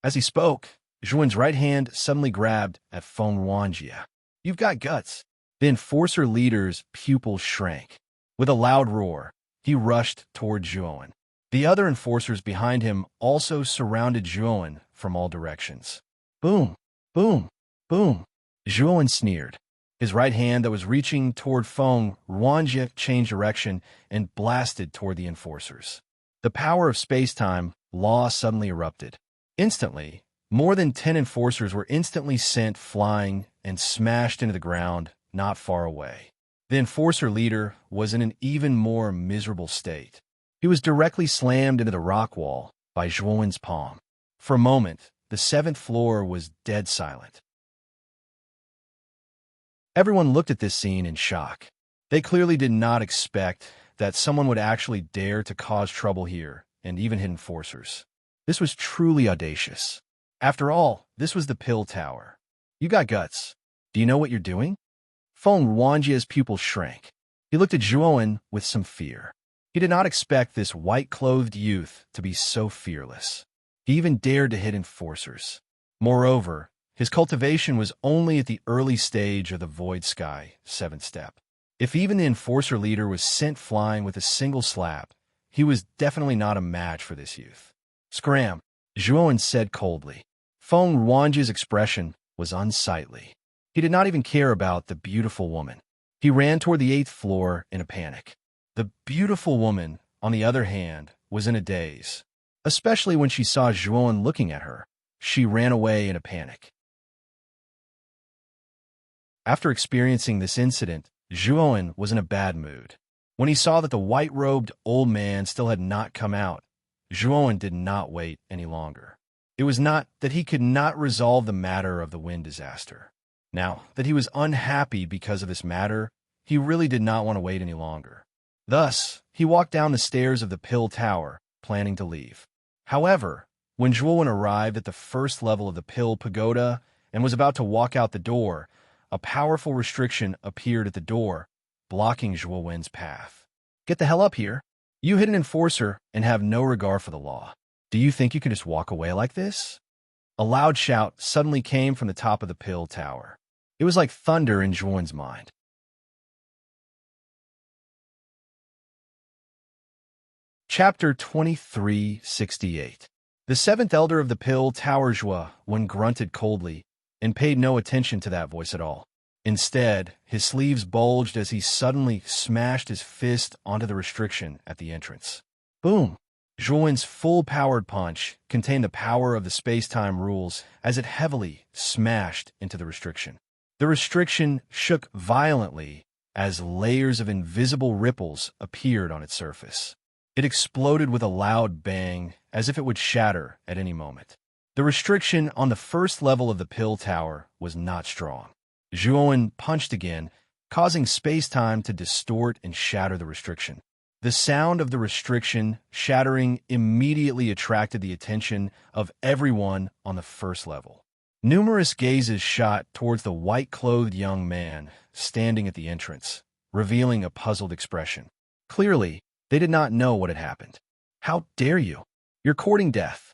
As he spoke, Zhuowen's right hand suddenly grabbed at Feng Ruanjie. "You've got guts." The enforcer leader's pupils shrank. With a loud roar, he rushed toward Zhuowen. The other enforcers behind him also surrounded Zhuowen from all directions. Boom, boom, boom. Zhuan sneered. His right hand that was reaching toward Feng Ruanjie changed direction and blasted toward the enforcers. The power of space-time law suddenly erupted. Instantly, more than 10 enforcers were instantly sent flying and smashed into the ground not far away. The enforcer leader was in an even more miserable state. He was directly slammed into the rock wall by Zhuan's palm. For a moment, the seventh floor was dead silent. Everyone looked at this scene in shock. They clearly did not expect that someone would actually dare to cause trouble here, and even hit enforcers. This was truly audacious. After all, this was the Pill Tower. You got guts. Do you know what you're doing? Feng Ruanjie's pupils shrank. He looked at Zhuan with some fear. He did not expect this white-clothed youth to be so fearless. He even dared to hit enforcers. Moreover, his cultivation was only at the early stage of the Void Sky 7th step. If even the enforcer leader was sent flying with a single slap, he was definitely not a match for this youth. Scram, Zhuan said coldly. Feng Ruanjie's expression was unsightly. He did not even care about the beautiful woman. He ran toward the 8th floor in a panic. The beautiful woman, on the other hand, was in a daze. Especially when she saw Zhuan looking at her, she ran away in a panic. After experiencing this incident, Zhuan was in a bad mood. When he saw that the white-robed old man still had not come out, Zhuan did not wait any longer. It was not that he could not resolve the matter of the wind disaster. Now that he was unhappy because of this matter, he really did not want to wait any longer. Thus, he walked down the stairs of the Pill Tower, planning to leave. However, when Zhuan arrived at the first level of the Pill Pagoda and was about to walk out the door, a powerful restriction appeared at the door, blocking Zhuan's path. Get the hell up here. You hit an enforcer and have no regard for the law. Do you think you can just walk away like this? A loud shout suddenly came from the top of the Pill Tower. It was like thunder in Zhuan's mind. Chapter 2368. The seventh elder of the Pill Tower Zhuan grunted coldly and paid no attention to that voice at all. Instead, his sleeves bulged as he suddenly smashed his fist onto the restriction at the entrance. Boom! Zhuan's full-powered punch contained the power of the space-time rules as it heavily smashed into the restriction. The restriction shook violently as layers of invisible ripples appeared on its surface. It exploded with a loud bang as if it would shatter at any moment. The restriction on the first level of the Pill Tower was not strong. Zhuan punched again, causing space-time to distort and shatter the restriction. The sound of the restriction shattering immediately attracted the attention of everyone on the first level. Numerous gazes shot towards the white-clothed young man standing at the entrance, revealing a puzzled expression. Clearly, they did not know what had happened. How dare you? You're courting death.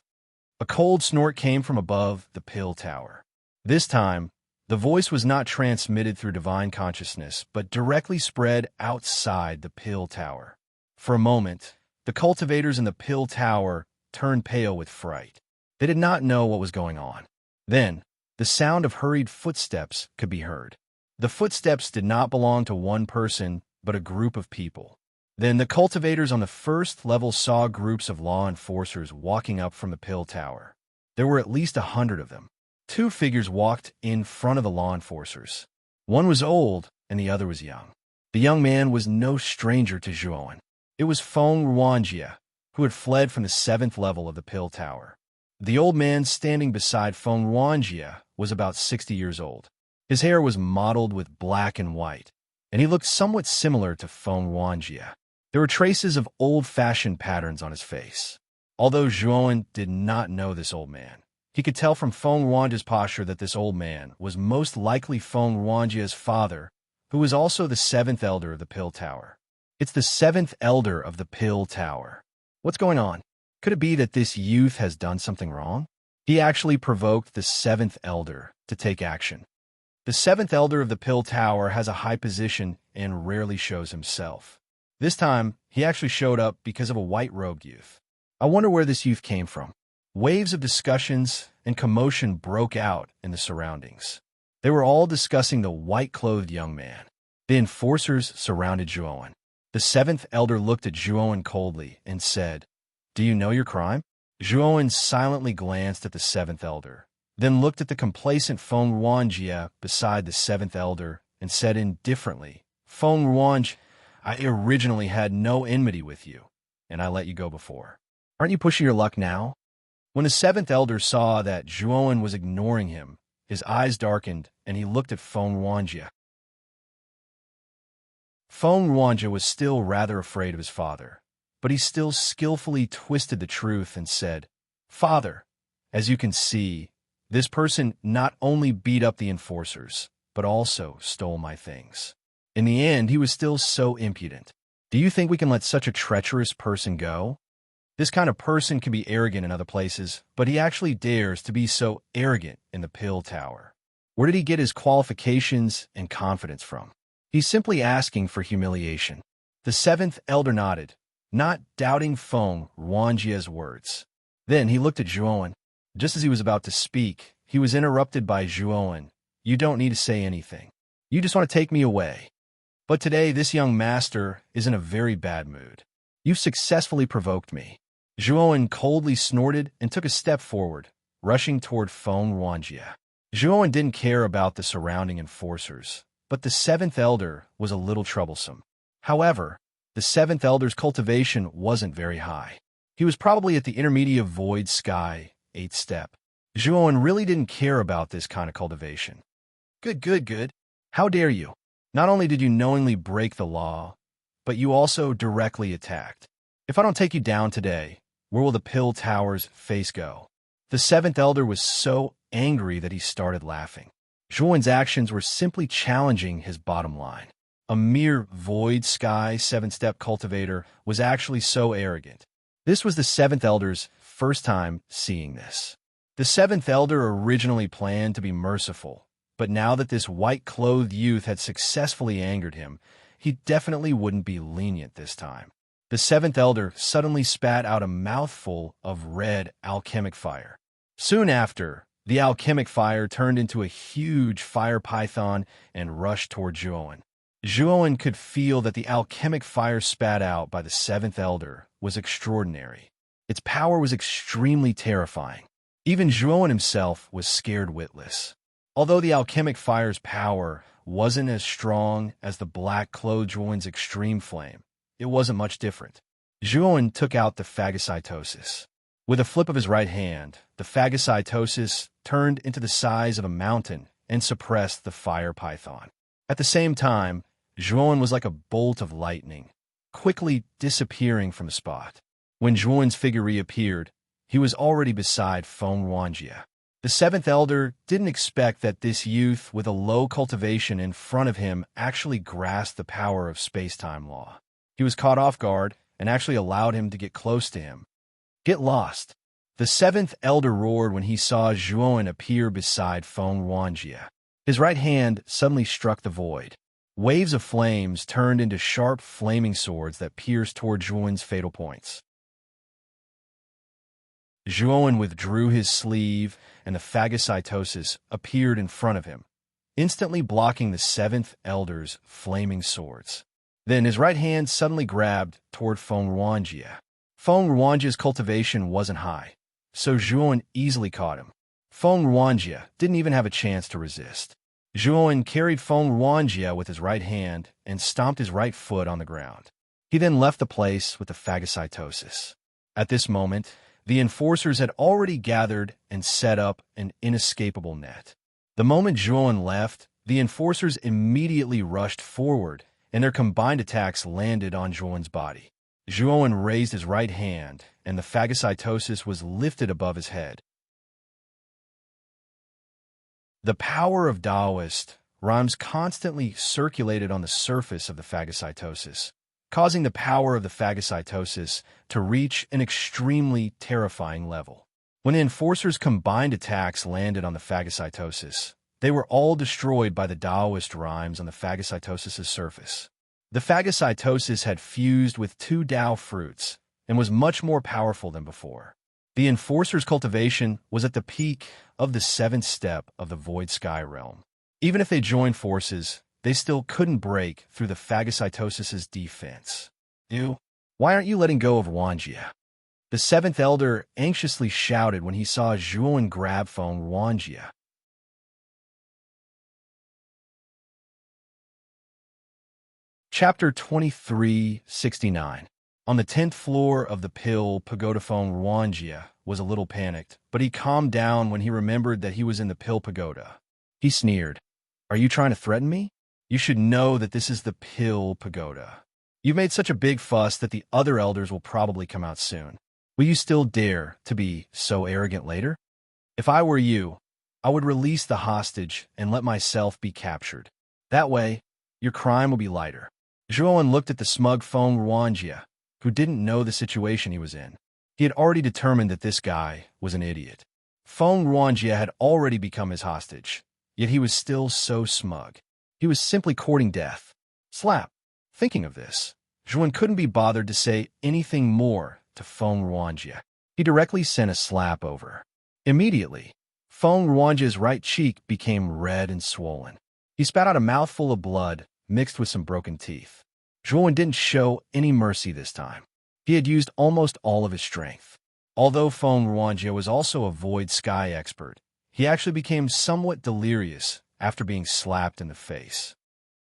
A cold snort came from above the Pill Tower. This time, the voice was not transmitted through divine consciousness, but directly spread outside the Pill Tower. For a moment, the cultivators in the Pill Tower turned pale with fright. They did not know what was going on. Then, the sound of hurried footsteps could be heard. The footsteps did not belong to one person, but a group of people. Then the cultivators on the first level saw groups of law enforcers walking up from the Pill Tower. There were at least 100 of them. Two figures walked in front of the law enforcers. One was old, and the other was young. The young man was no stranger to Zhuan. It was Feng Ruanjie, who had fled from the 7th level of the Pill Tower. The old man standing beside Feng Ruanjie was about 60 years old. His hair was mottled with black and white, and he looked somewhat similar to Feng Ruanjie. There were traces of old-fashioned patterns on his face. Although Zhuan did not know this old man, he could tell from Feng Ruanjie's posture that this old man was most likely Feng Ruanjie's father, who was also the 7th elder of the Pill Tower. It's the 7th elder of the Pill Tower. What's going on? Could it be that this youth has done something wrong? He actually provoked the 7th elder to take action. The 7th elder of the Pill Tower has a high position and rarely shows himself. This time, he actually showed up because of a white-robed youth. I wonder where this youth came from. Waves of discussions and commotion broke out in the surroundings. They were all discussing the white-clothed young man. The enforcers surrounded Zhuowen. The seventh elder looked at Zhuowen coldly and said, "Do you know your crime?" Zhuowen silently glanced at the seventh elder, then looked at the complacent Feng Ruanjie beside the seventh elder and said indifferently, "Feng Ruanjie, I originally had no enmity with you, and I let you go before. Aren't you pushing your luck now?" When the seventh elder saw that Zhuowen was ignoring him, his eyes darkened and he looked at Feng Ruanjie. Feng Ruanjie was still rather afraid of his father, but he still skillfully twisted the truth and said, "Father, as you can see, this person not only beat up the enforcers, but also stole my things. In the end, he was still so impudent. Do you think we can let such a treacherous person go? This kind of person can be arrogant in other places, but he actually dares to be so arrogant in the pill tower. Where did he get his qualifications and confidence from? He's simply asking for humiliation." The seventh elder nodded, not doubting Feng Ruanjie's words. Then he looked at Zhuowen. Just as he was about to speak, he was interrupted by Zhuowen. "You don't need to say anything. You just want to take me away. But today this young master is in a very bad mood. You've successfully provoked me." Zhuowen coldly snorted and took a step forward, rushing toward Feng Ruanjie. Zhuowen didn't care about the surrounding enforcers, but the seventh elder was a little troublesome. However, the seventh elder's cultivation wasn't very high. He was probably at the intermediate void sky, 8th step. Zhuowen really didn't care about this kind of cultivation. Good. How dare you? Not only did you knowingly break the law, but you also directly attacked. If I don't take you down today, where will the pill tower's face go? The seventh elder was so angry that he started laughing. Zhuowen's actions were simply challenging his bottom line. A mere void sky 7-step cultivator was actually so arrogant. This was the seventh elder's first time seeing this. The seventh elder originally planned to be merciful, but now that this white-clothed youth had successfully angered him, he definitely wouldn't be lenient this time. The seventh elder suddenly spat out a mouthful of red alchemic fire. Soon after, the alchemic fire turned into a huge fire python and rushed toward Zhuowen. Zhuowen could feel that the alchemic fire spat out by the seventh elder was extraordinary. Its power was extremely terrifying. Even Zhuowen himself was scared witless. Although the alchemic fire's power wasn't as strong as the black-clothed Zhuowen's extreme flame, it wasn't much different. Zhuowen took out the phagocytosis. With a flip of his right hand, the phagocytosis turned into the size of a mountain and suppressed the fire python. At the same time, Zhuowen was like a bolt of lightning, quickly disappearing from the spot. When Zhuowen's figure reappeared, he was already beside Feng Ruanjie. The seventh elder didn't expect that this youth with a low cultivation in front of him actually grasped the power of space-time law. He was caught off guard and actually allowed him to get close to him. "Get lost!" The seventh elder roared when he saw Zhuowen appear beside Feng Ruanjie. His right hand suddenly struck the void. Waves of flames turned into sharp flaming swords that pierced toward Zhuowen's fatal points. Zhuowen withdrew his sleeve, and the phagocytosis appeared in front of him, instantly blocking the seventh elder's flaming swords. Then his right hand suddenly grabbed toward Feng Ruanjie. Feng Ruanjie's cultivation wasn't high, so Zhuowen easily caught him. Feng Ruanjie didn't even have a chance to resist. Zhuowen carried Feng Ruanjie with his right hand and stomped his right foot on the ground. He then left the place with the phagocytosis. At this moment, the enforcers had already gathered and set up an inescapable net. The moment Zhuowen left, the enforcers immediately rushed forward, and their combined attacks landed on Zhuowen's body. Zhuowen raised his right hand, and the phagocytosis was lifted above his head. The power of Taoist rhymes constantly circulated on the surface of the phagocytosis, causing the power of the phagocytosis to reach an extremely terrifying level. When the enforcers' combined attacks landed on the phagocytosis, they were all destroyed by the Taoist rhymes on the phagocytosis' surface. The phagocytosis had fused with 2 Tao fruits and was much more powerful than before. The Enforcer's cultivation was at the peak of the 7th step of the Void Sky realm. Even if they joined forces, they still couldn't break through the phagocytosis's defense. Ew. Why aren't you letting go of Wanjia? The 7th Elder anxiously shouted when he saw Zhuan grab Feng Wanjia. Chapter 2369. On the 10th floor of the Pill Pagoda, Feng Wanjia was a little panicked, but he calmed down when he remembered that he was in the Pill Pagoda. He sneered. Are you trying to threaten me? You should know that this is the Pill Pagoda. You've made such a big fuss that the other elders will probably come out soon. Will you still dare to be so arrogant later? If I were you, I would release the hostage and let myself be captured. That way, your crime will be lighter. Zhuan looked at the smug Feng Wanjia, who didn't know the situation he was in. He had already determined that this guy was an idiot. Feng Wanjia had already become his hostage, yet he was still so smug. He was simply courting death. Slap. Thinking of this, Zhuan couldn't be bothered to say anything more to Feng Wanjia. He directly sent a slap over. Immediately, Feng Wanjia's right cheek became red and swollen. He spat out a mouthful of blood mixed with some broken teeth. Zhuan didn't show any mercy this time. He had used almost all of his strength. Although Feng Wanjia was also a Void Sky expert, he actually became somewhat delirious after being slapped in the face.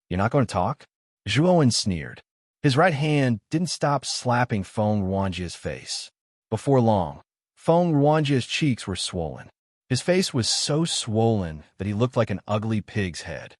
You're not going to talk? Zhuan sneered. His right hand didn't stop slapping Feng Wanjia's face. Before long, Feng Wanjia's cheeks were swollen. His face was so swollen that he looked like an ugly pig's head.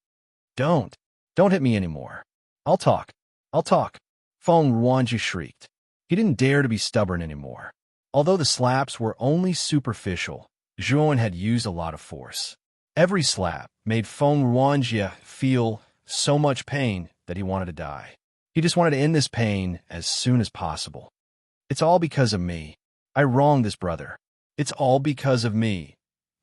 Don't hit me anymore. I'll talk. Feng Wanjia shrieked. He didn't dare to be stubborn anymore. Although the slaps were only superficial, Zhuan had used a lot of force. Every slap made Feng Wanjia feel so much pain that he wanted to die. He just wanted to end this pain as soon as possible. It's all because of me. I wronged this brother. It's all because of me.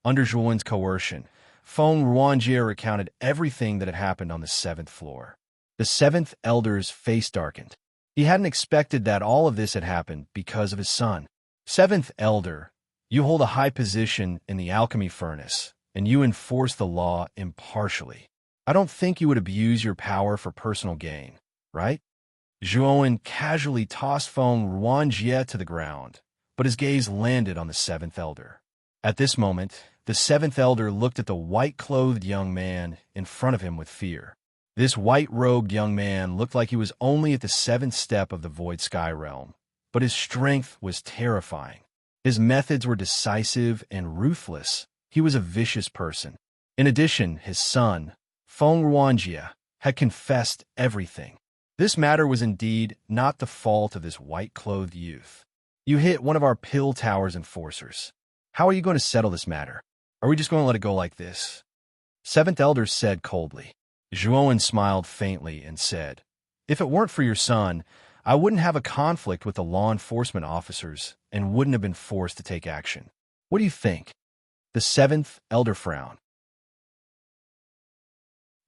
Under Zhuan's coercion, Feng Wanjia recounted everything that had happened on the 7th floor. The 7th Elder's face darkened. He hadn't expected that all of this had happened because of his son. 7th Elder, you hold a high position in the alchemy furnace, and you enforce the law impartially. I don't think you would abuse your power for personal gain, right? Zhuan casually tossed Feng Wanjia to the ground, but his gaze landed on the 7th Elder. At this moment, the 7th Elder looked at the white-clothed young man in front of him with fear. This white-robed young man looked like he was only at the 7th step of the Void Sky realm, but his strength was terrifying. His methods were decisive and ruthless. He was a vicious person. In addition, his son, Feng Wanjia, had confessed everything. This matter was indeed not the fault of this white-clothed youth. You hit one of our Pill Tower's enforcers. How are you going to settle this matter? Are we just going to let it go like this? 7th Elder said coldly. Zhuan smiled faintly and said, If it weren't for your son, I wouldn't have a conflict with the law enforcement officers and wouldn't have been forced to take action. What do you think? The 7th Elder frowned.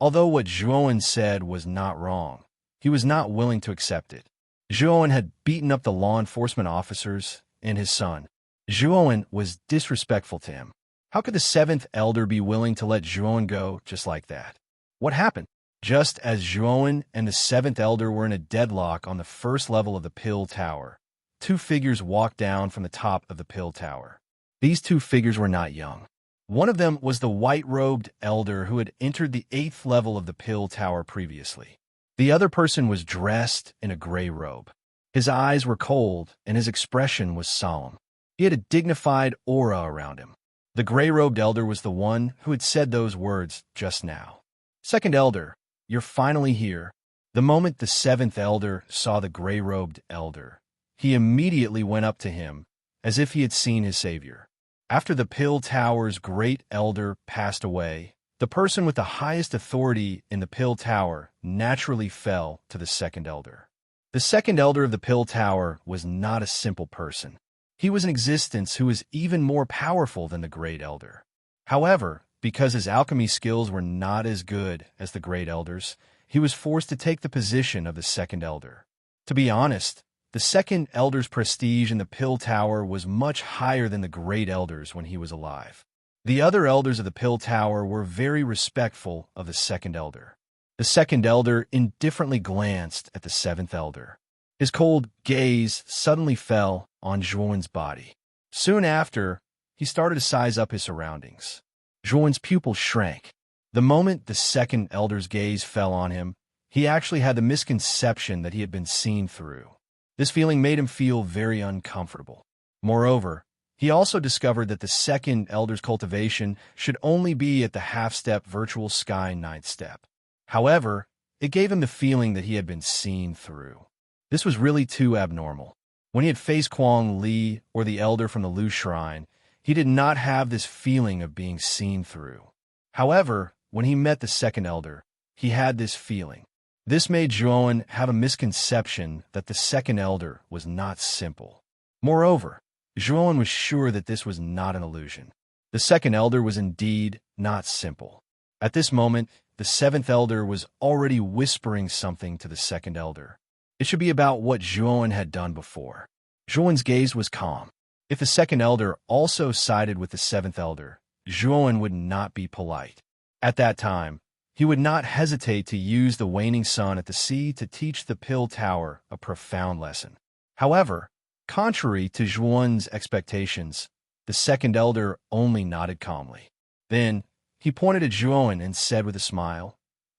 Although what Zhuan said was not wrong, he was not willing to accept it. Zhuan had beaten up the law enforcement officers and his son. Zhuan was disrespectful to him. How could the 7th Elder be willing to let Zhuan go just like that? What happened? Just as Zhuan and the 7th Elder were in a deadlock on the first level of the Pill Tower, two figures walked down from the top of the Pill Tower. These two figures were not young. One of them was the white-robed elder who had entered the 8th level of the Pill Tower previously. The other person was dressed in a gray robe. His eyes were cold, and his expression was solemn. He had a dignified aura around him. The gray-robed elder was the one who had said those words just now. 2nd Elder, you're finally here. The moment the 7th Elder saw the gray-robed elder, he immediately went up to him, as if he had seen his savior. After the Pill Tower's great elder passed away, the person with the highest authority in the Pill Tower naturally fell to the 2nd Elder. The 2nd Elder of the Pill Tower was not a simple person. He was an existence who was even more powerful than the Great Elder. However, because his alchemy skills were not as good as the Great Elders, he was forced to take the position of the 2nd Elder. To be honest, The second elder's prestige in the Pill Tower was much higher than the great elders when he was alive. The other elders of the Pill Tower were very respectful of the second elder. The second elder indifferently glanced at the seventh elder. His cold gaze suddenly fell on Zhuan's body. Soon after, he started to size up his surroundings. Zhuan's pupils shrank. The moment the second elder's gaze fell on him, he actually had the misconception that he had been seen through. This feeling made him feel very uncomfortable. Moreover, he also discovered that the second elder's cultivation should only be at the half-step virtual sky ninth step. However, it gave him the feeling that he had been seen through. This was really too abnormal. When he had faced Kuang Li or the elder from the Lu Shrine, he did not have this feeling of being seen through. However, when he met the second elder, he had this feeling. This made Zhuan have a misconception that the second elder was not simple. Moreover, Zhuan was sure that this was not an illusion. The second elder was indeed not simple. At this moment, the seventh elder was already whispering something to the second elder. It should be about what Zhuan had done before. Zhuan's gaze was calm. If the second elder also sided with the seventh elder, Zhuan would not be polite. At that time, he would not hesitate to use the waning sun at the sea to teach the Pill Tower a profound lesson. However, contrary to Zhuan's expectations, the second elder only nodded calmly. Then, he pointed at Zhuan and said with a smile,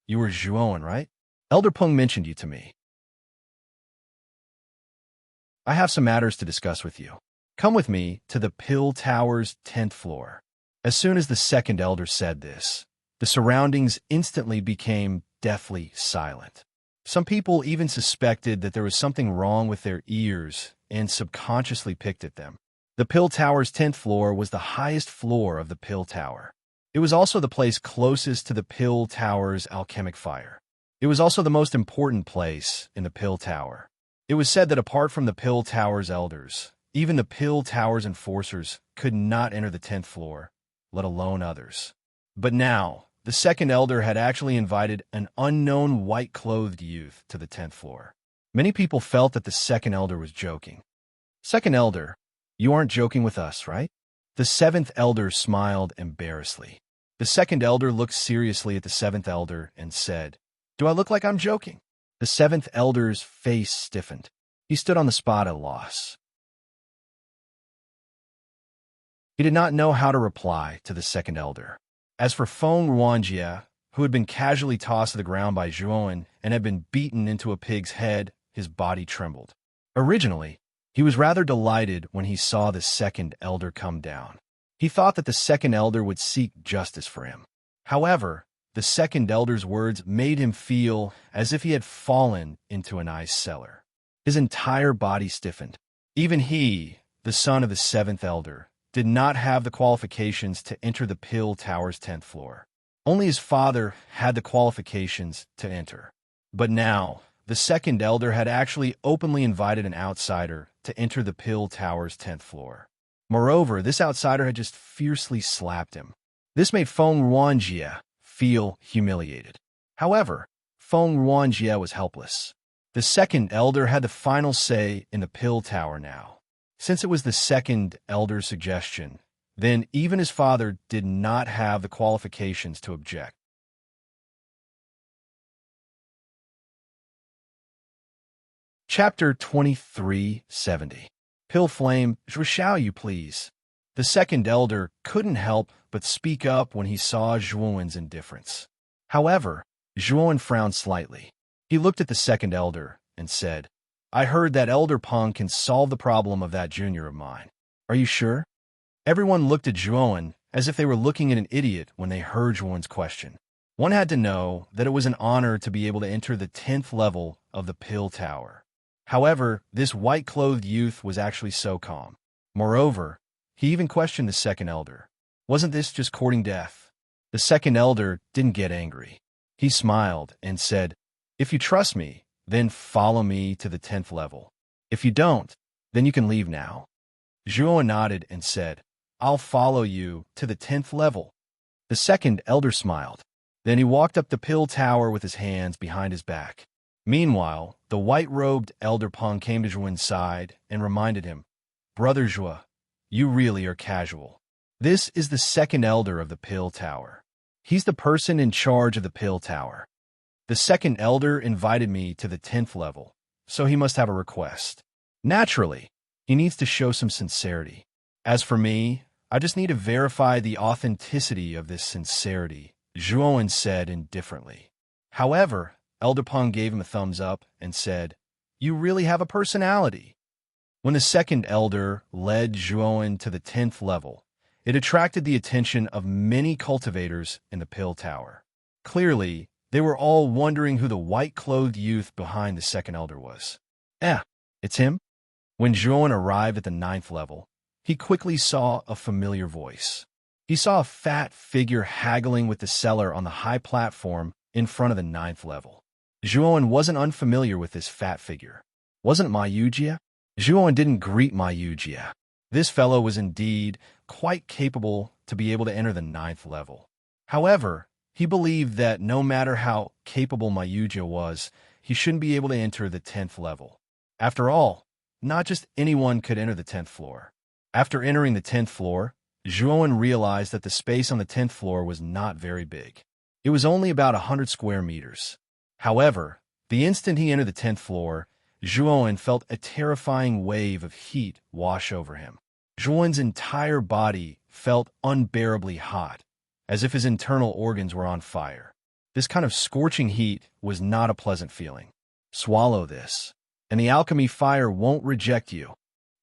"You were Zhuan, right? Elder Peng mentioned you to me. I have some matters to discuss with you. Come with me to the Pill Tower's 10th floor." As soon as the second elder said this, the surroundings instantly became deathly silent. Some people even suspected that there was something wrong with their ears and subconsciously picked at them. The Pill Tower's 10th floor was the highest floor of the Pill Tower. It was also the place closest to the Pill Tower's alchemic fire. It was also the most important place in the Pill Tower. It was said that apart from the Pill Tower's elders, even the Pill Tower's enforcers could not enter the 10th floor, let alone others. But now, the second elder had actually invited an unknown white-clothed youth to the 10th floor. Many people felt that the second elder was joking. "Second elder, you aren't joking with us, right?" The seventh elder smiled embarrassedly. The second elder looked seriously at the seventh elder and said, "Do I look like I'm joking?" The seventh elder's face stiffened. He stood on the spot at a loss. He did not know how to reply to the second elder. As for Feng Ruanjie, who had been casually tossed to the ground by Zhuan and had been beaten into a pig's head, his body trembled. Originally, he was rather delighted when he saw the second elder come down. He thought that the second elder would seek justice for him. However, the second elder's words made him feel as if he had fallen into an ice cellar. His entire body stiffened. Even he, the son of the seventh elder, did not have the qualifications to enter the Pill Tower's 10th floor. Only his father had the qualifications to enter. But now, the second elder had actually openly invited an outsider to enter the Pill Tower's 10th floor. Moreover, this outsider had just fiercely slapped him. This made Feng Ruanjie feel humiliated. However, Feng Ruanjie was helpless. The second elder had the final say in the Pill Tower now. Since it was the second elder's suggestion, then even his father did not have the qualifications to object. Chapter 2370. Pill Flame, Zhushao you please. The second elder couldn't help but speak up when he saw Zhuan's indifference. However, Zhuan frowned slightly. He looked at the second elder and said, "I heard that Elder Peng can solve the problem of that junior of mine. Are you sure?" Everyone looked at Zhuan as if they were looking at an idiot when they heard Zhuan's question. One had to know that it was an honor to be able to enter the 10th level of the Pill Tower. However, this white-clothed youth was actually so calm. Moreover, he even questioned the second elder. Wasn't this just courting death? The second elder didn't get angry. He smiled and said, "If you trust me, then follow me to the 10th level. If you don't, then you can leave now." Zhuo nodded and said, "I'll follow you to the 10th level." The second elder smiled. Then he walked up the Pill Tower with his hands behind his back. Meanwhile, the white-robed elder Peng came to Zhuan's side and reminded him, "Brother Zhua, you really are casual. This is the second elder of the Pill Tower. He's the person in charge of the Pill Tower. The second elder invited me to the 10th level, so he must have a request. Naturally, he needs to show some sincerity. As for me, I just need to verify the authenticity of this sincerity," Zhuan said indifferently. However, Elder Peng gave him a thumbs up and said, "You really have a personality." When the second elder led Zhuan to the 10th level, it attracted the attention of many cultivators in the Pill Tower. Clearly, they were all wondering who the white-clothed youth behind the second elder was. It's him? When Zhuan arrived at the 9th level, he quickly saw a familiar voice. He saw a fat figure haggling with the seller on the high platform in front of the 9th level. Zhuan wasn't unfamiliar with this fat figure. Wasn't it Ma Yujia? Zhuan didn't greet Ma Yujia. This fellow was indeed quite capable to be able to enter the 9th level. However, he believed that no matter how capable Ma Yujia was, he shouldn't be able to enter the 10th level. After all, not just anyone could enter the 10th floor. After entering the 10th floor, Zhuan realized that the space on the 10th floor was not very big. It was only about 100 square meters. However, the instant he entered the 10th floor, Zhuan felt a terrifying wave of heat wash over him. Zhuan's entire body felt unbearably hot, as if his internal organs were on fire. This kind of scorching heat was not a pleasant feeling. Swallow this, and the alchemy fire won't reject you.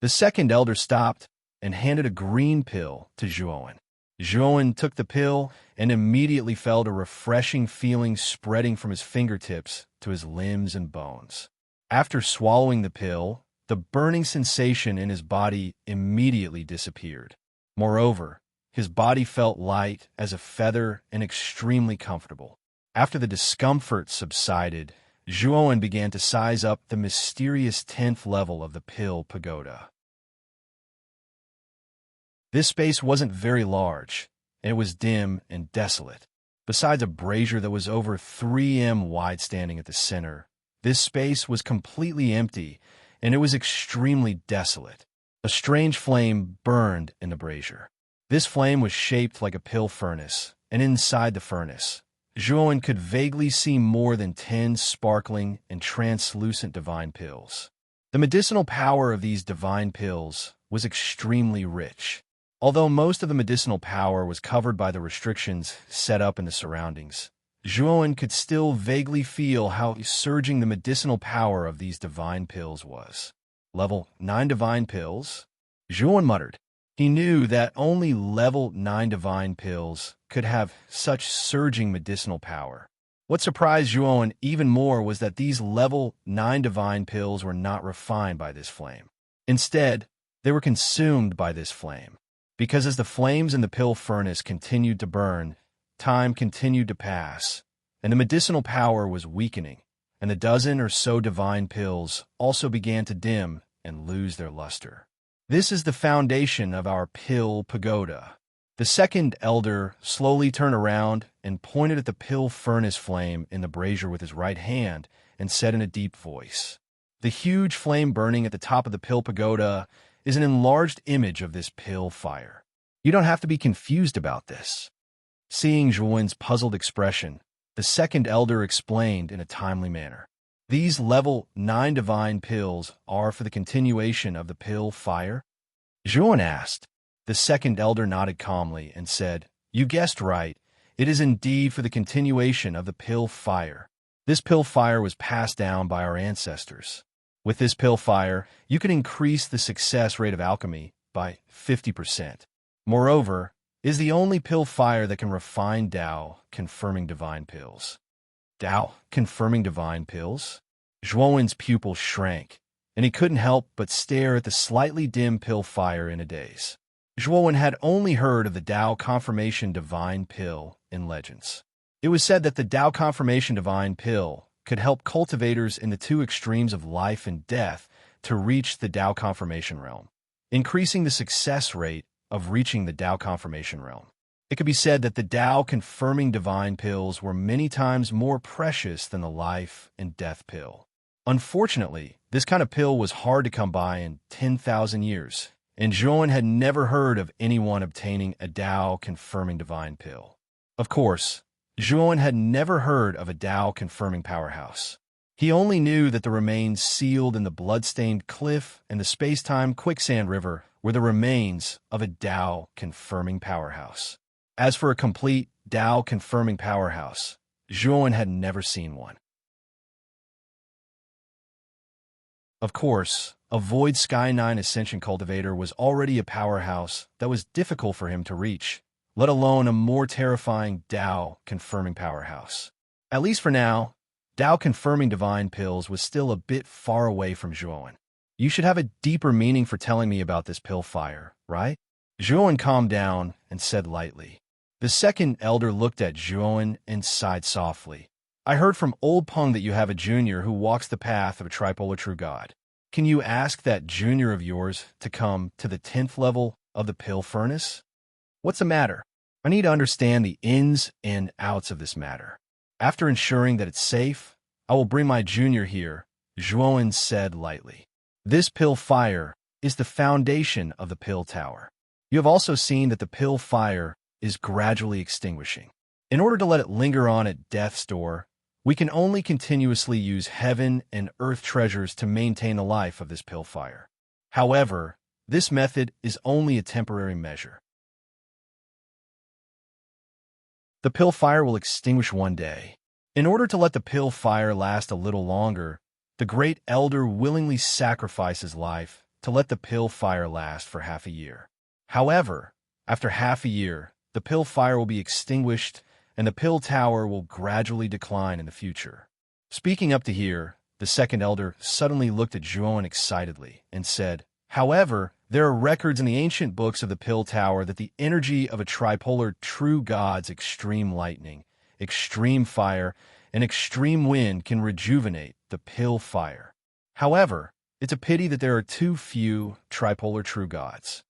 The second elder stopped and handed a green pill to Zhuan. Zhuan took the pill and immediately felt a refreshing feeling spreading from his fingertips to his limbs and bones. After swallowing the pill, the burning sensation in his body immediately disappeared. Moreover, his body felt light as a feather and extremely comfortable. After the discomfort subsided, Zhuan began to size up the mysterious 10th level of the Pill Pagoda. This space wasn't very large, and it was dim and desolate. Besides a brazier that was over 3 m wide standing at the center, this space was completely empty, and it was extremely desolate. A strange flame burned in the brazier. This flame was shaped like a pill furnace, and inside the furnace, Zhuan could vaguely see more than 10 sparkling and translucent divine pills. The medicinal power of these divine pills was extremely rich. Although most of the medicinal power was covered by the restrictions set up in the surroundings, Zhuan could still vaguely feel how surging the medicinal power of these divine pills was. Level 9 divine pills? Zhuan muttered. He knew that only level 9 divine pills could have such surging medicinal power. What surprised Zhuan even more was that these level 9 divine pills were not refined by this flame. Instead, they were consumed by this flame. Because as the flames in the pill furnace continued to burn, time continued to pass, and the medicinal power was weakening, and the dozen or so divine pills also began to dim and lose their luster. This is the foundation of our Pill Pagoda. The second elder slowly turned around and pointed at the pill furnace flame in the brazier with his right hand and said in a deep voice, "The huge flame burning at the top of the Pill Pagoda is an enlarged image of this pill fire. You don't have to be confused about this." Seeing Zhuan's puzzled expression, the second elder explained in a timely manner. "These level 9 divine pills are for the continuation of the pill fire?" Zhuan asked. The second elder nodded calmly and said, "You guessed right. It is indeed for the continuation of the pill fire. This pill fire was passed down by our ancestors. With this pill fire, you can increase the success rate of alchemy by 50%. Moreover, it is the only pill fire that can refine Tao confirming divine pills." Tao confirming divine pills? Zhuan's pupil shrank, and he couldn't help but stare at the slightly dim pill fire in a daze. Zhuan had only heard of the Tao confirmation divine pill in legends. It was said that the Tao confirmation divine pill could help cultivators in the 2 extremes of life and death to reach the Tao confirmation realm, increasing the success rate of reaching the Tao confirmation realm. It could be said that the Tao-confirming divine pills were many times more precious than the life and death pill. Unfortunately, this kind of pill was hard to come by in 10,000 years, and Zhuan had never heard of anyone obtaining a Tao-confirming divine pill. Of course, Zhuan had never heard of a Tao-confirming powerhouse. He only knew that the remains sealed in the blood-stained cliff and the space-time quicksand river were the remains of a Tao-confirming powerhouse. As for a complete Tao-confirming powerhouse, Zhuan had never seen one. Of course, a Void Sky 9 Ascension Cultivator was already a powerhouse that was difficult for him to reach, let alone a more terrifying Tao-confirming powerhouse. At least for now, Tao-confirming divine pills was still a bit far away from Zhuan. You should have a deeper meaning for telling me about this pill fire, right? Zhuan calmed down and said lightly. The second elder looked at Zhuan and sighed softly. I heard from old Peng that you have a junior who walks the path of a tripolar true god. Can you ask that junior of yours to come to the 10th level of the pill furnace? What's the matter? I need to understand the ins and outs of this matter. After ensuring that it's safe, I will bring my junior here, Zhuan said lightly. This pill fire is the foundation of the pill tower. You have also seen that the pill fire is gradually extinguishing. In order to let it linger on at death's door, we can only continuously use heaven and earth treasures to maintain the life of this pill fire. However, this method is only a temporary measure. The pill fire will extinguish one day. In order to let the pill fire last a little longer, the great elder willingly sacrifices life to let the pill fire last for half a year. However, after half a year, the pill fire will be extinguished and the pill tower will gradually decline in the future. Speaking up to here, the second elder suddenly looked at Zhuan excitedly and said, however, there are records in the ancient books of the pill tower that the energy of a tripolar true god's extreme lightning, extreme fire, and extreme wind can rejuvenate the pill fire. However, it's a pity that there are too few tripolar true gods.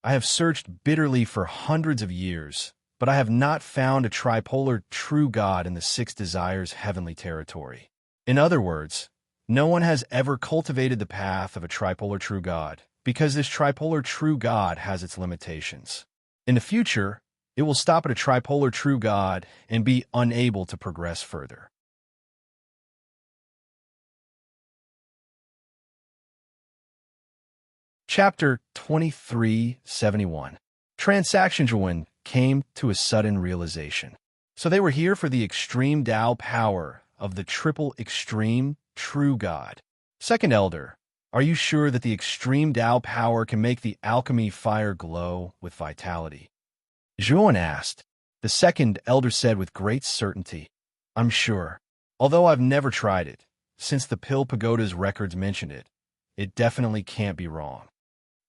I have searched bitterly for hundreds of years, but I have not found a tripolar true god in the Six Desires heavenly territory. In other words, no one has ever cultivated the path of a tripolar true god, because this tripolar true god has its limitations. In the future, it will stop at a tripolar true god and be unable to progress further. Chapter 2371. Transaction Zhuan came to a sudden realization. So they were here for the extreme Tao power of the triple extreme true god. Second elder, are you sure that the extreme Tao power can make the alchemy fire glow with vitality? Zhuan asked. The second elder said with great certainty, I'm sure. Although I've never tried it, since the Pill Pagoda's records mentioned it, it definitely can't be wrong.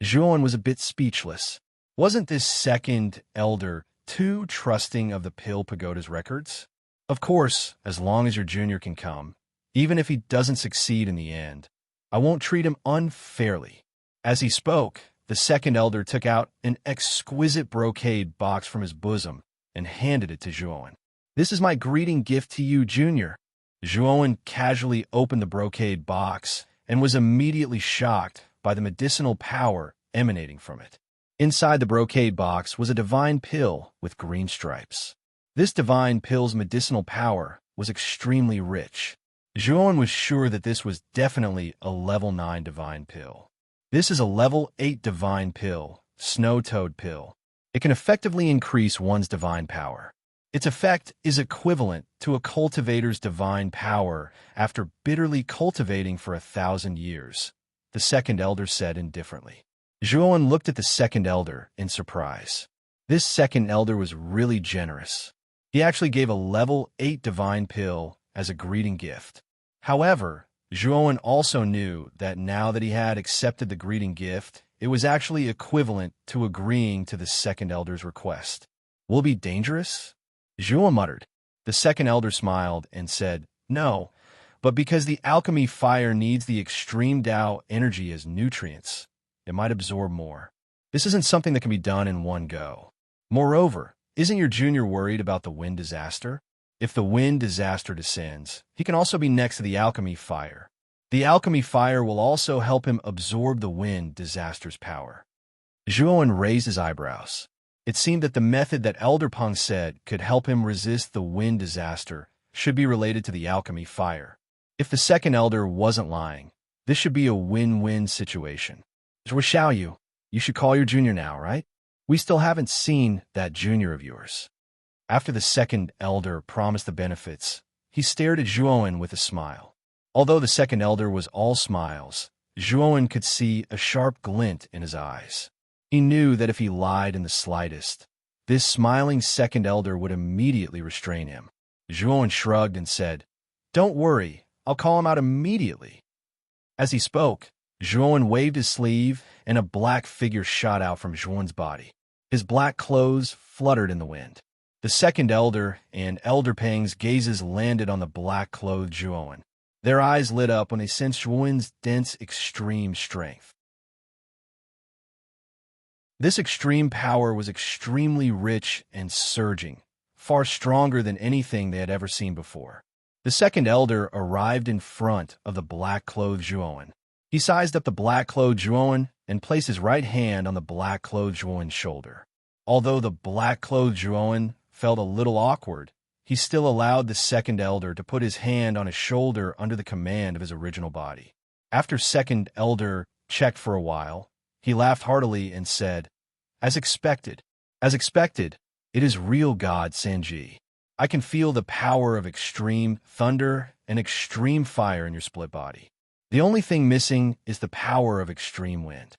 Zhuan was a bit speechless. Wasn't this second elder too trusting of the Pill Pagoda's records? Of course, as long as your junior can come, even if he doesn't succeed in the end, I won't treat him unfairly. As he spoke, the second elder took out an exquisite brocade box from his bosom and handed it to Zhuan. This is my greeting gift to you, Junior. Zhuan casually opened the brocade box and was immediately shocked by the medicinal power emanating from it. Inside the brocade box was a divine pill with green stripes. This divine pill's medicinal power was extremely rich. Zhuan was sure that this was definitely a level 9 divine pill. This is a level 8 divine pill, snow toad pill. It can effectively increase one's divine power. Its effect is equivalent to a cultivator's divine power after bitterly cultivating for 1,000 years, the second elder said indifferently. Zhuan looked at the second elder in surprise. This second elder was really generous. He actually gave a level 8 divine pill as a greeting gift. However, Zhuan also knew that now that he had accepted the greeting gift, it was actually equivalent to agreeing to the second elder's request. Will it be dangerous? Zhuan muttered. The second elder smiled and said, no, but because the alchemy fire needs the extreme Tao energy as nutrients, it might absorb more. This isn't something that can be done in one go. Moreover, Isn't your junior worried about the wind disaster? If the wind disaster descends, he can also be next to the alchemy fire. The alchemy fire will also help him absorb the wind disaster's power. Zhuowen raised his eyebrows. It seemed that the method that Elder Peng said could help him resist the wind disaster should be related to the alchemy fire. If the second elder wasn't lying, this should be a win-win situation. Zhuo Xiaoyu, you should call your junior now, right? We still haven't seen that junior of yours. After the second elder promised the benefits, he stared at Zhuowen with a smile. Although the second elder was all smiles, Zhuowen could see a sharp glint in his eyes. He knew that if he lied in the slightest, this smiling second elder would immediately restrain him. Zhuowen shrugged and said, "Don't worry, I'll call him out immediately." As he spoke, Zhuowen waved his sleeve and a black figure shot out from Zhuowen's body. His black clothes fluttered in the wind. The second elder and Elder Peng's gazes landed on the black-clothed Zhuowen. Their eyes lit up when they sensed Zhuowen's dense, extreme strength. This extreme power was extremely rich and surging, far stronger than anything they had ever seen before. The second elder arrived in front of the black-clothed Zhuowen. He sized up the black-clothed Zhuowen and placed his right hand on the black-clothed Zhuowen's shoulder. Although the black-clothed Zhuowen felt a little awkward, he still allowed the second elder to put his hand on his shoulder under the command of his original body. After second elder checked for a while, he laughed heartily and said, as expected, it is real God Sanji. I can feel the power of extreme thunder and extreme fire in your split body. The only thing missing is the power of extreme wind.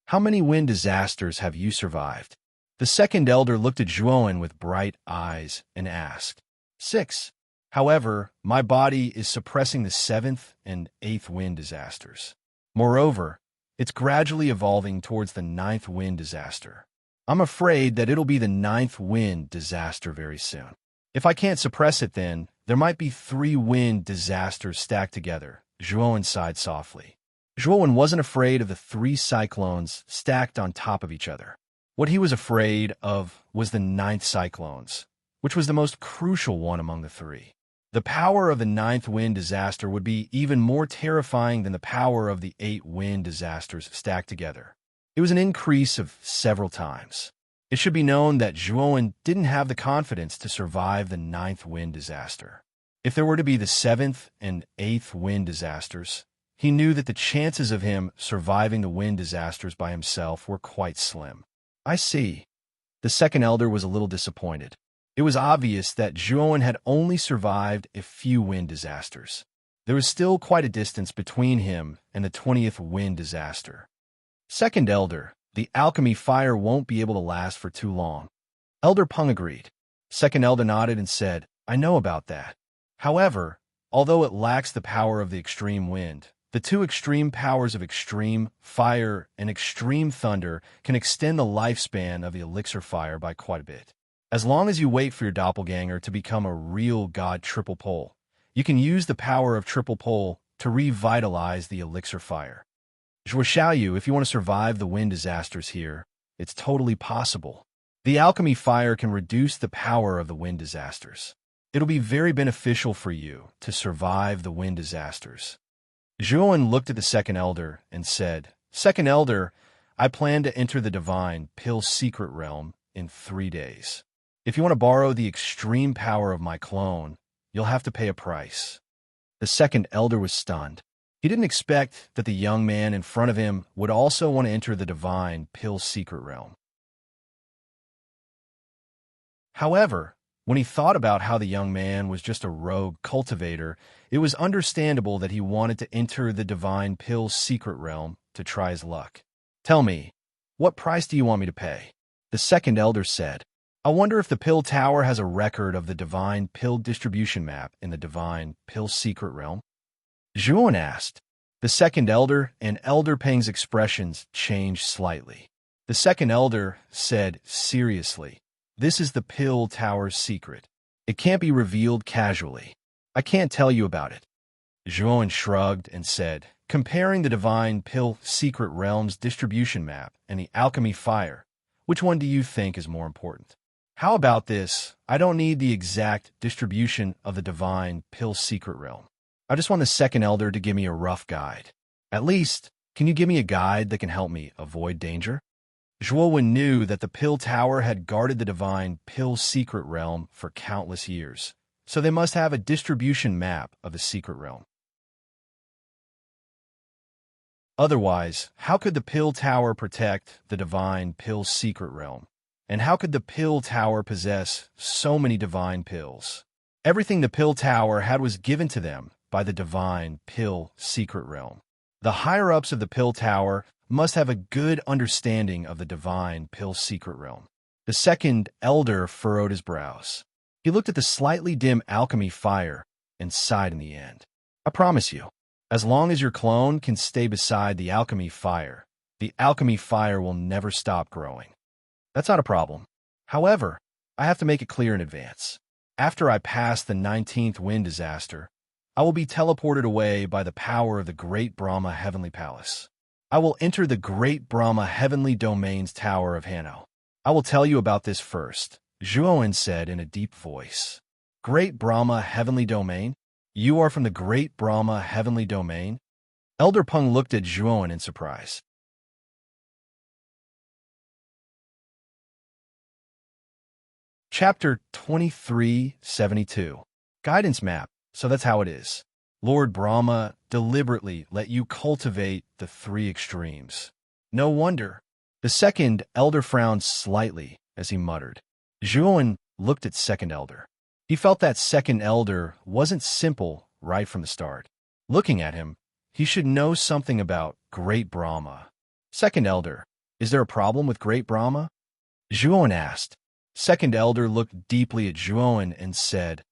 How many wind disasters have you survived?" The second elder looked at Zhuowen with bright eyes and asked, 6. However, my body is suppressing the 7th and 8th wind disasters. Moreover, it's gradually evolving towards the 9th wind disaster. I'm afraid that it'll be the 9th wind disaster very soon. If I can't suppress it then, there might be 3 wind disasters stacked together. Zhuowen sighed softly. Zhuowen wasn't afraid of the 3 cyclones stacked on top of each other. What he was afraid of was the 9th cyclones, which was the most crucial one among the 3. The power of the 9th wind disaster would be even more terrifying than the power of the 8 wind disasters stacked together. It was an increase of several times. It should be known that Zhuowen didn't have the confidence to survive the 9th wind disaster. If there were to be the 7th and 8th wind disasters, he knew that the chances of him surviving the wind disasters by himself were quite slim. I see. The second elder was a little disappointed. It was obvious that Zhuowen had only survived a few wind disasters. There was still quite a distance between him and the 20th wind disaster. Second elder, the alchemy fire won't be able to last for too long. Elder Peng agreed. Second elder nodded and said, I know about that. However, although it lacks the power of the extreme wind, the 2 extreme powers of extreme fire and extreme thunder can extend the lifespan of the elixir fire by quite a bit. As long as you wait for your doppelganger to become a real god triple pole, you can use the power of triple pole to revitalize the elixir fire. Zhuo Xiaoyu, if you want to survive the wind disasters here, it's totally possible. The alchemy fire can reduce the power of the wind disasters. It'll be very beneficial for you to survive the wind disasters. Zhuowen looked at the second elder and said, Second elder, I plan to enter the divine pill secret realm in 3 days. If you want to borrow the extreme power of my clone, you'll have to pay a price. The second elder was stunned. He didn't expect that the young man in front of him would also want to enter the divine pill secret realm. However, when he thought about how the young man was just a rogue cultivator, it was understandable that he wanted to enter the divine pill secret realm to try his luck. Tell me, what price do you want me to pay? The second elder said, I wonder if the pill tower has a record of the divine pill distribution map in the divine pill secret realm. Zhuowen asked. The second elder and Elder Peng's expressions changed slightly. The second elder said seriously, This is the pill tower's secret. It can't be revealed casually. I can't tell you about it. Zhuowen shrugged and said, Comparing the divine pill secret realm's distribution map and the alchemy fire, which one do you think is more important? How about this? I don't need the exact distribution of the divine pill's secret realm. I just want the second elder to give me a rough guide. At least, can you give me a guide that can help me avoid danger? Zhuowen knew that the Pill Tower had guarded the divine Pill's secret realm for countless years, so they must have a distribution map of the secret realm. Otherwise, how could the Pill Tower protect the divine Pill's secret realm? And how could the Pill Tower possess so many divine pills? Everything the Pill Tower had was given to them by the divine Pill secret realm. The higher-ups of the Pill Tower must have a good understanding of the divine Pill secret realm. The second elder furrowed his brows. He looked at the slightly dim alchemy fire and sighed in the end. I promise you, as long as your clone can stay beside the alchemy fire will never stop growing. That's not a problem. However, I have to make it clear in advance. After I pass the 19th wind disaster, I will be teleported away by the power of the Great Brahma Heavenly Palace. I will enter the Great Brahma Heavenly Domain's Tower of Hanno. I will tell you about this first, Zhuowen said in a deep voice. Great Brahma Heavenly Domain? You are from the Great Brahma Heavenly Domain? Elder Peng looked at Zhuowen in surprise. Chapter 2372. Guidance Map. So that's how it is. Lord Brahma deliberately let you cultivate the three extremes. No wonder. The second elder frowned slightly as he muttered. Zhuowen looked at second elder. He felt that second elder wasn't simple right from the start. Looking at him, he should know something about Great Brahma. Second elder, is there a problem with Great Brahma? Zhuowen asked. Second elder looked deeply at Zhuowen and said,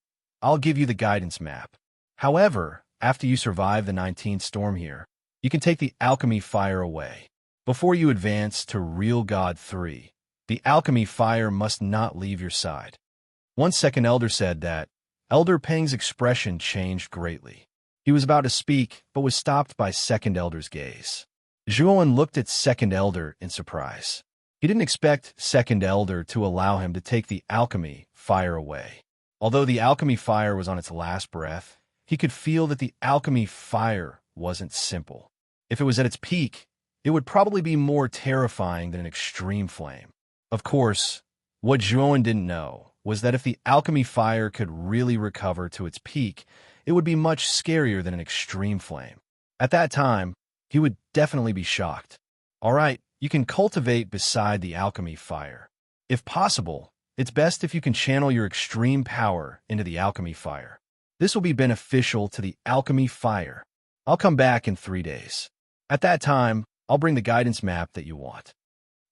I'll give you the guidance map. However, after you survive the 19th storm here, you can take the alchemy fire away. Before you advance to Real God 3, the alchemy fire must not leave your side. Once second elder said that, Elder Peng's expression changed greatly. He was about to speak, but was stopped by second elder's gaze. Zhuowen looked at second elder in surprise. He didn't expect second elder to allow him to take the alchemy fire away. Although the alchemy fire was on its last breath, he could feel that the alchemy fire wasn't simple. If it was at its peak, it would probably be more terrifying than an extreme flame. Of course, what Zhuowen didn't know was that if the alchemy fire could really recover to its peak, it would be much scarier than an extreme flame. At that time, he would definitely be shocked. All right, you can cultivate beside the alchemy fire. If possible, it's best if you can channel your extreme power into the alchemy fire. This will be beneficial to the alchemy fire. I'll come back in 3 days. At that time, I'll bring the guidance map that you want.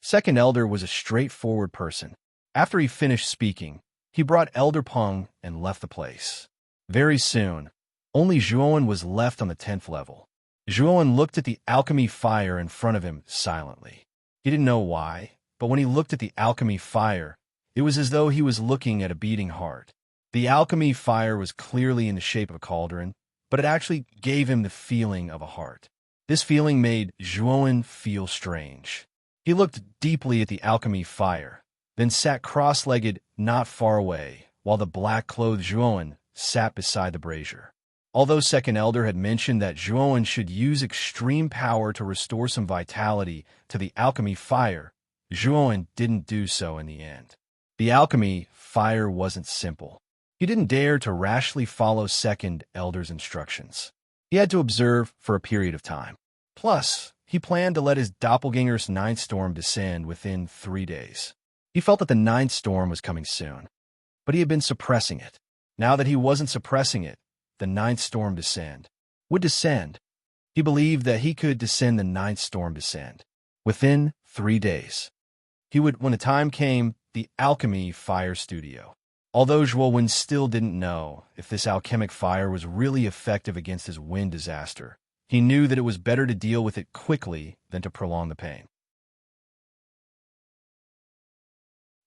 Second elder was a straightforward person. After he finished speaking, he brought Elder Peng and left the place. Very soon, only Zhuowen was left on the 10th level. Zhuowen looked at the alchemy fire in front of him silently. He didn't know why, but when he looked at the alchemy fire, it was as though he was looking at a beating heart. The alchemy fire was clearly in the shape of a cauldron, but it actually gave him the feeling of a heart. This feeling made Zhuowen feel strange. He looked deeply at the alchemy fire, then sat cross-legged not far away, while the black-clothed Zhuowen sat beside the brazier. Although second elder had mentioned that Zhuowen should use extreme power to restore some vitality to the alchemy fire, Zhuowen didn't do so in the end. The alchemy fire wasn't simple. He didn't dare to rashly follow second elder's instructions. He had to observe for a period of time. Plus, he planned to let his doppelganger's 9th storm descend within 3 days. He felt that the 9th storm was coming soon, but he had been suppressing it. Now that he wasn't suppressing it, the 9th storm would descend. He believed that he could descend the 9th storm within 3 days. He would, when the time came, the alchemy fire studio. Although Zhuowen still didn't know if this alchemic fire was really effective against his wind disaster, he knew that it was better to deal with it quickly than to prolong the pain.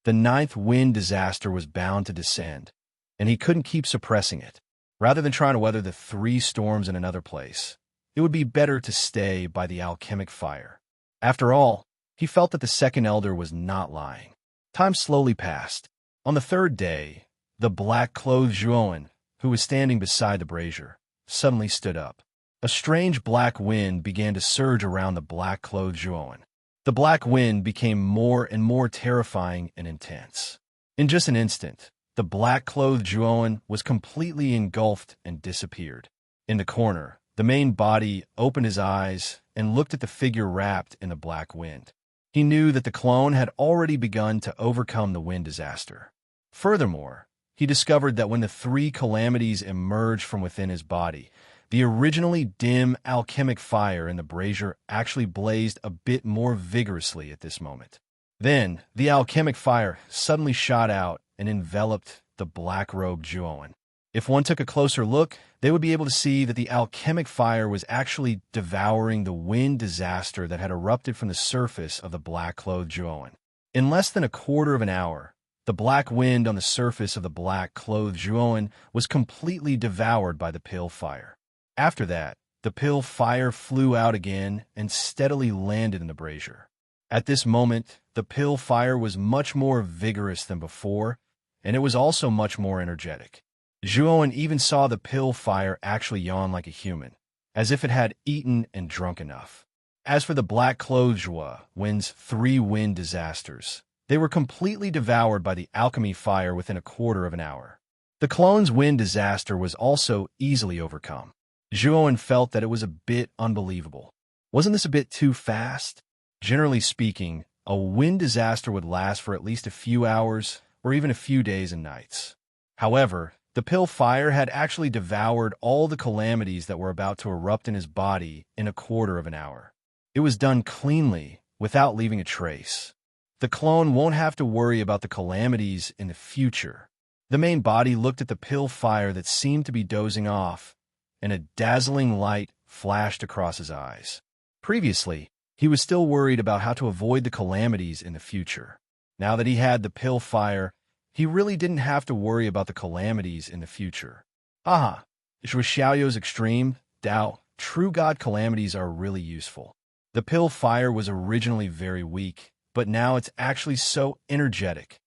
The 9th wind disaster was bound to descend, and he couldn't keep suppressing it. Rather than trying to weather the 3 storms in another place, it would be better to stay by the alchemic fire. After all, he felt that the second elder was not lying. Time slowly passed. On the third day, the black-clothed Zhuowen, who was standing beside the brazier, suddenly stood up. A strange black wind began to surge around the black-clothed Zhuowen. The black wind became more and more terrifying and intense. In just an instant, the black-clothed Zhuowen was completely engulfed and disappeared. In the corner, the main body opened his eyes and looked at the figure wrapped in the black wind. He knew that the clone had already begun to overcome the wind disaster. Furthermore, he discovered that when the three calamities emerged from within his body, the originally dim alchemic fire in the brazier actually blazed a bit more vigorously at this moment. Then, the alchemic fire suddenly shot out and enveloped the black-robed Zhuowen. If one took a closer look, they would be able to see that the alchemic fire was actually devouring the wind disaster that had erupted from the surface of the black-clothed Zhuowen. In less than a quarter of an hour, the black wind on the surface of the black-clothed Zhuowen was completely devoured by the pale fire. After that, the pale fire flew out again and steadily landed in the brazier. At this moment, the pale fire was much more vigorous than before, and it was also much more energetic. Zhuowen even saw the pale fire actually yawn like a human, as if it had eaten and drunk enough. As for the black-clothed Zhuowen's three wind disasters, they were completely devoured by the alchemy fire within a quarter of an hour. The clone's wind disaster was also easily overcome. Zhuowen felt that it was a bit unbelievable. Wasn't this a bit too fast? Generally speaking, a wind disaster would last for at least a few hours or even a few days and nights. However, the pale fire had actually devoured all the calamities that were about to erupt in his body in a quarter of an hour. It was done cleanly, without leaving a trace. The clone won't have to worry about the calamities in the future. The main body looked at the pale fire that seemed to be dozing off, and a dazzling light flashed across his eyes. Previously, he was still worried about how to avoid the calamities in the future. Now that he had the pale fire, he really didn't have to worry about the calamities in the future. Aha! Xiaoyo's extreme, Dao, true god calamities are really useful. The pale fire was originally very weak, but now it's actually so energetic.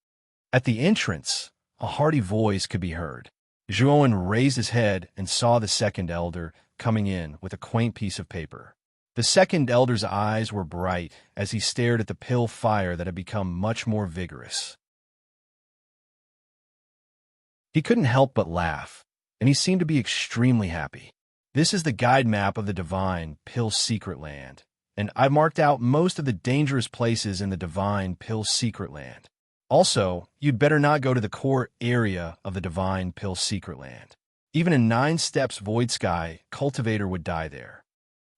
At the entrance, a hearty voice could be heard. Zhuowen raised his head and saw the second elder coming in with a quaint piece of paper. The second elder's eyes were bright as he stared at the pale fire that had become much more vigorous. He couldn't help but laugh, and he seemed to be extremely happy. This is the guide map of the Divine Pill Secret Land, and I've marked out most of the dangerous places in the Divine Pill Secret Land. Also, you'd better not go to the core area of the Divine Pill Secret Land. Even in 9 steps Void Sky, Cultivator would die there.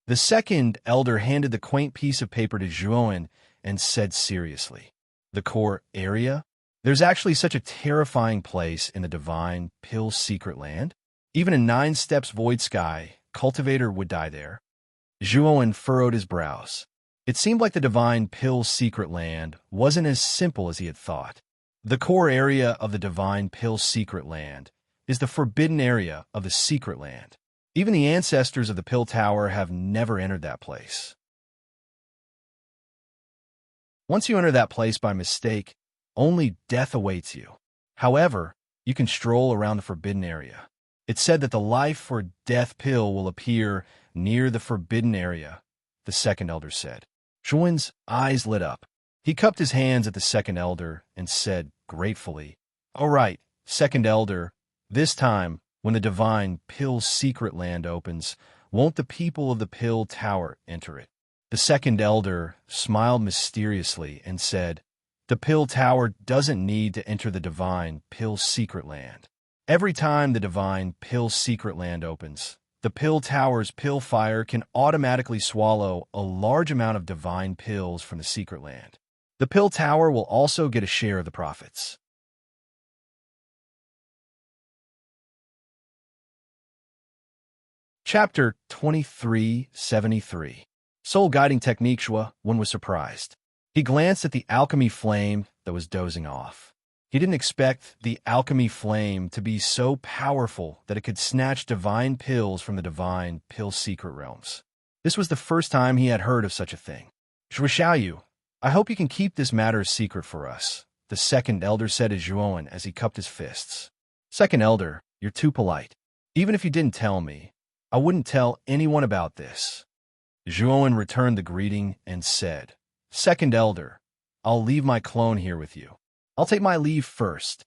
The second elder handed the quaint piece of paper to Zhuowen and said seriously, "The core area? There's actually such a terrifying place in the Divine Pill Secret Land? Even in 9 steps Void Sky, Cultivator would die there." Zhuowen furrowed his brows. It seemed like the Divine Pill Secret Land wasn't as simple as he had thought. The core area of the Divine Pill Secret Land is the forbidden area of the Secret Land. Even the ancestors of the Pill Tower have never entered that place. Once you enter that place by mistake, only death awaits you. However, you can stroll around the forbidden area. It's said that the life or death pill will appear near the forbidden area, the second elder said. Zhuowen's eyes lit up. He cupped his hands at the second elder and said gratefully, "All right, second elder, this time, when the Divine Pill Secret Land opens, won't the people of the Pill Tower enter it?" The second elder smiled mysteriously and said, "The Pill Tower doesn't need to enter the Divine Pill Secret Land. Every time the Divine Pill Secret Land opens, the Pill Tower's pill fire can automatically swallow a large amount of divine pills from the Secret Land. The Pill Tower will also get a share of the profits." Chapter 2373. Soul Guiding Technique. One was surprised. He glanced at the alchemy flame that was dozing off. He didn't expect the alchemy flame to be so powerful that it could snatch divine pills from the divine pill secret realms. This was the first time he had heard of such a thing. "Xiaoyu, I hope you can keep this matter a secret for us," the second elder said to Zhuowen as he cupped his fists. Second elder, you're too polite. Even if you didn't tell me, I wouldn't tell anyone about this. Zhuowen returned the greeting and said, Second elder, I'll leave my clone here with you. I'll take my leave first.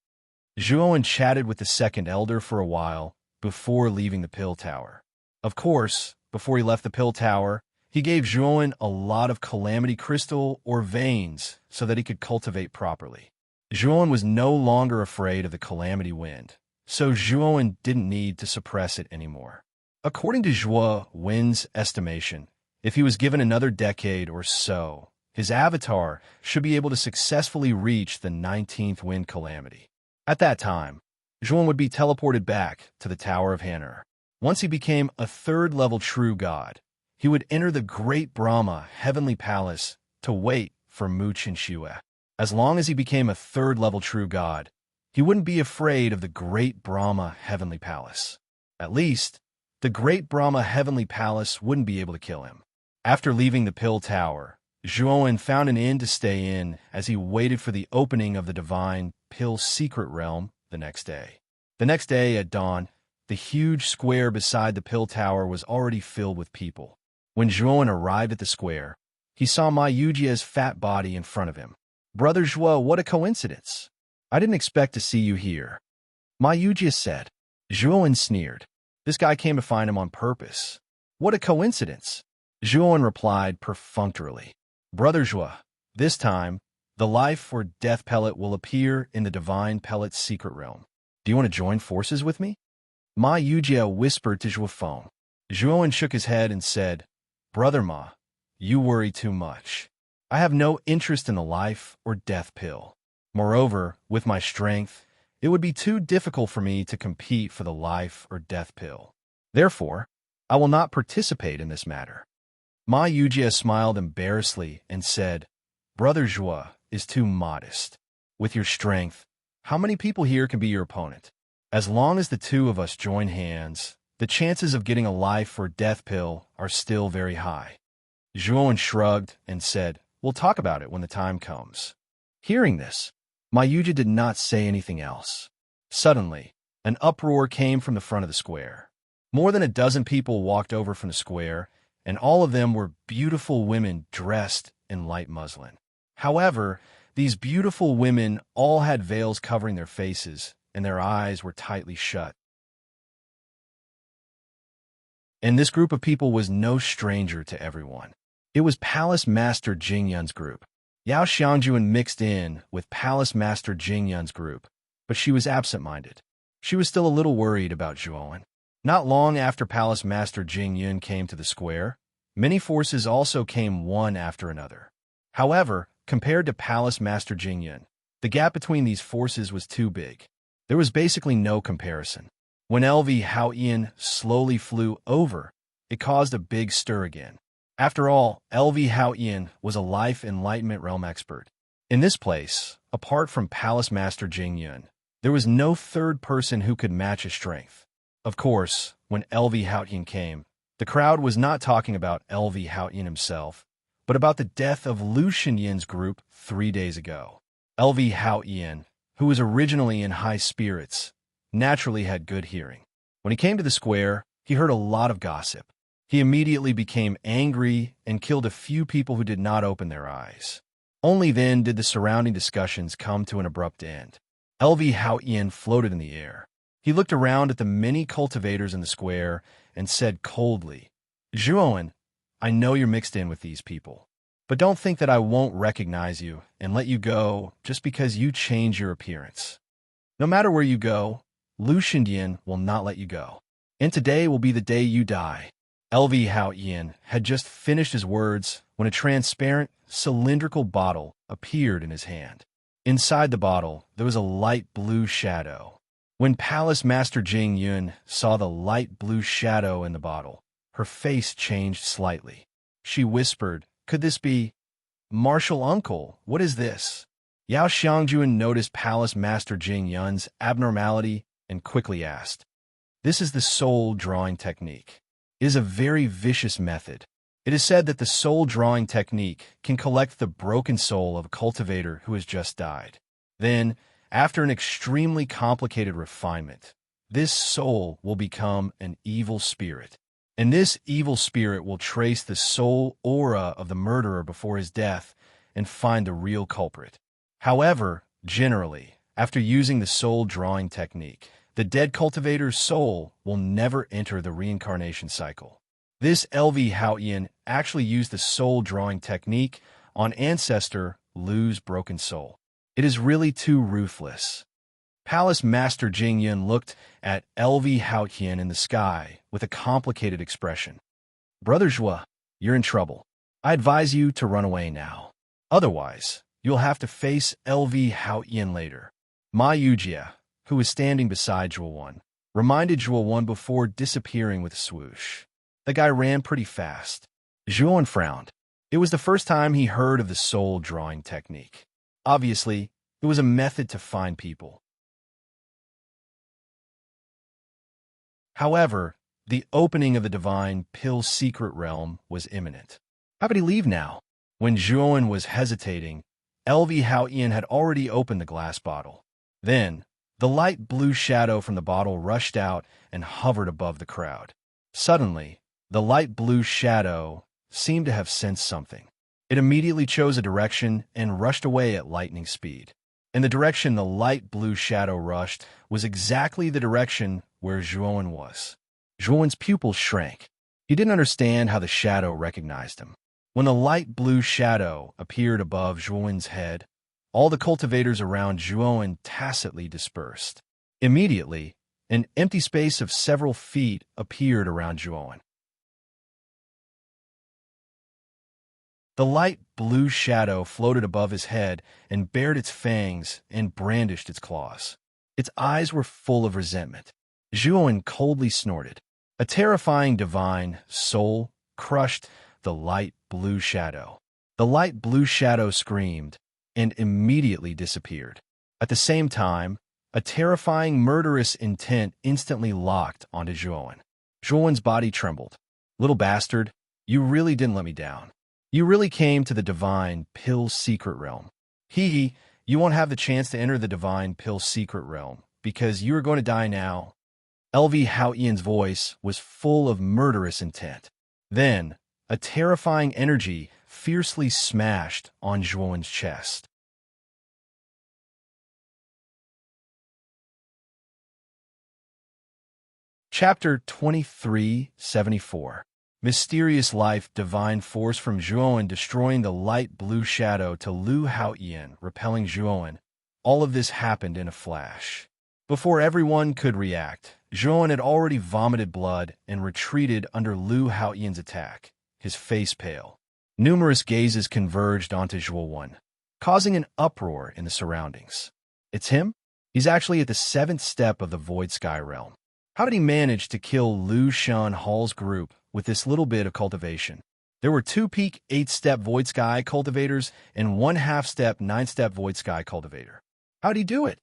Zhuowen chatted with the second elder for a while before leaving the pill tower. Of course, before he left the pill tower, he gave Zhuowen a lot of calamity crystal or veins so that he could cultivate properly. Zhuowen was no longer afraid of the calamity wind, so Zhuowen didn't need to suppress it anymore. According to Zhuowen's estimation, if he was given another decade or so, his avatar should be able to successfully reach the 19th wind calamity. At that time, Zhuowen would be teleported back to the Tower of Han'er. Once he became a third-level true god, he would enter the Great Brahma Heavenly Palace to wait for Mu Qinxue. As long as he became a third-level true god, he wouldn't be afraid of the Great Brahma Heavenly Palace. At least, the Great Brahma Heavenly Palace wouldn't be able to kill him. After leaving the Pill Tower, Zhuowen found an inn to stay in as he waited for the opening of the Divine Pill Secret Realm the next day. The next day at dawn, the huge square beside the Pill Tower was already filled with people. When Zhuowen arrived at the square, he saw Ma Yujie's fat body in front of him. Brother Zhuo, what a coincidence. I didn't expect to see you here. Ma Yujie said. Zhuowen sneered. This guy came to find him on purpose. What a coincidence. Zhuowen replied perfunctorily. Brother Zhuo, this time, the life or death pellet will appear in the Divine Pellet's secret realm. Do you want to join forces with me? Ma Yujie whispered to Zhuo Feng. Zhuowen shook his head and said, Brother Ma, you worry too much. I have no interest in the life or death pill. Moreover, with my strength, it would be too difficult for me to compete for the life or death pill. Therefore, I will not participate in this matter. Ma Yujie smiled embarrassedly and said, Brother Zhuo is too modest. With your strength, how many people here can be your opponent? As long as the two of us join hands, the chances of getting a life or death pill are still very high. Zhuowen shrugged and said, We'll talk about it when the time comes. Hearing this, Ma Yujie did not say anything else. Suddenly, an uproar came from the front of the square. More than a dozen people walked over from the square, and all of them were beautiful women dressed in light muslin. However, these beautiful women all had veils covering their faces, and their eyes were tightly shut. And this group of people was no stranger to everyone. It was Palace Master Jingyun's group. Yao Xiangjuan mixed in with Palace Master Jingyun's group, but she was absent-minded. She was still a little worried about Zhuowen. Not long after Palace Master Jingyun came to the square, many forces also came one after another. However, compared to Palace Master Jingyun, the gap between these forces was too big. There was basically no comparison. When LV Haoyan slowly flew over, it caused a big stir again. After all, LV Haoyan was a life enlightenment realm expert. In this place, apart from Palace Master Jingyun, there was no third person who could match his strength. Of course, when LV Haoyan came, the crowd was not talking about LV Haoyan himself, but about the death of Lu Xinyin's group 3 days ago. LV Haoyan, who was originally in high spirits, naturally had good hearing. When he came to the square, he heard a lot of gossip. He immediately became angry and killed a few people who did not open their eyes. Only then did the surrounding discussions come to an abrupt end. LV Haoyan floated in the air. He looked around at the many cultivators in the square and said coldly, Zhuowen, I know you're mixed in with these people, but don't think that I won't recognize you and let you go just because you change your appearance. No matter where you go, Lu Xinyin will not let you go. And today will be the day you die. LV Haoyan had just finished his words when a transparent, cylindrical bottle appeared in his hand. Inside the bottle, there was a light blue shadow. When Palace Master Jingyun saw the light blue shadow in the bottle, her face changed slightly. She whispered, Could this be? Martial Uncle, what is this? Yao Xiangjuan noticed Palace Master Jingyun's abnormality and quickly asked, This is the soul drawing technique. It is a very vicious method. It is said that the soul drawing technique can collect the broken soul of a cultivator who has just died. Then, after an extremely complicated refinement, this soul will become an evil spirit. And this evil spirit will trace the soul aura of the murderer before his death and find the real culprit. However, generally, after using the soul drawing technique, the dead cultivator's soul will never enter the reincarnation cycle. This LV Haotian actually used the soul drawing technique on ancestor Lu's broken soul. It is really too ruthless. Palace Master Jing Yun looked at LV Haotian in the sky with a complicated expression. Brother Zhua, you're in trouble. I advise you to run away now. Otherwise, you'll have to face LV Haotian later. Ma Yujia, who was standing beside Zhuo reminded Zhuo before disappearing with a swoosh. The guy ran pretty fast. Zhuo frowned. It was the first time he heard of the soul drawing technique. Obviously, it was a method to find people. However, the opening of the divine Pill's secret realm was imminent. How could he leave now? When Zhuo was hesitating, LV Haotian had already opened the glass bottle. Then, the light blue shadow from the bottle rushed out and hovered above the crowd. Suddenly, the light blue shadow seemed to have sensed something. It immediately chose a direction and rushed away at lightning speed. And the direction the light blue shadow rushed was exactly the direction where Zhuo was. Zhuo's pupils shrank. He didn't understand how the shadow recognized him. When the light blue shadow appeared above Zhuo's head, all the cultivators around Zhuo tacitly dispersed. Immediately, an empty space of several feet appeared around Zhuo. The light blue shadow floated above his head and bared its fangs and brandished its claws. Its eyes were full of resentment. Zhuo coldly snorted. A terrifying divine soul crushed the light blue shadow. The light blue shadow screamed and immediately disappeared. At the same time, a terrifying murderous intent instantly locked onto Zhuo. Zhuo's body trembled. Little bastard, you really didn't let me down. You really came to the divine Pill's secret realm. Hee, you won't have the chance to enter the divine Pill's secret realm because you are going to die now. LV Haotian's voice was full of murderous intent. Then, a terrifying energy fiercely smashed on Zhuo's chest. Chapter 2374. Mysterious life, divine force from Zhuo destroying the light blue shadow to Lu Haotian, repelling Zhuo. All of this happened in a flash. Before everyone could react, Zhuo had already vomited blood and retreated under Lu Haotian's attack, his face pale. Numerous gazes converged onto Zhuo, causing an uproar in the surroundings. It's him? He's actually at the 7th step of the Void Sky realm. How did he manage to kill Lu Shan Hall's group with this little bit of cultivation? There were 2 peak 8-step Void Sky cultivators and 1 half-step 9-step Void Sky cultivator. How'd he do it?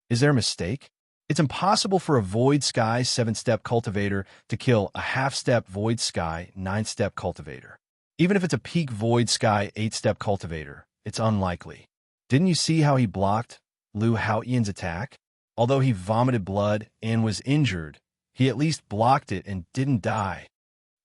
Is there a mistake? It's impossible for a Void Sky 7-step cultivator to kill a half-step Void Sky 9-step cultivator. Even if it's a peak Void Sky 8-step cultivator, it's unlikely. Didn't you see how he blocked Lu Haotian's attack? Although he vomited blood and was injured, he at least blocked it and didn't die.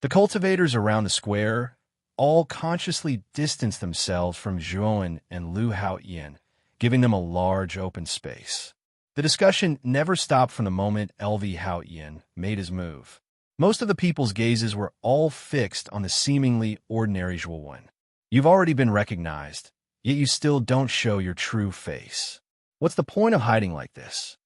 The cultivators around the square all consciously distanced themselves from Zhuo and Lu Haotian, giving them a large open space. The discussion never stopped from the moment LV Haotian made his move. Most of the people's gazes were all fixed on the seemingly ordinary Zhuo. You've already been recognized, yet you still don't show your true face. What's the point of hiding like this?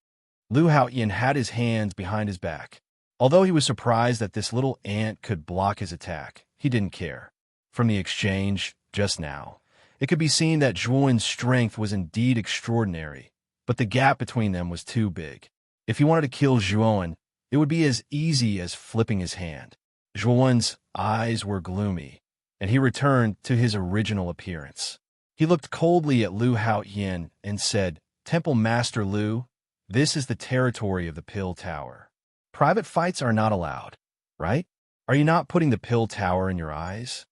Lu Haotian had his hands behind his back. Although he was surprised that this little ant could block his attack, he didn't care. From the exchange, just now, it could be seen that Zhuo's strength was indeed extraordinary, but the gap between them was too big. If he wanted to kill Zhuo, it would be as easy as flipping his hand. Zhuo's eyes were gloomy, and he returned to his original appearance. He looked coldly at Lu Haotian and said, "Temple Master Lu, this is the territory of the Pill Tower. Private fights are not allowed, right? Are you not putting the Pill Tower in your eyes?"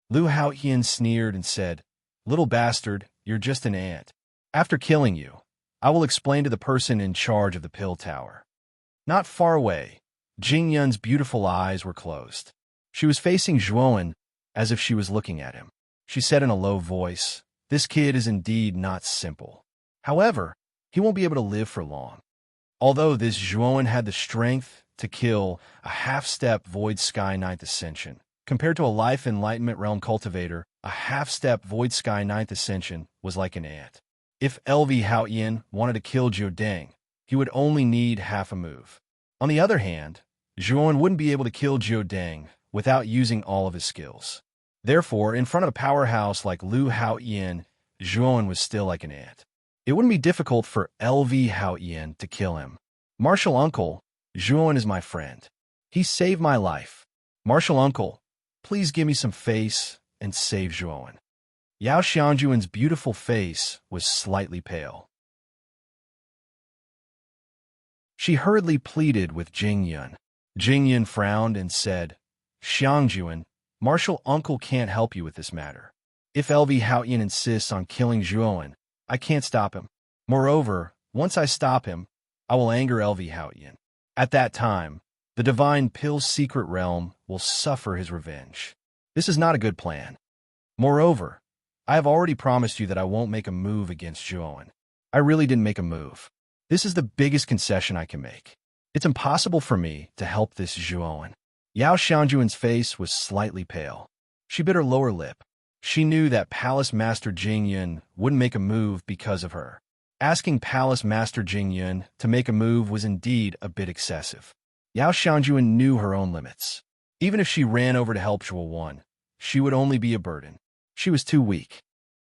Lu Haotian sneered and said, "Little bastard, you're just an ant. After killing you, I will explain to the person in charge of the pill tower. Not far away, Jing Yun's beautiful eyes were closed. She was facing Zhuowen as if she was looking at him. She said in a low voice, "This kid is indeed not simple. However, he won't be able to live for long." Although this Zhuowen had the strength to kill a half-step Void Sky Ninth Ascension, compared to a Life Enlightenment Realm cultivator, a half-step Void Sky Ninth Ascension was like an ant. If LV Haoyan wanted to kill Jiu Deng, he would only need half a move. On the other hand, Zhuowen wouldn't be able to kill Jiu Deng without using all of his skills. Therefore, in front of a powerhouse like Liu Haoyan, Zhuowen was still like an ant. It wouldn't be difficult for LV Haoyan to kill him. "Martial Uncle, Zhuowen is my friend. He saved my life. Martial Uncle, please give me some face and save Zhuowen." Yao Xiangjuan's beautiful face was slightly pale. She hurriedly pleaded with Jing Yun. Jing Yun frowned and said, "Xiangjuan, Martial Uncle can't help you with this matter. If LV Haoyan insists on killing Zhuowen, I can't stop him. Moreover, once I stop him, I will anger LV Haoyan. At that time, the Divine Pill's secret realm will suffer his revenge. This is not a good plan. Moreover, I have already promised you that I won't make a move against Zhuowen. I really didn't make a move. This is the biggest concession I can make. It's impossible for me to help this Zhuowen." Yao Xiangjuan's face was slightly pale. She bit her lower lip. She knew that Palace Master Jing Yun wouldn't make a move because of her. Asking Palace Master Jing Yun to make a move was indeed a bit excessive. Yao Xiangjuan knew her own limits. Even if she ran over to help Zhuowen, she would only be a burden. She was too weak.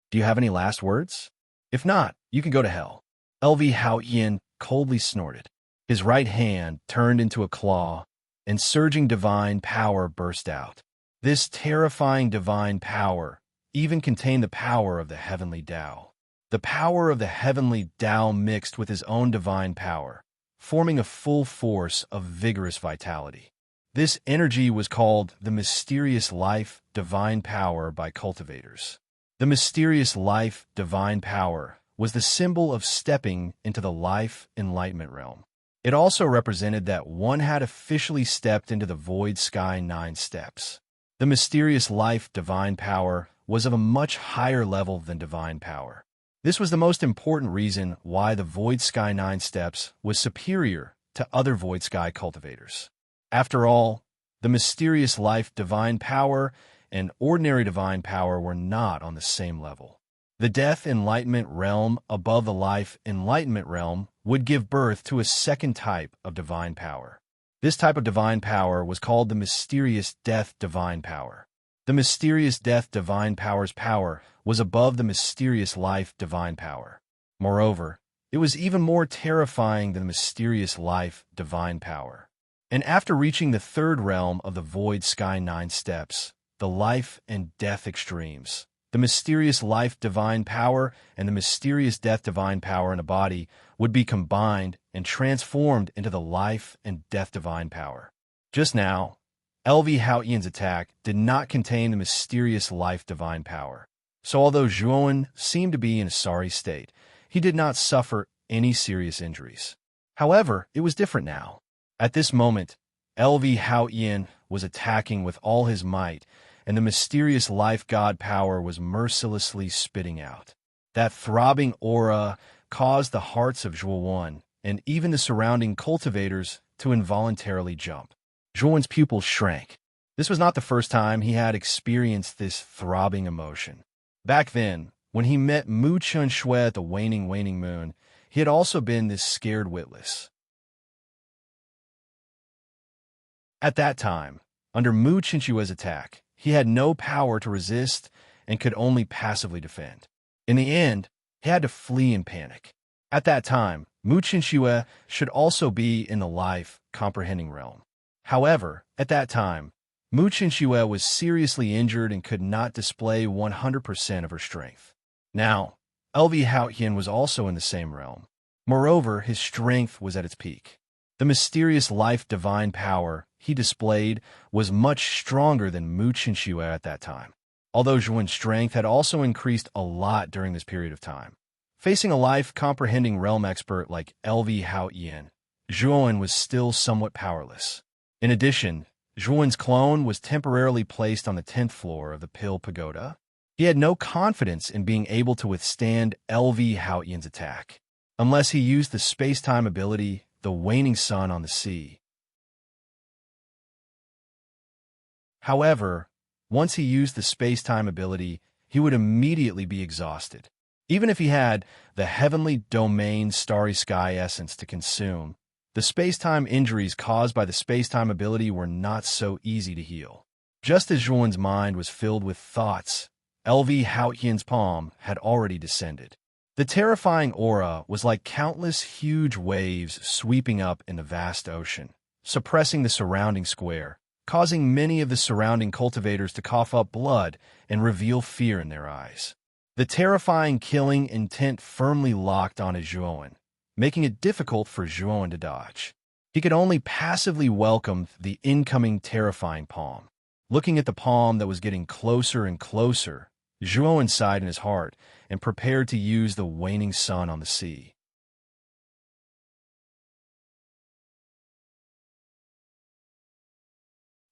"Do you have any last words? If not, you can go to hell." LV Haoyan coldly snorted. His right hand turned into a claw, and surging divine power burst out. This terrifying divine power even contained the power of the heavenly Tao. The power of the heavenly Tao mixed with his own divine power, forming a full force of vigorous vitality. This energy was called the mysterious life divine power by cultivators. The mysterious life divine power was the symbol of stepping into the life enlightenment realm. It also represented that one had officially stepped into the Void Sky 9 steps. The mysterious life divine power was of a much higher level than divine power. This was the most important reason why the Void Sky 9 steps was superior to other Void Sky cultivators. After all, the mysterious life divine power and ordinary divine power were not on the same level. The Death Enlightenment realm above the Life Enlightenment realm would give birth to a second type of divine power. This type of divine power was called the mysterious death divine power. The mysterious death divine power's power was above the mysterious life divine power. Moreover, it was even more terrifying than the mysterious life divine power. And after reaching the third realm of the Void Sky 9 steps, the life and death extremes, the mysterious life divine power and the mysterious death divine power in a body would be combined and transformed into the life and death divine power. Just now, LV Haoyan's attack did not contain the mysterious life divine power. So although Zhuowen seemed to be in a sorry state, he did not suffer any serious injuries. However, it was different now. At this moment, LV Haoyan was attacking with all his might, and the mysterious life god power was mercilessly spitting out. That throbbing aura caused the hearts of Zhuowen and even the surrounding cultivators to involuntarily jump. Zhuowen's pupils shrank. This was not the first time he had experienced this throbbing emotion. Back then, when he met Mu Chun Shui at the waning moon, he had also been this scared witless. At that time, under Mu Chun Shui's attack, he had no power to resist and could only passively defend. In the end, he had to flee in panic. At that time, Mu Chun Shui should also be in the life comprehending realm. However, at that time, Mu Chun Shui was seriously injured and could not display 100% of her strength. Now, LV Haoyan was also in the same realm. Moreover, his strength was at its peak. The mysterious life divine power he displayed was much stronger than Mu Chun Shui at that time. Although Zhuowen's strength had also increased a lot during this period of time. Facing a life-comprehending realm expert like LV Haotian, Zhuowen was still somewhat powerless. In addition, Zhuowen's clone was temporarily placed on the 10th floor of the Pill Pagoda. He had no confidence in being able to withstand LV Haotian's attack, unless he used the space-time ability, the waning sun on the sea. However, once he used the space-time ability, he would immediately be exhausted. Even if he had the heavenly domain starry sky essence to consume, the space-time injuries caused by the space-time ability were not so easy to heal. Just as Zhuowen's mind was filled with thoughts, LV Haotian's palm had already descended. The terrifying aura was like countless huge waves sweeping up in the vast ocean, suppressing the surrounding square, causing many of the surrounding cultivators to cough up blood and reveal fear in their eyes. The terrifying killing intent firmly locked onto Zhuowen, making it difficult for Zhuowen to dodge. He could only passively welcome the incoming terrifying palm. Looking at the palm that was getting closer and closer, Zhuowen sighed in his heart and prepared to use the waning sun on the sea.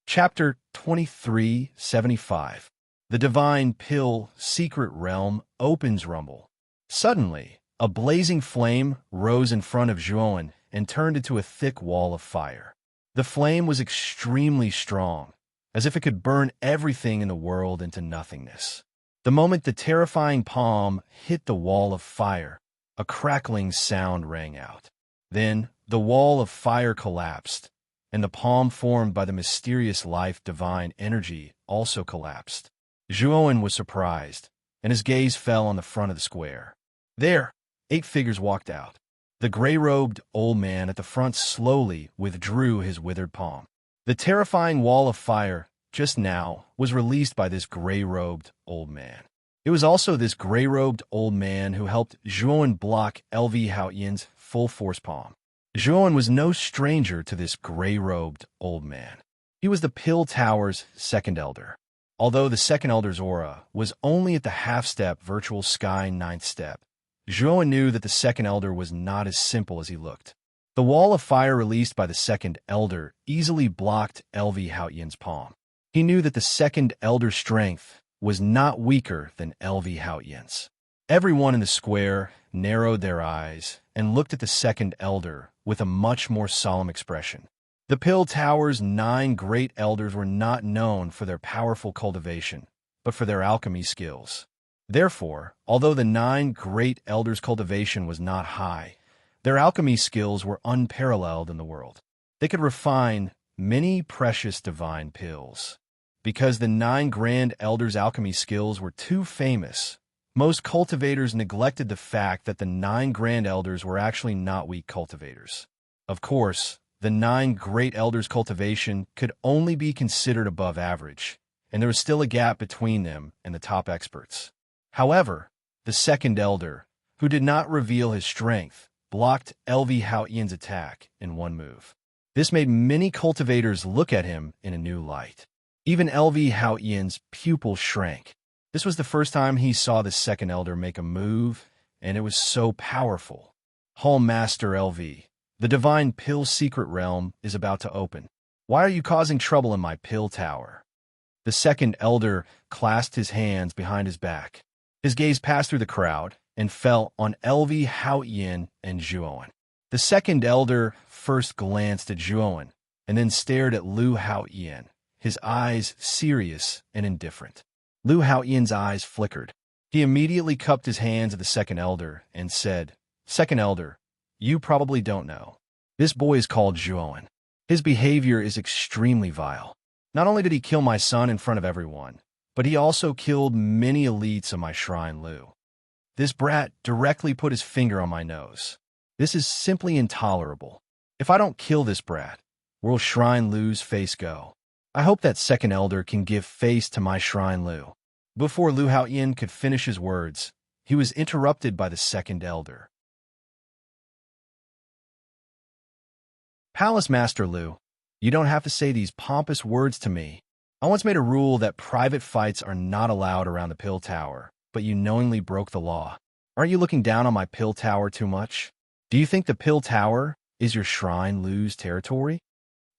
Chapter 2375. The Divine Pill Secret Realm opens rumble. Suddenly, a blazing flame rose in front of Zhuowen and turned into a thick wall of fire. The flame was extremely strong, as if it could burn everything in the world into nothingness. The moment the terrifying palm hit the wall of fire, a crackling sound rang out. Then, the wall of fire collapsed, and the palm formed by the mysterious life divine energy also collapsed. Zhuowen was surprised, and his gaze fell on the front of the square. There, 8 figures walked out. The gray-robed old man at the front slowly withdrew his withered palm. The terrifying wall of fire, just now, was released by this gray-robed old man. It was also this gray-robed old man who helped Zhuowen block LV Haotian's full-force palm. Zhuowen was no stranger to this gray-robed old man. He was the Pill Tower's second elder. Although the second elder's aura was only at the half-step virtual sky 9th step, Zhuowen knew that the second elder was not as simple as he looked. The wall of fire released by the second elder easily blocked LV Haotian's palm. He knew that the second elder's strength was not weaker than LV Haotian's. Everyone in the square narrowed their eyes and looked at the second elder with a much more solemn expression. The Pill Tower's 9 great elders were not known for their powerful cultivation, but for their alchemy skills. Therefore, although the 9 great elders' cultivation was not high, their alchemy skills were unparalleled in the world. They could refine many precious divine pills. Because the 9 grand elders' alchemy skills were too famous, most cultivators neglected the fact that the 9 grand elders were actually not weak cultivators. Of course, the 9 great elders' cultivation could only be considered above average, and there was still a gap between them and the top experts. However, the second elder, who did not reveal his strength, blocked LV Haotian's attack in one move. This made many cultivators look at him in a new light. Even LV Haotian's pupil shrank. This was the first time he saw the second elder make a move, and it was so powerful. Hall Master LV, the Divine Pill Secret Realm is about to open. Why are you causing trouble in my Pill Tower? The second elder clasped his hands behind his back. His gaze passed through the crowd and fell on LV Haotian and Zhuowen. The second elder first glanced at Zhuowen and then stared at Lu Haotian, his eyes serious and indifferent. Lu Haotian's eyes flickered. He immediately cupped his hands at the second elder and said, "Second elder, you probably don't know. This boy is called Zhuowen. His behavior is extremely vile. Not only did he kill my son in front of everyone, but he also killed many elites of my shrine Lu. This brat directly put his finger on my nose. This is simply intolerable. If I don't kill this brat, where will Shrine Lu's face go? I hope that second elder can give face to my Shrine Lu." Before Lu Haotian could finish his words, he was interrupted by the second elder. "Palace Master Lu, you don't have to say these pompous words to me. I once made a rule that private fights are not allowed around the Pill Tower, but you knowingly broke the law. Aren't you looking down on my pill tower too much? Do you think the pill tower is your shrine Lu's territory?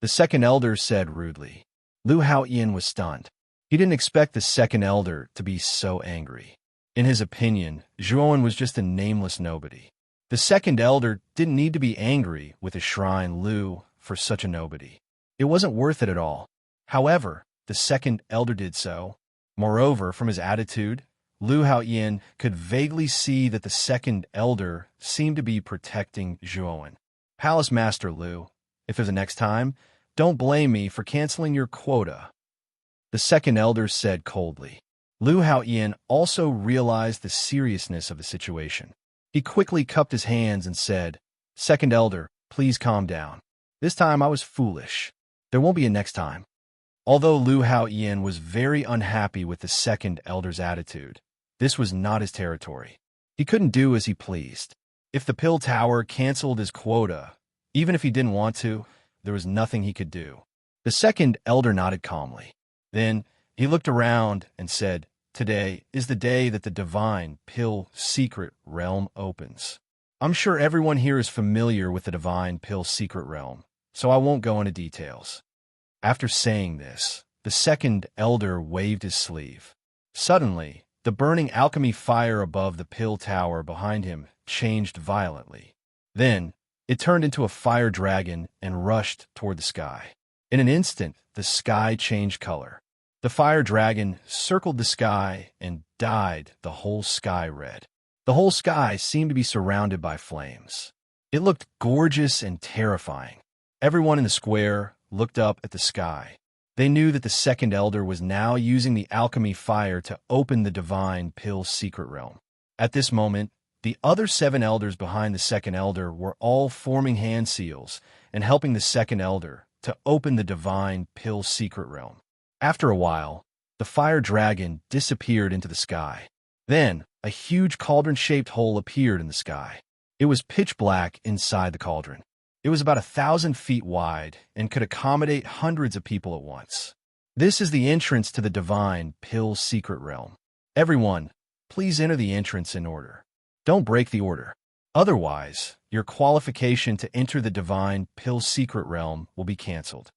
The second elder said rudely. Lu Haoyan was stunned. He didn't expect the second elder to be so angry. In his opinion, Zhuowen was just a nameless nobody. The second elder didn't need to be angry with his shrine Lu for such a nobody. It wasn't worth it at all. However, the second elder did so. Moreover, from his attitude, Lu Haoyan could vaguely see that the second elder seemed to be protecting Zhuowen. Palace Master Lu, if there's a next time, don't blame me for canceling your quota, the second elder said coldly. Lu Haoyan also realized the seriousness of the situation. He quickly cupped his hands and said, Second elder, please calm down. This time I was foolish. There won't be a next time. Although Lu Haoyan was very unhappy with the second elder's attitude, this was not his territory. He couldn't do as he pleased. If the pill tower canceled his quota, even if he didn't want to, there was nothing he could do. The second elder nodded calmly. Then he looked around and said, Today is the day that the divine pill secret realm opens. I'm sure everyone here is familiar with the divine pill secret realm, so I won't go into details. After saying this, the second elder waved his sleeve. Suddenly, the burning alchemy fire above the pill tower behind him changed violently. Then, it turned into a fire dragon and rushed toward the sky. In an instant, the sky changed color. The fire dragon circled the sky and dyed the whole sky red. The whole sky seemed to be surrounded by flames. It looked gorgeous and terrifying. Everyone in the square looked up at the sky. They knew that the second elder was now using the alchemy fire to open the divine pill's secret realm. At this moment, the other 7 elders behind the second elder were all forming hand seals and helping the second elder to open the divine pill's secret realm. After a while, the fire dragon disappeared into the sky. Then, a huge cauldron-shaped hole appeared in the sky. It was pitch black inside the cauldron. It was about 1,000 feet wide and could accommodate hundreds of people at once. This is the entrance to the divine pill's secret realm. Everyone, please enter the entrance in order. Don't break the order. Otherwise, your qualification to enter the divine pill's secret realm will be canceled.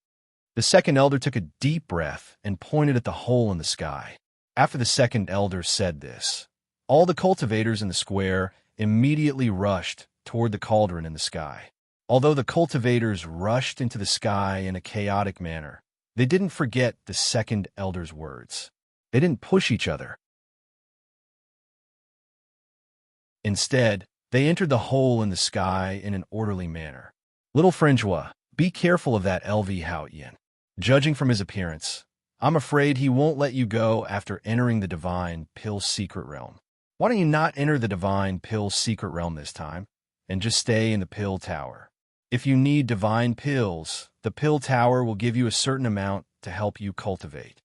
The second elder took a deep breath and pointed at the hole in the sky. After the second elder said this, all the cultivators in the square immediately rushed toward the cauldron in the sky. Although the cultivators rushed into the sky in a chaotic manner, they didn't forget the second elder's words. They didn't push each other. Instead, they entered the hole in the sky in an orderly manner. Little Francois, be careful of that LV Haoyan. Judging from his appearance, I'm afraid he won't let you go after entering the divine pill's secret realm. Why don't you not enter the divine pill's secret realm this time, and just stay in the pill tower? If you need divine pills, the pill tower will give you a certain amount to help you cultivate.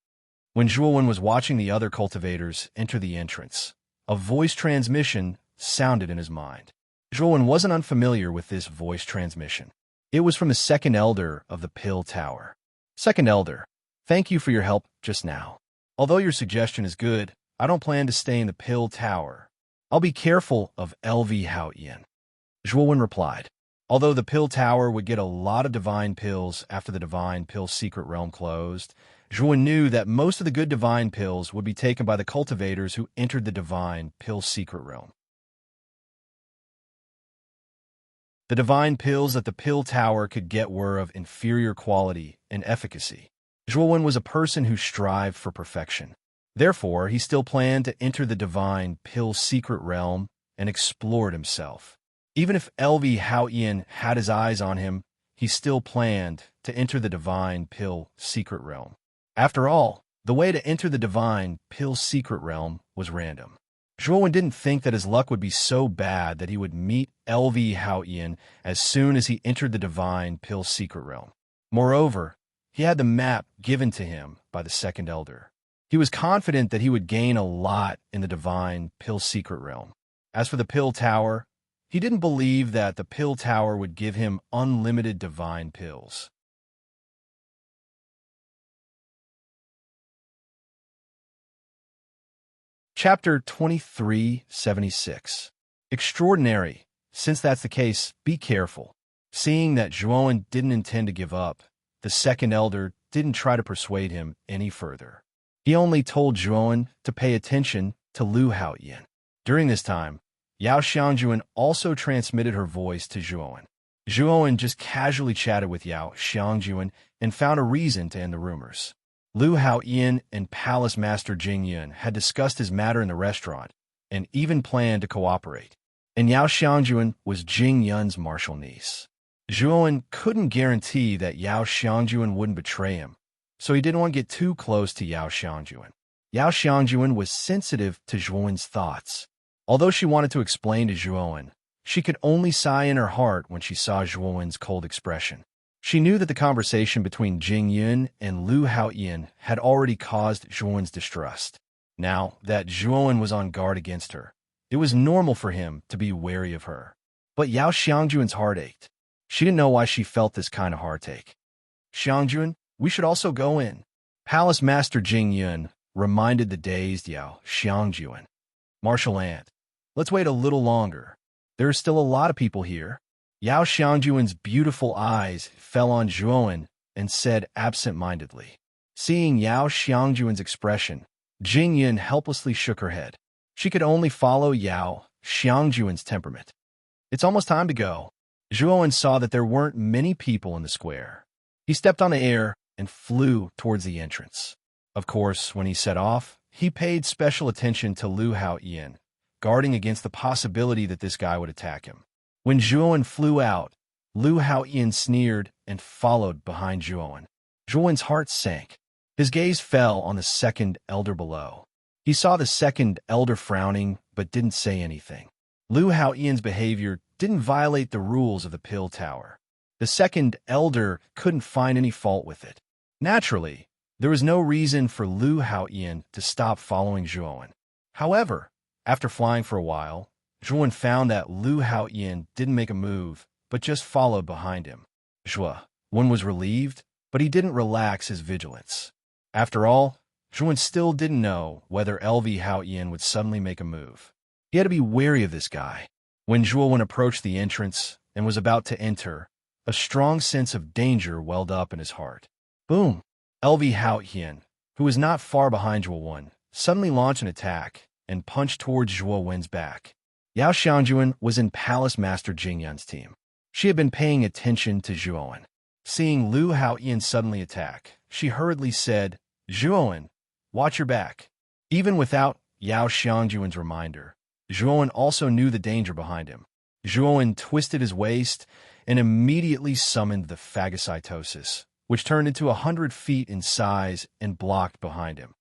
When Zhuowen was watching the other cultivators enter the entrance, a voice transmission sounded in his mind. Zhuowen wasn't unfamiliar with this voice transmission. It was from the second elder of the pill tower. Second elder, thank you for your help just now. Although your suggestion is good, I don't plan to stay in the pill tower. I'll be careful of LV Haoyan. Zhuowen replied. Although the pill tower would get a lot of divine pills after the divine pill secret realm closed, Zhuowen knew that most of the good divine pills would be taken by the cultivators who entered the divine pill secret realm. The divine pills that the pill tower could get were of inferior quality and efficacy. Zhuowen was a person who strived for perfection. Therefore, he still planned to enter the divine pill secret realm and explore it himself. Even if LV Haoyan had his eyes on him, he still planned to enter the divine pill secret realm. After all, the way to enter the divine pill secret realm was random. Zhuowen didn't think that his luck would be so bad that he would meet LV Haoyan as soon as he entered the divine pill secret realm. Moreover, he had the map given to him by the second elder. He was confident that he would gain a lot in the divine pill secret realm. As for the pill tower, he didn't believe that the pill tower would give him unlimited divine pills. Chapter 2376. Extraordinary. Since that's the case, be careful. Seeing that Zhuowen didn't intend to give up, the second elder didn't try to persuade him any further. He only told Zhuowen to pay attention to Lu Haoyan. During this time, Yao Xiangjuan also transmitted her voice to Zhuowen. Zhuowen just casually chatted with Yao Xiangjuan and found a reason to end the rumors. Lu Haoyan and Palace Master Jing Yun had discussed his matter in the restaurant and even planned to cooperate. And Yao Xiangjuan was Jing Yun's martial niece. Zhuowen couldn't guarantee that Yao Xiangjuan wouldn't betray him, so he didn't want to get too close to Yao Xiangjuan. Yao Xiangjuan was sensitive to Zhuowen's thoughts. Although she wanted to explain to Zhuowen, she could only sigh in her heart when she saw Zhuowen's cold expression. She knew that the conversation between Jing Yun and Lu Haoyan had already caused Zhuowen's distrust. Now that Zhuowen was on guard against her, it was normal for him to be wary of her. But Yao Xiangjuan's heart ached. She didn't know why she felt this kind of heartache. Xiangjuan, we should also go in. Palace Master Jing Yun reminded the dazed Yao Xiangjuan. Martial aunt, let's wait a little longer. There are still a lot of people here. Yao Xiangjuan's beautiful eyes fell on Zhuowen and said absent-mindedly. Seeing Yao Xiangjuan's expression, Jing Yun helplessly shook her head. She could only follow Yao Xiangjuan's temperament. It's almost time to go. Zhuowen saw that there weren't many people in the square. He stepped on the air and flew towards the entrance. Of course, when he set off, he paid special attention to Lu Haoyan, guarding against the possibility that this guy would attack him. When Zhuowen flew out, Lu Haoyan sneered and followed behind Zhuowen. Zhuowen's heart sank. His gaze fell on the second elder below. He saw the second elder frowning, but didn't say anything. Lu Haoyan's behavior didn't violate the rules of the Pill Tower. The second elder couldn't find any fault with it. Naturally, there was no reason for Lu Haoyan to stop following Zhuowen. However, after flying for a while, Zhuowen found that Lu Haoyan didn't make a move, but just followed behind him. Zhuowen was relieved, but he didn't relax his vigilance. After all, Zhuowen still didn't know whether LV Haoyan would suddenly make a move. He had to be wary of this guy. When Zhuowen approached the entrance and was about to enter, a strong sense of danger welled up in his heart. Boom! LV Haoyan, who was not far behind Zhuowen, suddenly launched an attack and punched towards Zhuowen's back. Yao Xiangjuan was in Palace Master Jing Yun's team. She had been paying attention to Zhuowen. Seeing Lu Haoyan suddenly attack, she hurriedly said, Zhuowen, watch your back. Even without Yao Xiangjuan's reminder, Zhuowen also knew the danger behind him. Zhuowen twisted his waist and immediately summoned the phagocytosis, which turned into 100 feet in size and blocked behind him.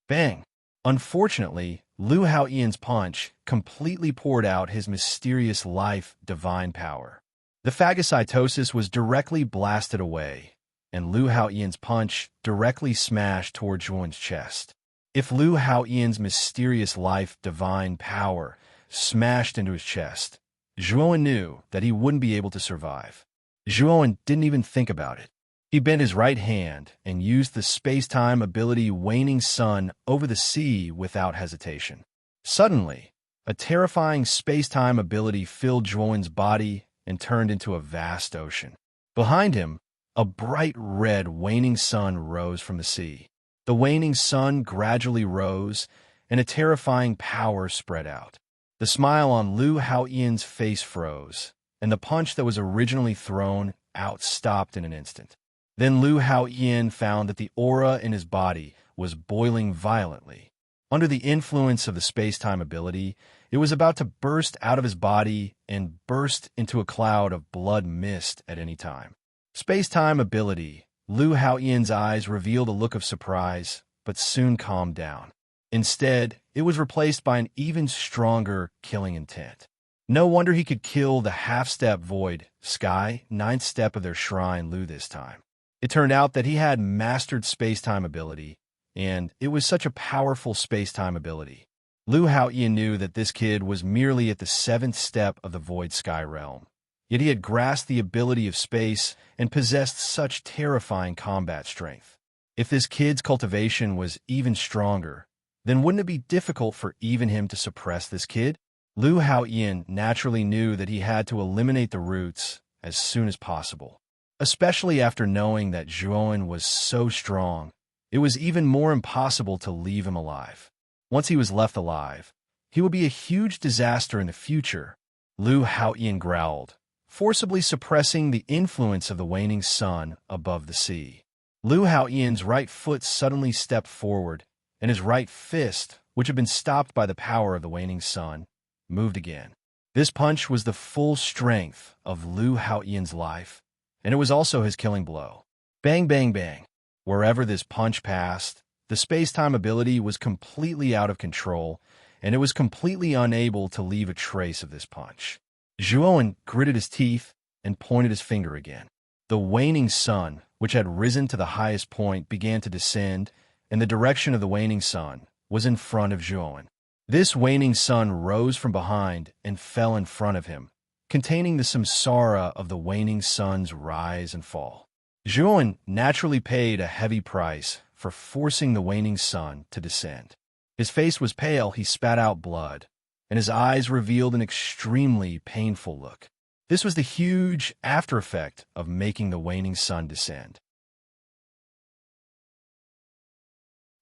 Bang! Unfortunately, Lu Haoyan's punch completely poured out his mysterious life divine power. The phagocytosis was directly blasted away, and Lu Haoyan's punch directly smashed toward Zhuowen's chest. If Lu Haoyan's mysterious life divine power smashed into his chest, Zhuowen knew that he wouldn't be able to survive. Zhuowen didn't even think about it. He bent his right hand and used the space-time ability Waning Sun over the sea without hesitation. Suddenly, a terrifying space-time ability filled Zhuowen's body and turned into a vast ocean. Behind him, a bright red waning sun rose from the sea. The waning sun gradually rose, and a terrifying power spread out. The smile on Lu Haoyan's face froze, and the punch that was originally thrown out stopped in an instant. Then Lu Haoyan found that the aura in his body was boiling violently. Under the influence of the space-time ability, it was about to burst out of his body and burst into a cloud of blood mist at any time. Space-time ability. Lu Haoyan's eyes revealed a look of surprise, but soon calmed down. Instead, it was replaced by an even stronger killing intent. No wonder he could kill the half-step void, sky, ninth step of their shrine Lu this time. It turned out that he had mastered space-time ability, and it was such a powerful space-time ability. Lu Haoyan knew that this kid was merely at the 7th step of the void sky realm. Yet he had grasped the ability of space and possessed such terrifying combat strength. If this kid's cultivation was even stronger, then wouldn't it be difficult for even him to suppress this kid? Lu Haoyan naturally knew that he had to eliminate the roots as soon as possible. Especially after knowing that Zhuowen was so strong, it was even more impossible to leave him alive. Once he was left alive, he would be a huge disaster in the future. Lu Haoyan growled, forcibly suppressing the influence of the waning sun above the sea. Lu Haoyan's right foot suddenly stepped forward, and his right fist, which had been stopped by the power of the waning sun, moved again. This punch was the full strength of Lu Haoyan's life, and it was also his killing blow. Bang, bang, bang. Wherever this punch passed, the space-time ability was completely out of control, and it was completely unable to leave a trace of this punch. Zhuowen gritted his teeth and pointed his finger again. The waning sun, which had risen to the highest point, began to descend, and the direction of the waning sun was in front of Zhuowen. This waning sun rose from behind and fell in front of him, containing the samsara of the waning sun's rise and fall. Zhuowen naturally paid a heavy price for forcing the waning sun to descend. His face was pale, he spat out blood, and his eyes revealed an extremely painful look. This was the huge after effect of making the waning sun descend.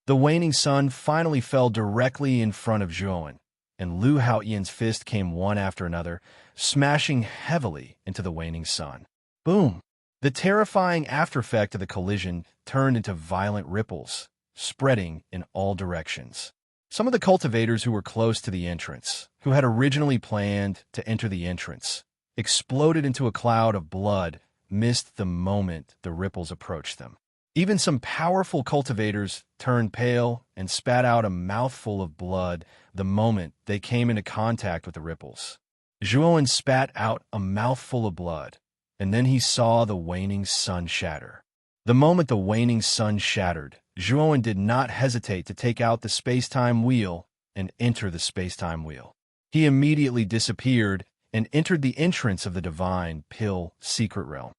The waning sun finally fell directly in front of Zhuowen, and Lu Haoyan's fist came one after another, smashing heavily into the waning sun. Boom! The terrifying aftereffect of the collision turned into violent ripples, spreading in all directions. Some of the cultivators who were close to the entrance, who had originally planned to enter the entrance, exploded into a cloud of blood mist the moment the ripples approached them. Even some powerful cultivators turned pale and spat out a mouthful of blood the moment they came into contact with the ripples. Zhuowen spat out a mouthful of blood, and then he saw the waning sun shatter. The moment the waning sun shattered, Zhuowen did not hesitate to take out the space-time wheel and enter the space-time wheel. He immediately disappeared and entered the entrance of the divine pill secret realm.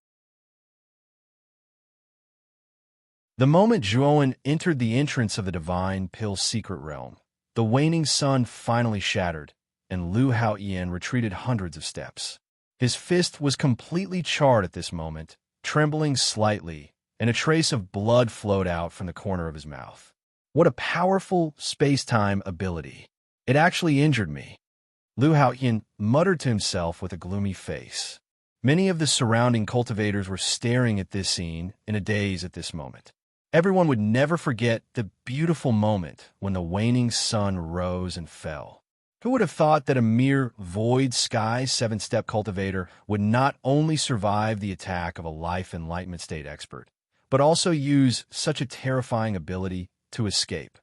The moment Zhuowen entered the entrance of the divine pill secret realm, the waning sun finally shattered, and Lu Haoyan retreated hundreds of steps. His fist was completely charred at this moment, trembling slightly, and a trace of blood flowed out from the corner of his mouth. What a powerful space-time ability. It actually injured me. Lu Haoyan muttered to himself with a gloomy face. Many of the surrounding cultivators were staring at this scene in a daze at this moment. Everyone would never forget the beautiful moment when the waning sun rose and fell. Who would have thought that a mere void sky 7-step cultivator would not only survive the attack of a life enlightenment state expert, but also use such a terrifying ability to escape?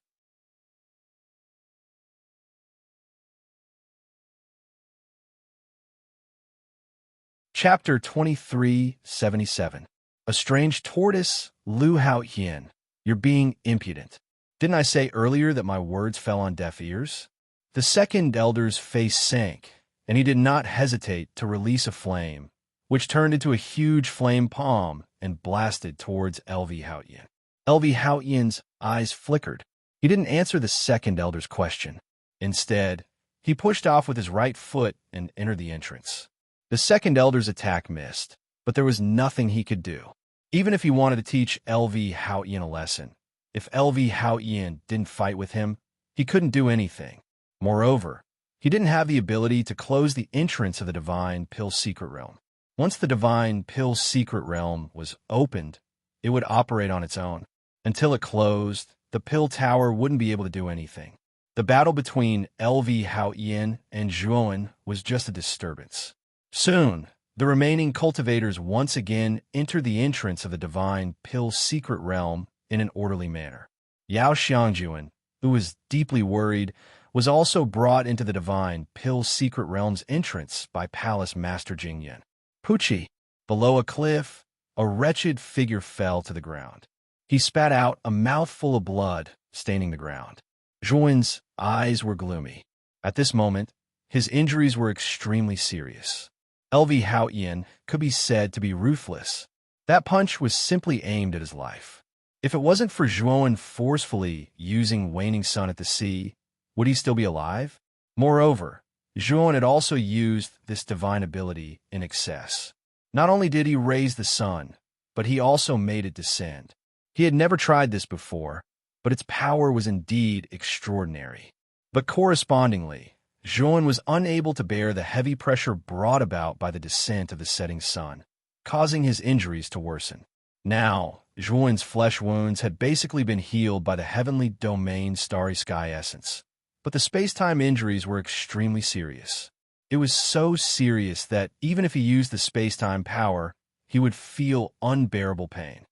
Chapter 2377. A strange tortoise, Lu Haoyan. You're being impudent. Didn't I say earlier that my words fell on deaf ears? The second elder's face sank, and he did not hesitate to release a flame, which turned into a huge flame palm and blasted towards LV Haoyan. LV Haoyan's eyes flickered. He didn't answer the second elder's question. Instead, he pushed off with his right foot and entered the entrance. The second elder's attack missed, but there was nothing he could do. Even if he wanted to teach LV Haoyan a lesson, if LV Haoyan didn't fight with him, he couldn't do anything. Moreover, he didn't have the ability to close the entrance of the divine pill secret realm. Once the divine pill secret realm was opened, it would operate on its own. Until it closed, the pill tower wouldn't be able to do anything. The battle between LV Haoyan and Zhuowen was just a disturbance. Soon, the remaining cultivators once again entered the entrance of the divine pill secret realm in an orderly manner. Yao Xiangjuan, who was deeply worried, was also brought into the divine pill secret realm's entrance by Palace Master Jingyan. Pucci, below a cliff, a wretched figure fell to the ground. He spat out a mouthful of blood, staining the ground. Zhuowen's eyes were gloomy. At this moment, his injuries were extremely serious. LV Haoyan could be said to be ruthless. That punch was simply aimed at his life. If it wasn't for Zhuan forcefully using waning sun at the sea, would he still be alive? Moreover, Zhuan had also used this divine ability in excess. Not only did he raise the sun, but he also made it descend. He had never tried this before, but its power was indeed extraordinary. But correspondingly, Zhuan was unable to bear the heavy pressure brought about by the descent of the setting sun, causing his injuries to worsen. Now, Zhuan's flesh wounds had basically been healed by the heavenly domain starry sky essence, but the space-time injuries were extremely serious. It was so serious that even if he used the space-time power, he would feel unbearable pain.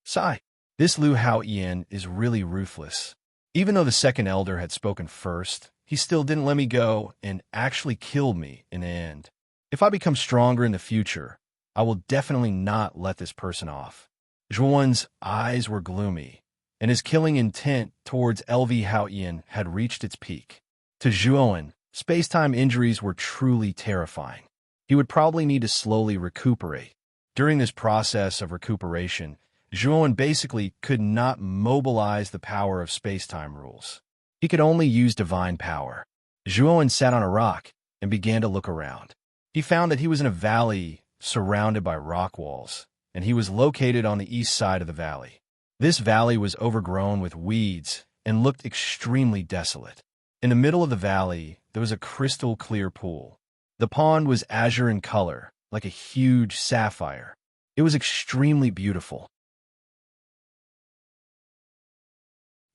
Sigh. This Liu Haoyan is really ruthless. Even though the second elder had spoken first, he still didn't let me go and actually killed me in the end. If I become stronger in the future, I will definitely not let this person off. Zhuan's eyes were gloomy, and his killing intent towards LV Haoyan had reached its peak. To Zhuan, space-time injuries were truly terrifying. He would probably need to slowly recuperate. During this process of recuperation, Zhuan basically could not mobilize the power of space-time rules. He could only use divine power. Zhuan sat on a rock and began to look around. He found that he was in a valley surrounded by rock walls, and he was located on the east side of the valley. This valley was overgrown with weeds and looked extremely desolate. In the middle of the valley, there was a crystal-clear pool. The pond was azure in color, like a huge sapphire. It was extremely beautiful.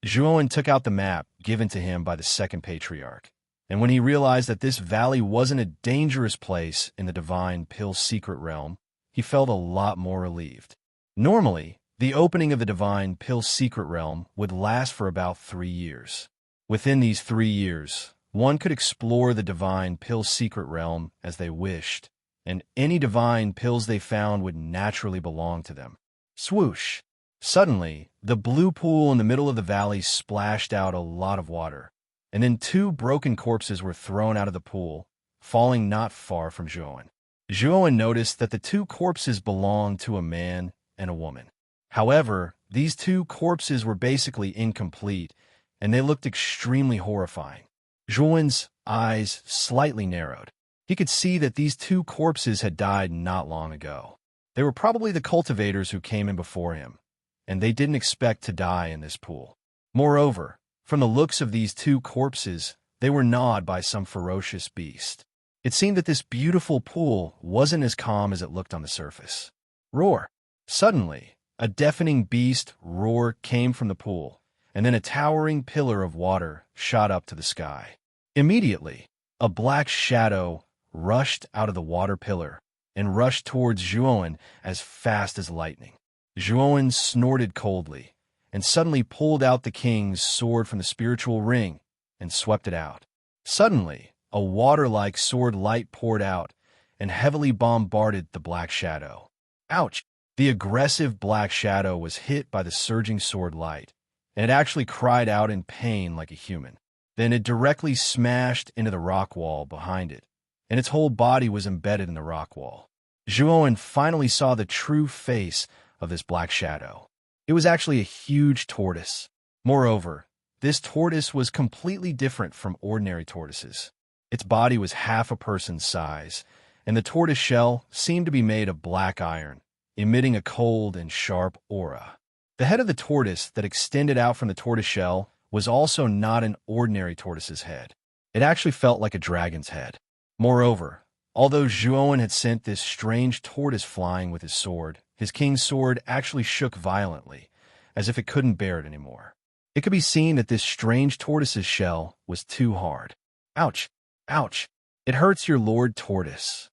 Zhuan took out the map given to him by the second patriarch, and when he realized that this valley wasn't a dangerous place in the divine Pill's secret realm, he felt a lot more relieved. Normally, the opening of the divine Pill's secret realm would last for about 3 years. Within these 3 years, one could explore the divine Pill's secret realm as they wished, and any divine pills they found would naturally belong to them. Swoosh! Suddenly, the blue pool in the middle of the valley splashed out a lot of water, and then 2 broken corpses were thrown out of the pool, falling not far from Zhuan. Zhuan noticed that the 2 corpses belonged to a man and a woman. However, these 2 corpses were basically incomplete, and they looked extremely horrifying. Zhuan's eyes slightly narrowed. He could see that these 2 corpses had died not long ago. They were probably the cultivators who came in before him, and they didn't expect to die in this pool. Moreover, from the looks of these 2 corpses, they were gnawed by some ferocious beast. It seemed that this beautiful pool wasn't as calm as it looked on the surface. Roar! Suddenly, a deafening beast roar came from the pool, and then a towering pillar of water shot up to the sky. Immediately, a black shadow rushed out of the water pillar and rushed towards Zhuan as fast as lightning. Zhuan snorted coldly and suddenly pulled out the king's sword from the spiritual ring and swept it out. Suddenly, a water-like sword light poured out and heavily bombarded the black shadow. Ouch! The aggressive black shadow was hit by the surging sword light, and it actually cried out in pain like a human. Then it directly smashed into the rock wall behind it, and its whole body was embedded in the rock wall. Zhuan finally saw the true face of this black shadow. It was actually a huge tortoise. Moreover, this tortoise was completely different from ordinary tortoises. Its body was half a person's size, and the tortoise shell seemed to be made of black iron, emitting a cold and sharp aura. The head of the tortoise that extended out from the tortoise shell was also not an ordinary tortoise's head. It actually felt like a dragon's head. Moreover, although Zhuan had sent this strange tortoise flying with his sword, his king's sword actually shook violently, as if it couldn't bear it anymore. It could be seen that this strange tortoise's shell was too hard. Ouch! Ouch! It hurts your Lord Tortoise.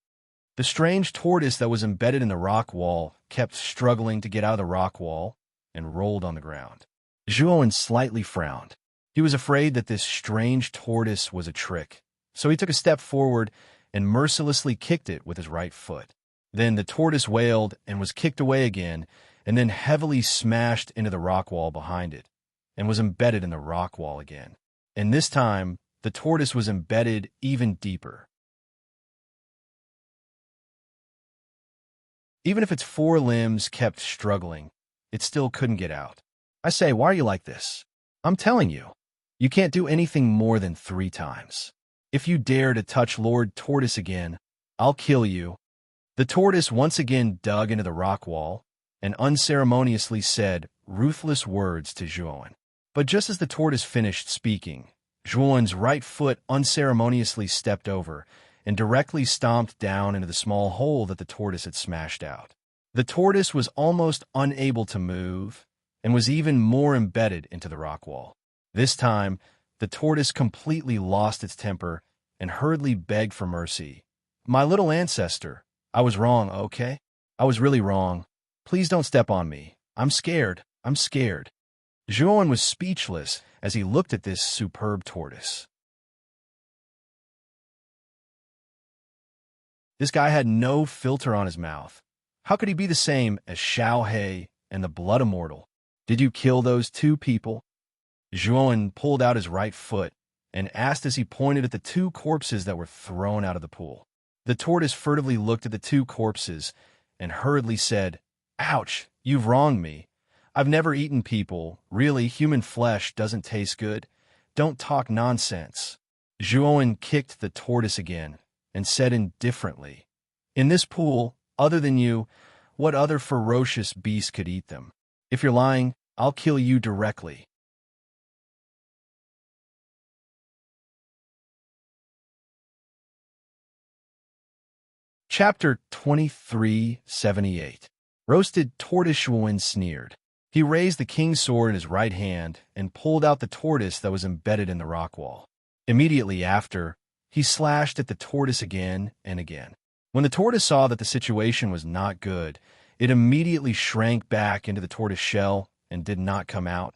The strange tortoise that was embedded in the rock wall kept struggling to get out of the rock wall and rolled on the ground. Zhuan slightly frowned. He was afraid that this strange tortoise was a trick, so he took a step forward and mercilessly kicked it with his right foot. Then the tortoise wailed and was kicked away again, and then heavily smashed into the rock wall behind it, and was embedded in the rock wall again. And this time, the tortoise was embedded even deeper. Even if its 4 limbs kept struggling, it still couldn't get out. I say, why are you like this? I'm telling you, you can't do anything more than 3 times. If you dare to touch Lord Tortoise again, I'll kill you. The tortoise once again dug into the rock wall and unceremoniously said ruthless words to Zhuowen. But just as the tortoise finished speaking, Zhuowen's right foot unceremoniously stepped over and directly stomped down into the small hole that the tortoise had smashed out. The tortoise was almost unable to move and was even more embedded into the rock wall. This time, the tortoise completely lost its temper and hurriedly begged for mercy. My little ancestor, I was wrong, okay? I was really wrong. Please don't step on me. I'm scared. I'm scared. Zhuowen was speechless as he looked at this superb tortoise. This guy had no filter on his mouth. How could he be the same as Xiao He and the Blood Immortal? Did you kill those 2 people? Zhuowen pulled out his right foot and asked as he pointed at the 2 corpses that were thrown out of the pool. The tortoise furtively looked at the 2 corpses and hurriedly said, Ouch, you've wronged me. I've never eaten people. Really, human flesh doesn't taste good. Don't talk nonsense. Zhuowen kicked the tortoise again and said indifferently, In this pool, other than you, what other ferocious beast could eat them? If you're lying, I'll kill you directly. Chapter 2378. Roasted Tortoise. Zhuowen sneered. He raised the king's sword in his right hand and pulled out the tortoise that was embedded in the rock wall. Immediately after, he slashed at the tortoise again and again. When the tortoise saw that the situation was not good, it immediately shrank back into the tortoise shell and did not come out,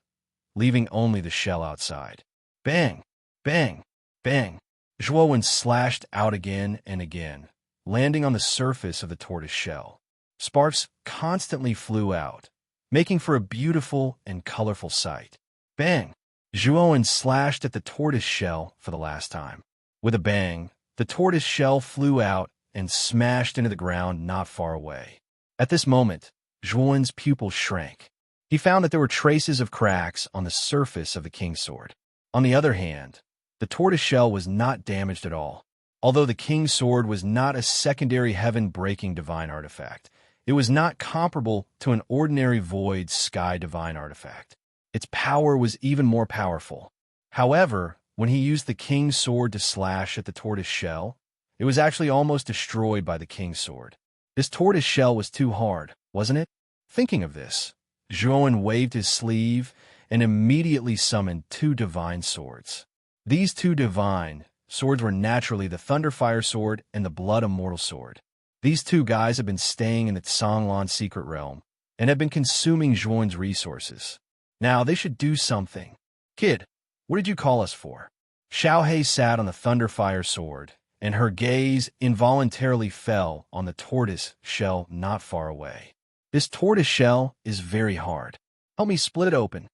leaving only the shell outside. Bang! Bang! Bang! Zhuowen slashed out again and again, landing on the surface of the tortoise shell. Sparks constantly flew out, making for a beautiful and colorful sight. Bang! Zhuowen slashed at the tortoise shell for the last time. With a bang, the tortoise shell flew out and smashed into the ground not far away. At this moment, Zhuowen's pupils shrank. He found that there were traces of cracks on the surface of the king's sword. On the other hand, the tortoise shell was not damaged at all. Although the king's sword was not a secondary heaven-breaking divine artifact, it was not comparable to an ordinary void sky divine artifact. Its power was even more powerful. However, when he used the king's sword to slash at the tortoise shell, it was actually almost destroyed by the king's sword. This tortoise shell was too hard, wasn't it? Thinking of this, Zhuowen waved his sleeve and immediately summoned 2 divine swords. These 2 divine swords were naturally the Thunderfire Sword and the Blood Immortal Sword. These 2 guys have been staying in the Songlan secret realm and have been consuming Zhuowen's resources. Now they should do something. Kid, what did you call us for? Xiao He sat on the Thunderfire Sword, and her gaze involuntarily fell on the tortoise shell not far away. This tortoise shell is very hard. Help me split it open.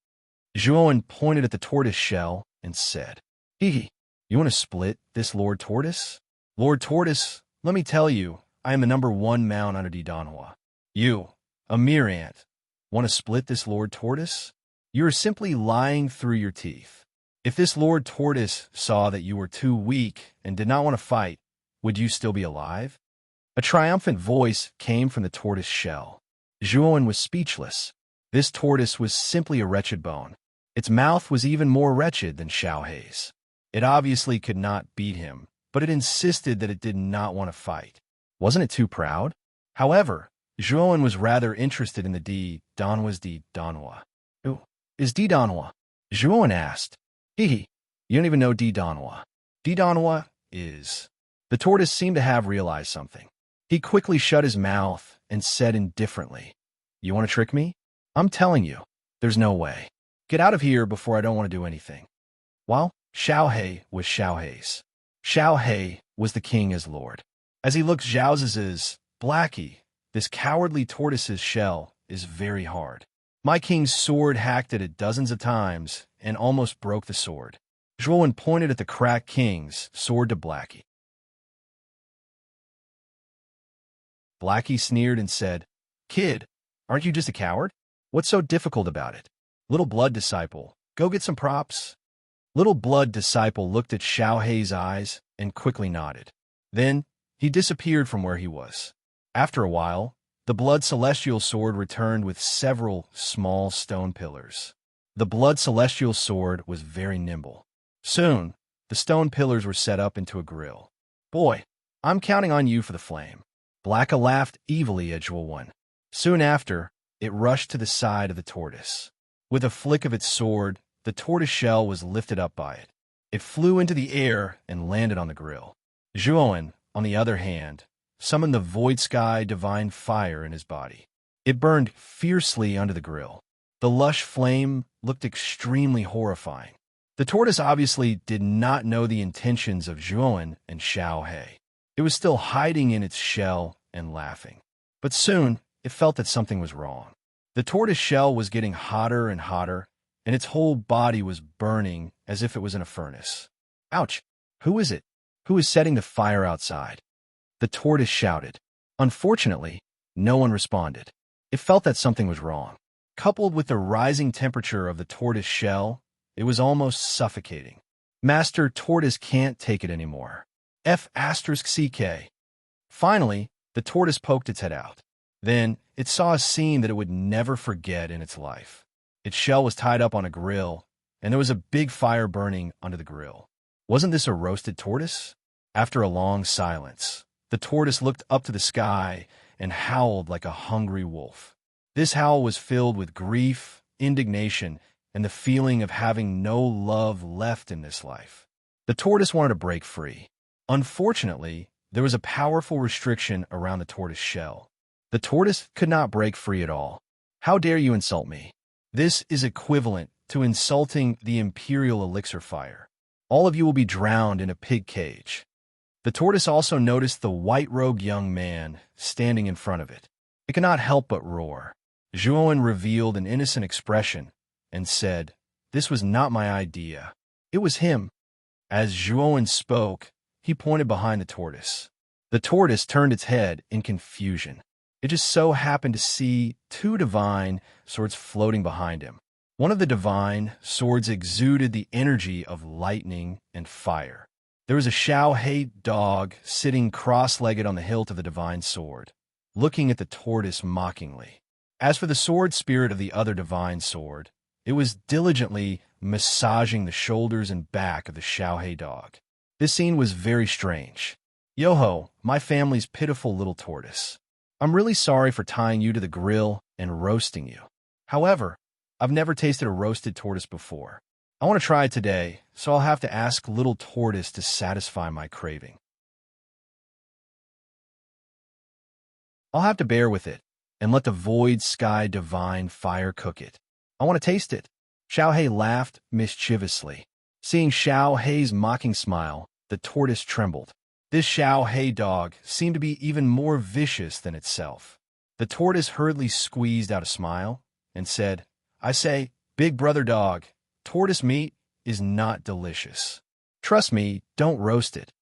Zhuowen pointed at the tortoise shell and said, Hee, you want to split this Lord Tortoise? Lord Tortoise, let me tell you, I am the #1 mount under Di Danhua. You, a mere ant, want to split this Lord Tortoise? You are simply lying through your teeth. If this Lord Tortoise saw that you were too weak and did not want to fight, would you still be alive? A triumphant voice came from the tortoise shell. Zhuowen was speechless. This tortoise was simply a wretched bone. Its mouth was even more wretched than Xiao Hei's. It obviously could not beat him, but it insisted that it did not want to fight. Wasn't it too proud? However, Zhuowen was rather interested in the Di Danhua. Who is Di Danhua? Zhuowen asked. You don't even know Di Danhua. Di Danhua is... The tortoise seemed to have realized something. He quickly shut his mouth and said indifferently, You want to trick me? I'm telling you, there's no way. Get out of here before I don't want to do anything. Well, Xiao He was Xiao Hei's. Xiao He was the king as lord. As he looked Zhaoz's, Blackie, this cowardly tortoise's shell is very hard. My king's sword hacked at it dozens of times and almost broke the sword. Zhuowen pointed at the cracked king's sword to Blackie. Blackie sneered and said, Kid, aren't you just a coward? What's so difficult about it? Little blood disciple, go get some props. Little blood disciple looked at Xiao Hei's eyes and quickly nodded. Then he disappeared from where he was. After a while, the blood celestial sword returned with several small stone pillars. The blood celestial sword was very nimble. Soon, the stone pillars were set up into a grill. Boy, I'm counting on you for the flame. Blacka laughed evilly at Jewel One. Soon after, it rushed to the side of the tortoise. With a flick of its sword, the tortoise shell was lifted up by it. It flew into the air and landed on the grill. Zhuowen, on the other hand, summoned the void sky divine fire in his body. It burned fiercely under the grill. The lush flame looked extremely horrifying. The tortoise obviously did not know the intentions of Zhuowen and Xiao Hei. It was still hiding in its shell and laughing. But soon, it felt that something was wrong. The tortoise shell was getting hotter and hotter, and its whole body was burning as if it was in a furnace. Ouch! Who is it? Who is setting the fire outside? The tortoise shouted. Unfortunately, no one responded. It felt that something was wrong. Coupled with the rising temperature of the tortoise shell, it was almost suffocating. Master Tortoise can't take it anymore. F*CK. Finally, the tortoise poked its head out. Then, it saw a scene that it would never forget in its life. Its shell was tied up on a grill, and there was a big fire burning under the grill. Wasn't this a roasted tortoise? After a long silence, the tortoise looked up to the sky and howled like a hungry wolf. This howl was filled with grief, indignation, and the feeling of having no love left in this life. The tortoise wanted to break free. Unfortunately, there was a powerful restriction around the tortoise shell. The tortoise could not break free at all. How dare you insult me? This is equivalent to insulting the imperial elixir fire. All of you will be drowned in a pig cage. The tortoise also noticed the white-robed young man standing in front of it. It could not help but roar. Zhuowen revealed an innocent expression and said, "This was not my idea. It was him." As Zhuowen spoke, he pointed behind the tortoise. The tortoise turned its head in confusion. It just so happened to see two divine swords floating behind him. One of the divine swords exuded the energy of lightning and fire. There was a Xiao Hei dog sitting cross-legged on the hilt of the divine sword, looking at the tortoise mockingly. As for the sword spirit of the other divine sword, it was diligently massaging the shoulders and back of the Xiao Hei dog. This scene was very strange. Yo-ho, my family's pitiful little tortoise. I'm really sorry for tying you to the grill and roasting you. However, I've never tasted a roasted tortoise before. I want to try it today, so I'll have to ask little tortoise to satisfy my craving. I'll have to bear with it and let the void sky divine fire cook it. I want to taste it. Xiao Hei laughed mischievously. Seeing Xiao Hei's mocking smile, the tortoise trembled. This Xiao Hei dog seemed to be even more vicious than itself. The tortoise hurriedly squeezed out a smile and said, "I say, big brother dog, tortoise meat is not delicious. Trust me, don't roast it."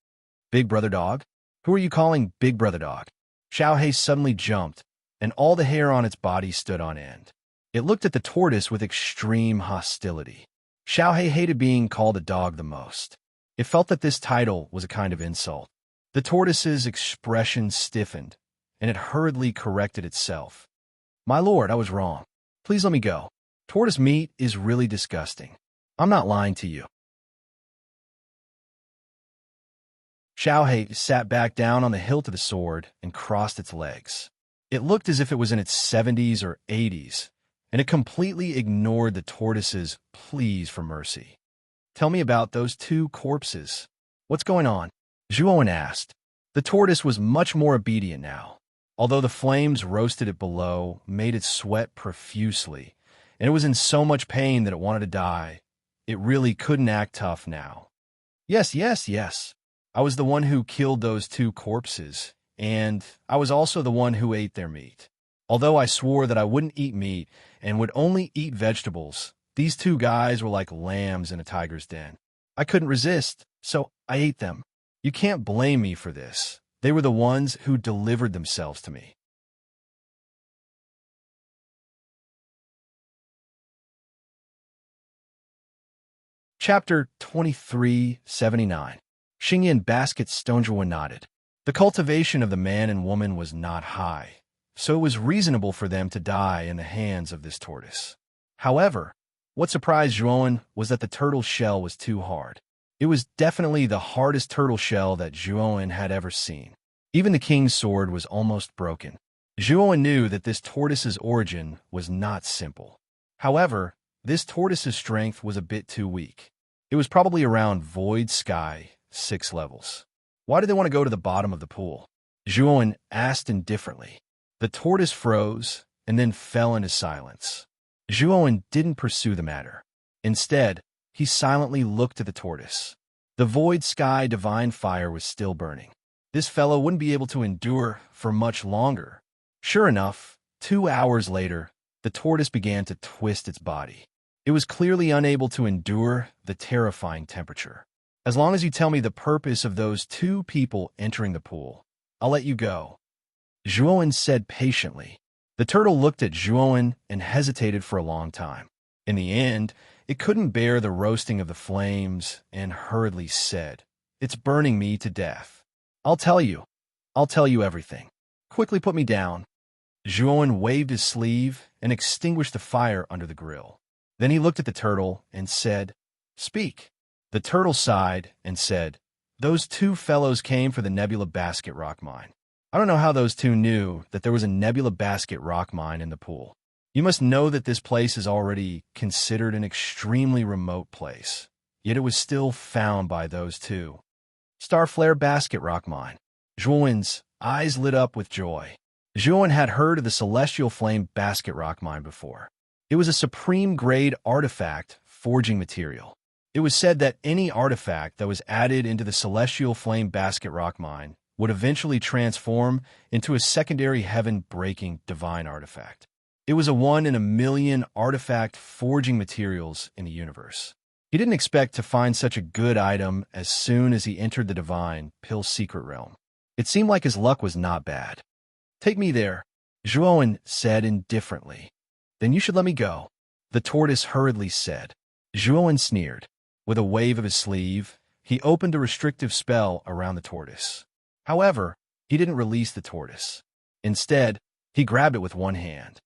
Big brother dog? Who are you calling big brother dog? Xiao Hei suddenly jumped, and all the hair on its body stood on end. It looked at the tortoise with extreme hostility. Xiao Hei hated being called a dog the most. It felt that this title was a kind of insult. The tortoise's expression stiffened, and it hurriedly corrected itself. "My lord, I was wrong. Please let me go. Tortoise meat is really disgusting. I'm not lying to you." Xiao Hei sat back down on the hilt of the sword and crossed its legs. It looked as if it was in its 70s or 80s, and it completely ignored the tortoise's pleas for mercy. "Tell me about those two corpses. What's going on?" Zhuowen asked. The tortoise was much more obedient now. Although the flames roasted it below, made it sweat profusely, and it was in so much pain that it wanted to die, it really couldn't act tough now. Yes. I was the one who killed those two corpses, and I was also the one who ate their meat. Although I swore that I wouldn't eat meat and would only eat vegetables, these two guys were like lambs in a tiger's den. I couldn't resist, so I ate them. You can't blame me for this. They were the ones who delivered themselves to me. Chapter 2379. Xingyan Basket Stonjuan nodded. The cultivation of the man and woman was not high, so it was reasonable for them to die in the hands of this tortoise. However, what surprised Zhuowen was that the turtle's shell was too hard. It was definitely the hardest turtle shell that Zhuowen had ever seen. Even the king's sword was almost broken. Zhuowen knew that this tortoise's origin was not simple. However, this tortoise's strength was a bit too weak. It was probably around Void Sky, 6 levels. Why did they want to go to the bottom of the pool? Zhuowen asked indifferently. The tortoise froze and then fell into silence. Zhuowen didn't pursue the matter. Instead, he silently looked at the tortoise. The Void Sky divine fire was still burning. This fellow wouldn't be able to endure for much longer. Sure enough, 2 hours later, the tortoise began to twist its body. It was clearly unable to endure the terrifying temperature. As long as you tell me the purpose of those 2 people entering the pool, I'll let you go, Zhuowen said patiently. The turtle looked at Zhuowen and hesitated for a long time. In the end, it couldn't bear the roasting of the flames and hurriedly said, "It's burning me to death. I'll tell you everything. Quickly put me down." Zhuowen waved his sleeve and extinguished the fire under the grill. Then he looked at the turtle and said, "Speak." The turtle sighed and said, "Those 2 fellows came for the Nebula Basket rock mine. I don't know how those 2 knew that there was a Nebula Basket rock mine in the pool. You must know that this place is already considered an extremely remote place, yet it was still found by those 2. Starflare Basket rock mine." Zhuowen's eyes lit up with joy. Zhuowen had heard of the Celestial Flame Basket rock mine before. It was a supreme-grade artifact forging material. It was said that any artifact that was added into the Celestial Flame Basket rock mine would eventually transform into a secondary heaven-breaking divine artifact. It was a 1 in a million artifact forging materials in the universe. He didn't expect to find such a good item as soon as he entered the divine Pill secret realm. It seemed like his luck was not bad. "Take me there," Zhuowen said indifferently. "Then you should let me go," the tortoise hurriedly said. Zhuowen sneered. With a wave of his sleeve, he opened a restrictive spell around the tortoise. However, he didn't release the tortoise. Instead, he grabbed it with one hand.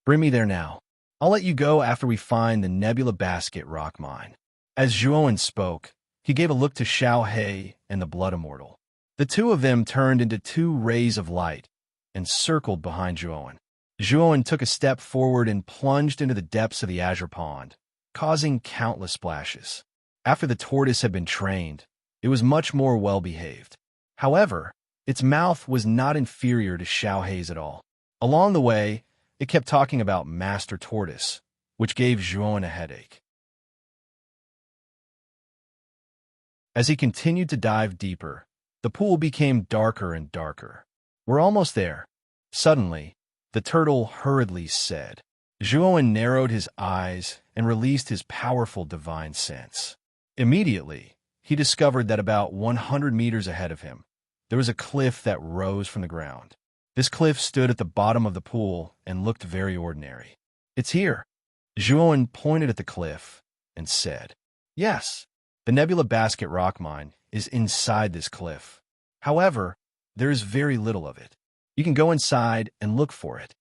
"Bring me there now. I'll let you go after we find the Nebula Basket rock mine." As Zhuowen spoke, he gave a look to Xiao He and the Blood Immortal. The 2 of them turned into 2 rays of light and circled behind Zhuowen. Zhuowen took a step forward and plunged into the depths of the azure pond, causing countless splashes. After the tortoise had been trained, it was much more well-behaved. However, its mouth was not inferior to Xiao Hei's at all. Along the way, it kept talking about Master Tortoise, which gave Zhuowen a headache. As he continued to dive deeper, the pool became darker and darker. "We're almost there." Suddenly, the turtle hurriedly said. Zhuowen narrowed his eyes and released his powerful divine sense. Immediately, he discovered that about 100 meters ahead of him, there was a cliff that rose from the ground. This cliff stood at the bottom of the pool and looked very ordinary. "It's here." Zhuowen pointed at the cliff and said, "Yes, the Nebula Basket rock mine is inside this cliff. However, there is very little of it. You can go inside and look for it."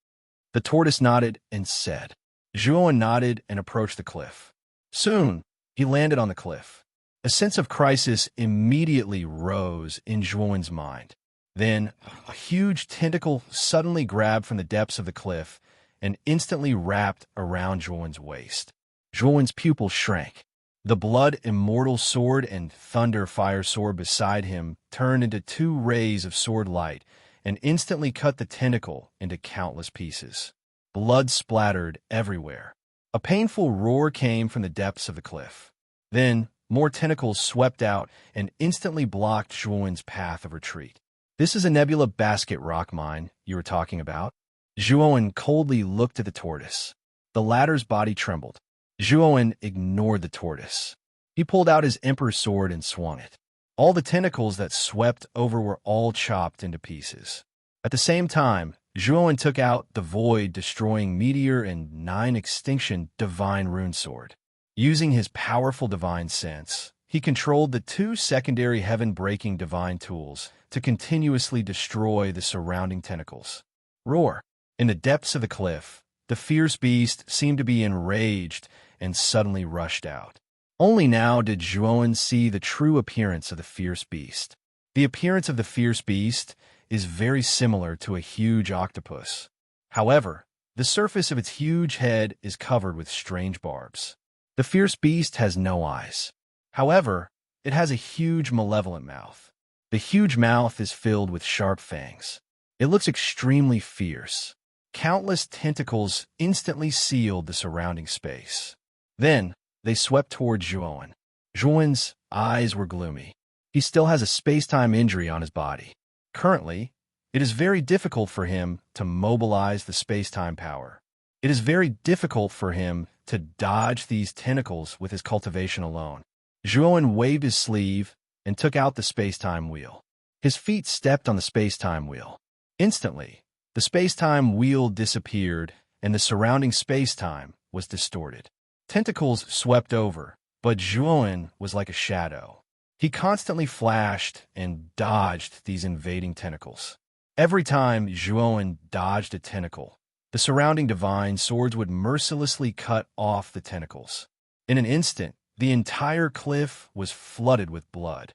The tortoise nodded and said. Zhuowen nodded and approached the cliff. Soon, he landed on the cliff. A sense of crisis immediately rose in Zhuowen's mind. Then, a huge tentacle suddenly grabbed from the depths of the cliff and instantly wrapped around Zhuowen's waist. Zhuowen's pupils shrank. The Blood Immortal sword and Thunder Fire sword beside him turned into 2 rays of sword light and instantly cut the tentacle into countless pieces. Blood splattered everywhere. A painful roar came from the depths of the cliff. Then, more tentacles swept out and instantly blocked Zhuowen's path of retreat. "This is a Nebula Basket rock mine you were talking about?" Zhuowen coldly looked at the tortoise. The latter's body trembled. Zhuowen ignored the tortoise. He pulled out his Emperor's sword and swung it. All the tentacles that swept over were all chopped into pieces. At the same time, Zhuowen took out the void-destroying meteor and 9 extinction divine rune sword. Using his powerful divine sense, he controlled the two secondary heaven-breaking divine tools to continuously destroy the surrounding tentacles. Roar! In the depths of the cliff, the fierce beast seemed to be enraged and suddenly rushed out. Only now did Zhuowen see the true appearance of the fierce beast. The appearance of the fierce beast is very similar to a huge octopus. However, the surface of its huge head is covered with strange barbs. The fierce beast has no eyes. However, it has a huge malevolent mouth. The huge mouth is filled with sharp fangs. It looks extremely fierce. Countless tentacles instantly sealed the surrounding space. Then, they swept toward Zhuowen. Zhuowen's eyes were gloomy. He still has a space-time injury on his body. Currently, it is very difficult for him to mobilize the space-time power. It is very difficult for him to dodge these tentacles with his cultivation alone. Zhuowen waved his sleeve and took out the space-time wheel. His feet stepped on the space-time wheel. Instantly, the space-time wheel disappeared and the surrounding space-time was distorted. Tentacles swept over, but Zhuowen was like a shadow. He constantly flashed and dodged these invading tentacles. Every time Zhuowen dodged a tentacle, the surrounding divine swords would mercilessly cut off the tentacles. In an instant, the entire cliff was flooded with blood.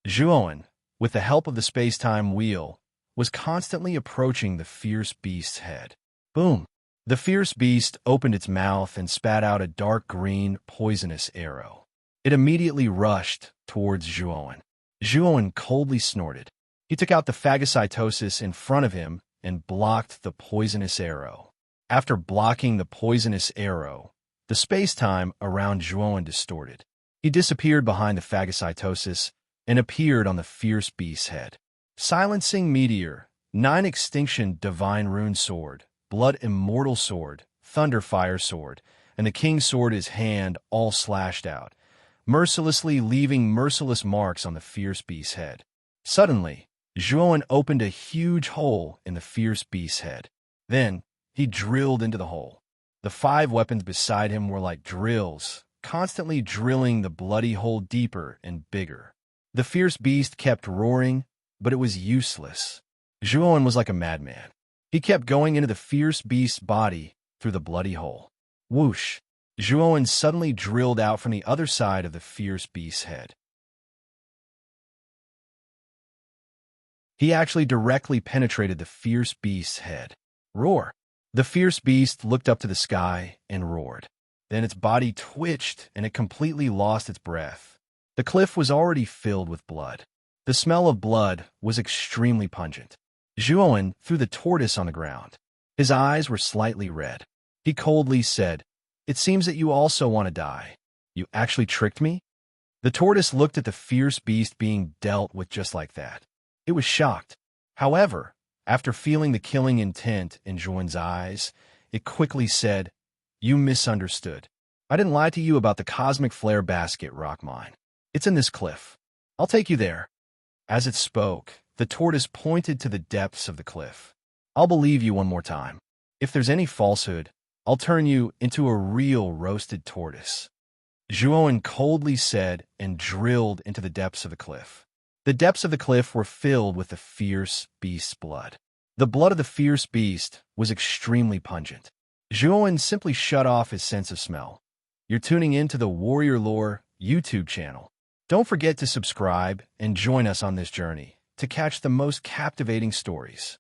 Zhuowen, with the help of the space-time wheel, was constantly approaching the fierce beast's head. Boom! The fierce beast opened its mouth and spat out a dark green, poisonous arrow. It immediately rushed towards Zhuowen. Zhuowen coldly snorted. He took out the phagocytosis in front of him and blocked the poisonous arrow. After blocking the poisonous arrow, the space-time around Zhuowen distorted. He disappeared behind the phagocytosis and appeared on the fierce beast's head. Silencing Meteor, 9 Extinction Divine Rune Sword, Blood Immortal Sword, Thunder Fire Sword, and the King's Sword his hand all slashed out, mercilessly leaving merciless marks on the fierce beast's head. Suddenly, Zhuowen opened a huge hole in the fierce beast's head. Then, he drilled into the hole. The 5 weapons beside him were like drills, constantly drilling the bloody hole deeper and bigger. The fierce beast kept roaring, but it was useless. Zhuowen was like a madman. He kept going into the fierce beast's body through the bloody hole. Whoosh! Zhuowen suddenly drilled out from the other side of the fierce beast's head. He actually directly penetrated the fierce beast's head. Roar! The fierce beast looked up to the sky and roared. Then its body twitched and it completely lost its breath. The cliff was already filled with blood. The smell of blood was extremely pungent. Zhuowen threw the tortoise on the ground. His eyes were slightly red. He coldly said, "It seems that you also want to die. You actually tricked me?" The tortoise looked at the fierce beast being dealt with just like that. It was shocked. However, after feeling the killing intent in Zhuowen's eyes, it quickly said, "You misunderstood. I didn't lie to you about the cosmic flare basket rock mine. It's in this cliff. I'll take you there." As it spoke, the tortoise pointed to the depths of the cliff. "I'll believe you one more time. If there's any falsehood, I'll turn you into a real roasted tortoise." Zhuowen coldly said and drilled into the depths of the cliff. The depths of the cliff were filled with the fierce beast's blood. The blood of the fierce beast was extremely pungent. Zhuowen simply shut off his sense of smell. You're tuning in to the Warrior Lore YouTube channel. Don't forget to subscribe and join us on this journey to catch the most captivating stories.